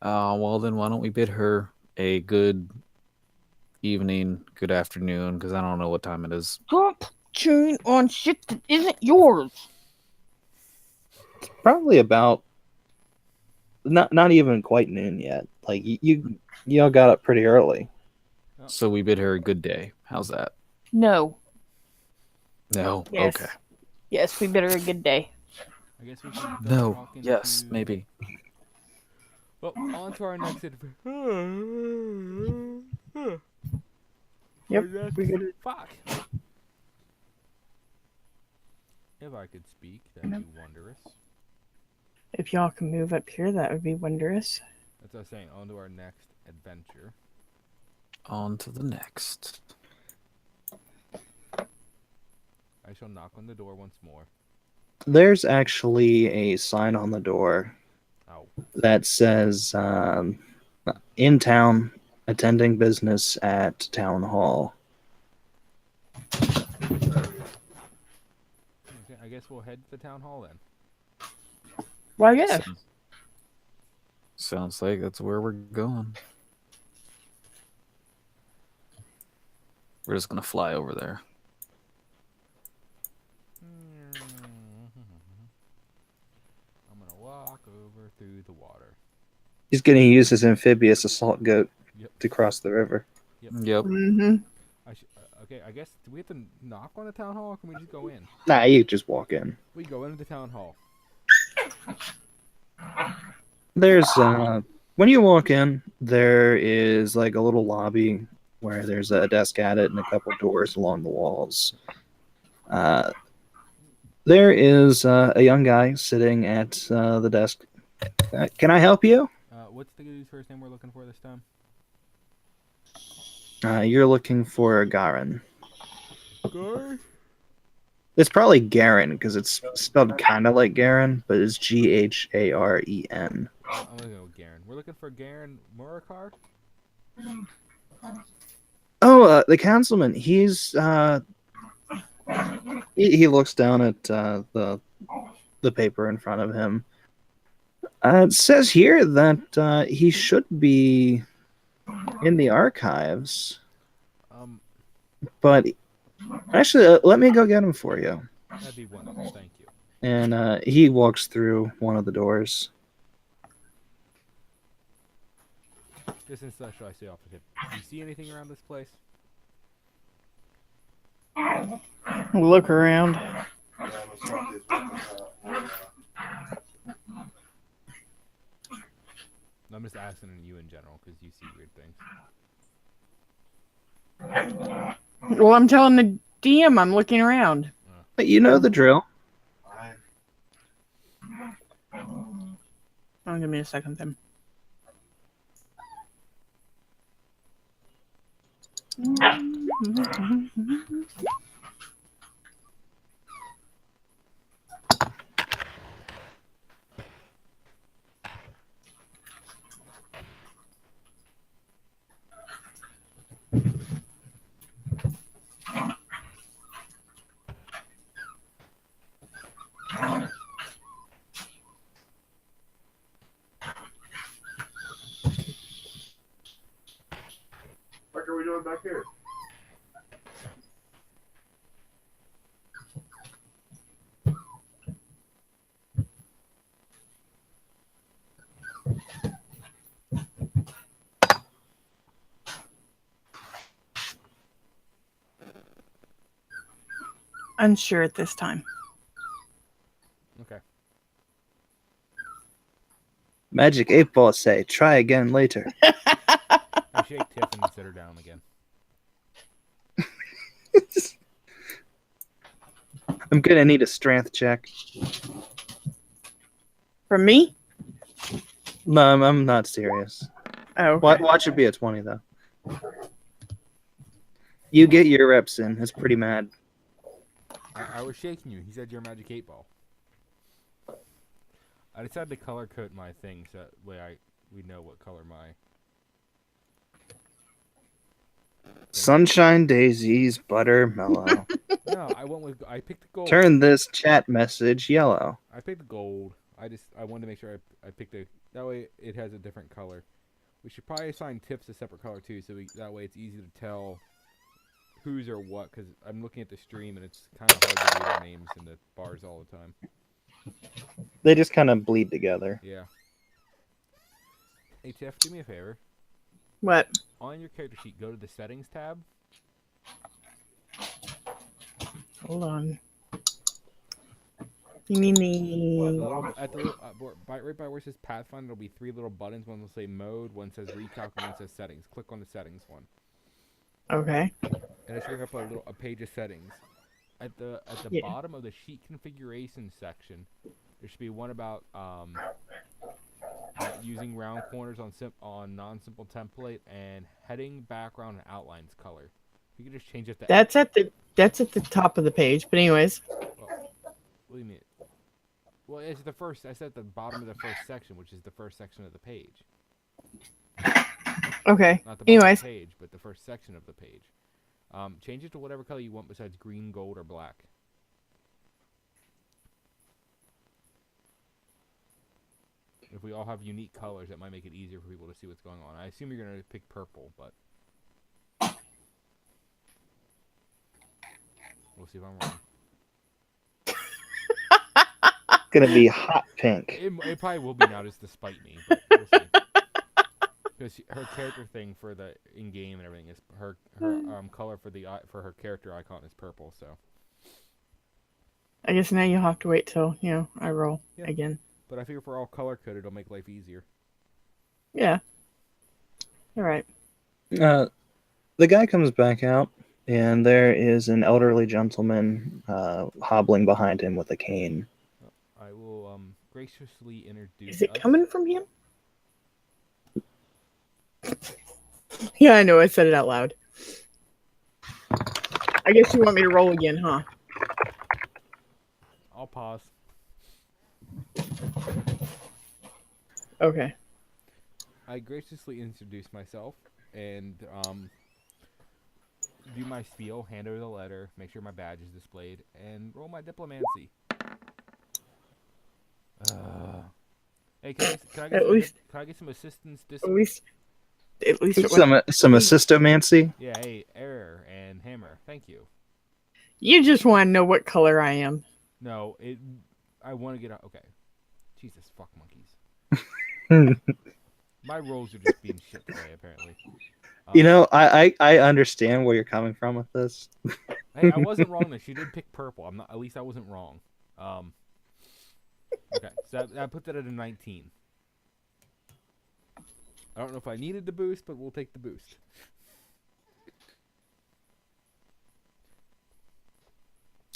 Well, then why don't we bid her a good evening, good afternoon, because I don't know what time it is. Stop chewing on shit that isn't yours. Probably about not even quite noon yet. Like you all got up pretty early. So we bid her a good day. How's that? No. No? Yes. Okay. Yes, we bid her a good day. I guess we should No. walk into... Yes, maybe. Well, on to our next adventure. Yep, we got it. Fuck. If I could speak, that'd be wondrous. If y'all can move up here, that would be wondrous. That's what I was saying. On to our next adventure. On to the next. I shall knock on the door once more. There's actually a sign on the door Ow. that says in town, attending business at town hall. Okay, I guess we'll head to the town hall then. Well, yeah. Sounds like that's where we're going. We're just gonna fly over there. I'm gonna walk over through the water. He's going to use his amphibious assault goat Yep. to cross the river. Yep. Mm-hmm. Okay, I guess, do we have to knock on the town hall, or can we just go in? Nah, you just walk in. We go into the town hall. There's when you walk in, there is like a little lobby where there's a desk at it and a couple doors along the walls. There is a young guy sitting at the desk. Can I help you? What's the dude's first name we're looking for this time? You're looking for Garen. Gar? It's probably Garen because it's spelled kind of like Garen, but it's Garen. I'm gonna go with Garen. We're looking for Garen Murakar? Oh, the councilman. He's he looks down at the paper in front of him. It says here that he should be in the archives, but actually, let me go get him for you. That'd be wonderful, thank you. And he walks through one of the doors. Just in special, I say off the tip. Do you see anything around this place? Look around. I'm just asking you in general because you see weird things. Well, I'm telling the DM I'm looking around. But you know the drill. Oh, give me a second then. coming back here. Unsure at this time. Okay. Magic 8 Ball say, try again later. I shake Tiff and sit her down again. I'm gonna need a strength check. From me? No, I'm not serious. Oh, okay. Watch it be a 20, though. You get your reps in. It's pretty mad. I was shaking you. He said you're a Magic 8 Ball. I decided to color code my thing so that way we know what color my... Sunshine daisies, butter mellow. No, I picked the gold. Turn this chat message yellow. I picked the gold. I wanted to make sure I picked that way it has a different color. We should probably assign Tips a separate color too, so that way it's easy to tell whose or what. Because I'm looking at the stream and it's kind of hard to read our names in the bars all the time. They just kind of bleed together. Yeah. Hey Tiff, do me a favor. What? On your character sheet, go to the settings tab. Hold on. You mean the... At the little, right by where it says Pathfinder, there'll be 3 little buttons. One will say mode, one says recalc, and one says settings. Click on the settings one. Okay. And it should bring up a page of settings. At the bottom of the sheet configuration section, there should be one about using round corners on non-simple template and heading, background, and outlines color. You can just change it to... That's at the top of the page. But anyways. What do you mean? Well, it's the first. I said at the bottom of the first section, which is the first section of the page. Okay. Not the bottom Anyways. of the page, but the first section of the page. Change it to whatever color you want besides green, gold, or black. If we all have unique colors, that might make it easier for people to see what's going on. I assume you're going to pick purple, but... We'll see if I'm wrong. Gonna be hot pink. It probably will be now just to spite me, but we'll see. Because her character thing for the in-game and everything is her color for her character icon is purple, so... I guess now you'll have to wait till, I roll again. But I figure if we're all color-coded, it'll make life easier. Yeah. All right. The guy comes back out, and there is an elderly gentleman hobbling behind him with a cane. I will graciously introduce Is it us. coming from him? Yeah, I know. I said it out loud. I guess you want me to roll again, huh? I'll pause. Okay. I graciously introduce myself and do my spiel, hand over the letter, make sure my badge is displayed, and roll my diplomacy. Hey, can I get some assistance? At least Some assistomancy. Yeah, hey, error and hammer. Thank you. You just want to know what color I am. No, I want to get out. Okay. Jesus, fuck monkeys. My rolls are just being shit today, apparently. I understand where you're coming from with this. Hey, I wasn't wrong though. She did pick purple. At least I wasn't wrong. Okay, so I put that at a 19. I don't know if I needed the boost, but we'll take the boost.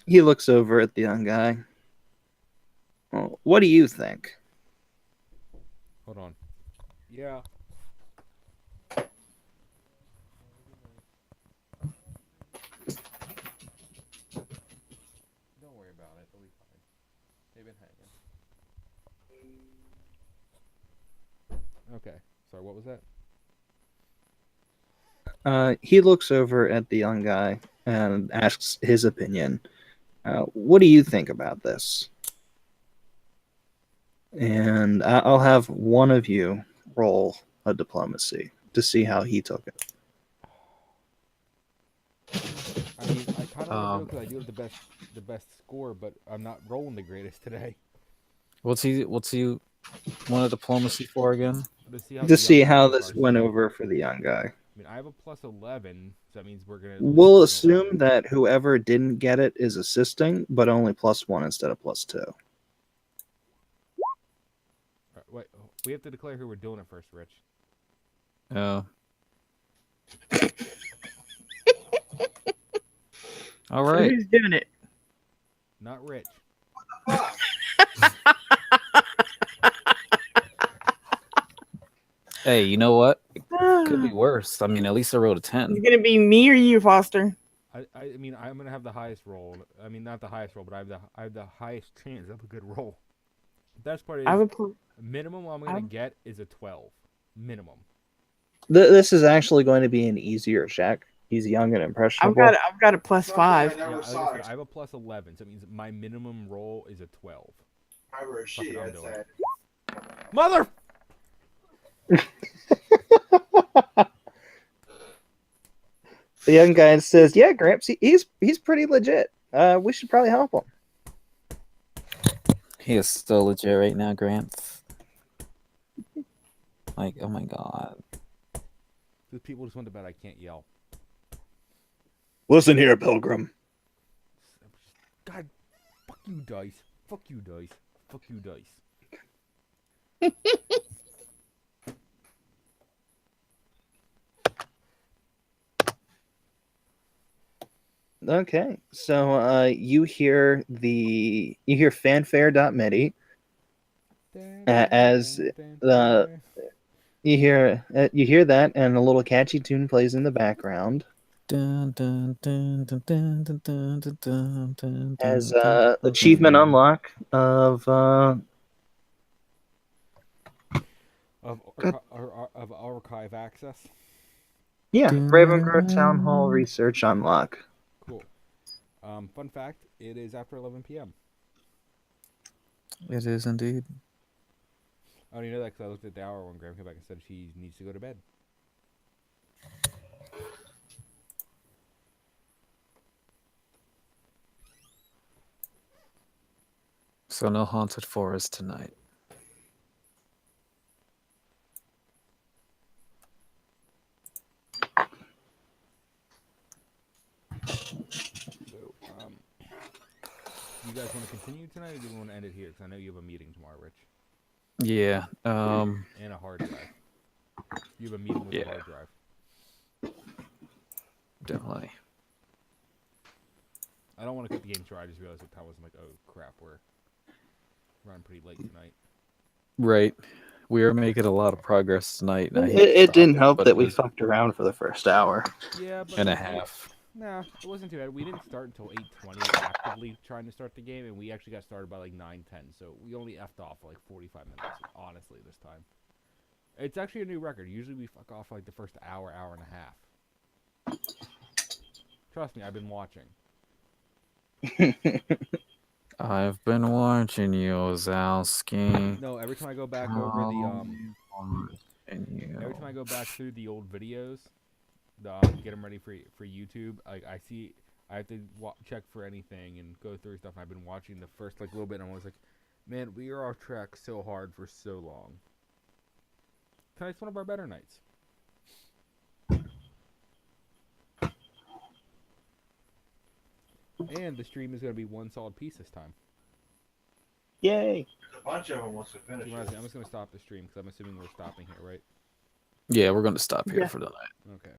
He looks over at the young guy. Well, what do you think? Hold on. Yeah. Don't worry about it. They'll be fine. They've been hanging. Okay. Sorry, what was that? He looks over at the young guy and asks his opinion. What do you think about this? And I'll have one of you roll a diplomacy to see how he took it. I mean, I kind of want to do it Um, because I do have the best score, but I'm not rolling the greatest today. what's he want a diplomacy for again? To see how the To see young how guys this are. went over for the young guy. I mean, I have a plus 11, so that means we're gonna at least We'll get an assume 11. that whoever didn't get it is assisting, but only +1 instead of +2. Wait, we have to declare who we're doing it first, Rich. All So right. who's doing it? Not Rich. Fuck. Hey, you know what? It could be It's worse. I mean, at least I rolled a 10. gonna be me or you, Foster. I mean, I'm gonna have the highest roll. I mean, not the highest roll, but I have the highest chance of a good roll. The best part is I would put. minimum I'm gonna get is a 12. Minimum. This is actually going to be an easier check. He's young and impressionable. I've got a plus Something I 5. never Yeah, like saw. I said, I have a plus 11, so it means my minimum roll is a 12. If I were a she, Fuck it, I'm I'd doing say. it. Mother. The young guy says, "Yeah, Gramps, he's pretty legit. We should probably help him." He is still legit right now, Grant. Like, oh my god. The people just went to bed. I can't yell. Listen here, Pilgrim. God, fuck you, dice. Fuck you, dice. Fuck you, dice. Okay, so you hear fanfare.midi as you hear that, and a little catchy tune plays in the background Dun, dun, dun, dun, dun, dun, dun, dun, dun, dun, as dun, achievement unlock of Good. of archive access. Ravengrove Town Hall research unlock. Cool. Fun fact: it is after 11 p.m. It is indeed. I only know that because I looked at the hour when Graham came back and said she needs to go to bed. So no haunted forest tonight. So, you guys want to continue tonight, or do you want to end it here? Because I know you have a meeting tomorrow, Rich, Yeah. and a hard drive. You have a meeting with a hard drive. Definitely. I don't want to cut the game short. I just realized what time was. I'm like, oh crap, we're running pretty late tonight. Right. We are making a lot of progress tonight. And I hate to It stop didn't help but that it we was fucked around for the first hour. Yeah, but and a like, half. Nah, it wasn't too bad. We didn't start until 8:20 actively trying to start the game, and we actually got started by like 9:10. So we only effed off for like 45 minutes, honestly, this time. It's actually a new record. Usually we fuck off like the first hour, hour and a half. Trust me, I've been watching. I've been watching you, Ozowski. No, every time I go back over the every time I go back through the old videos, get them ready for YouTube. I see I have to check for anything and go through stuff. I've been watching the first like little bit, and I was like, man, we are off track so hard for so long. Tonight's one of our better nights. And the stream is going to be one solid piece this time. Yay! A bunch of them once we finish. I'm just going to stop the stream because I'm assuming we're stopping here, right? Yeah, we're going to stop here Yeah. for the night. Okay.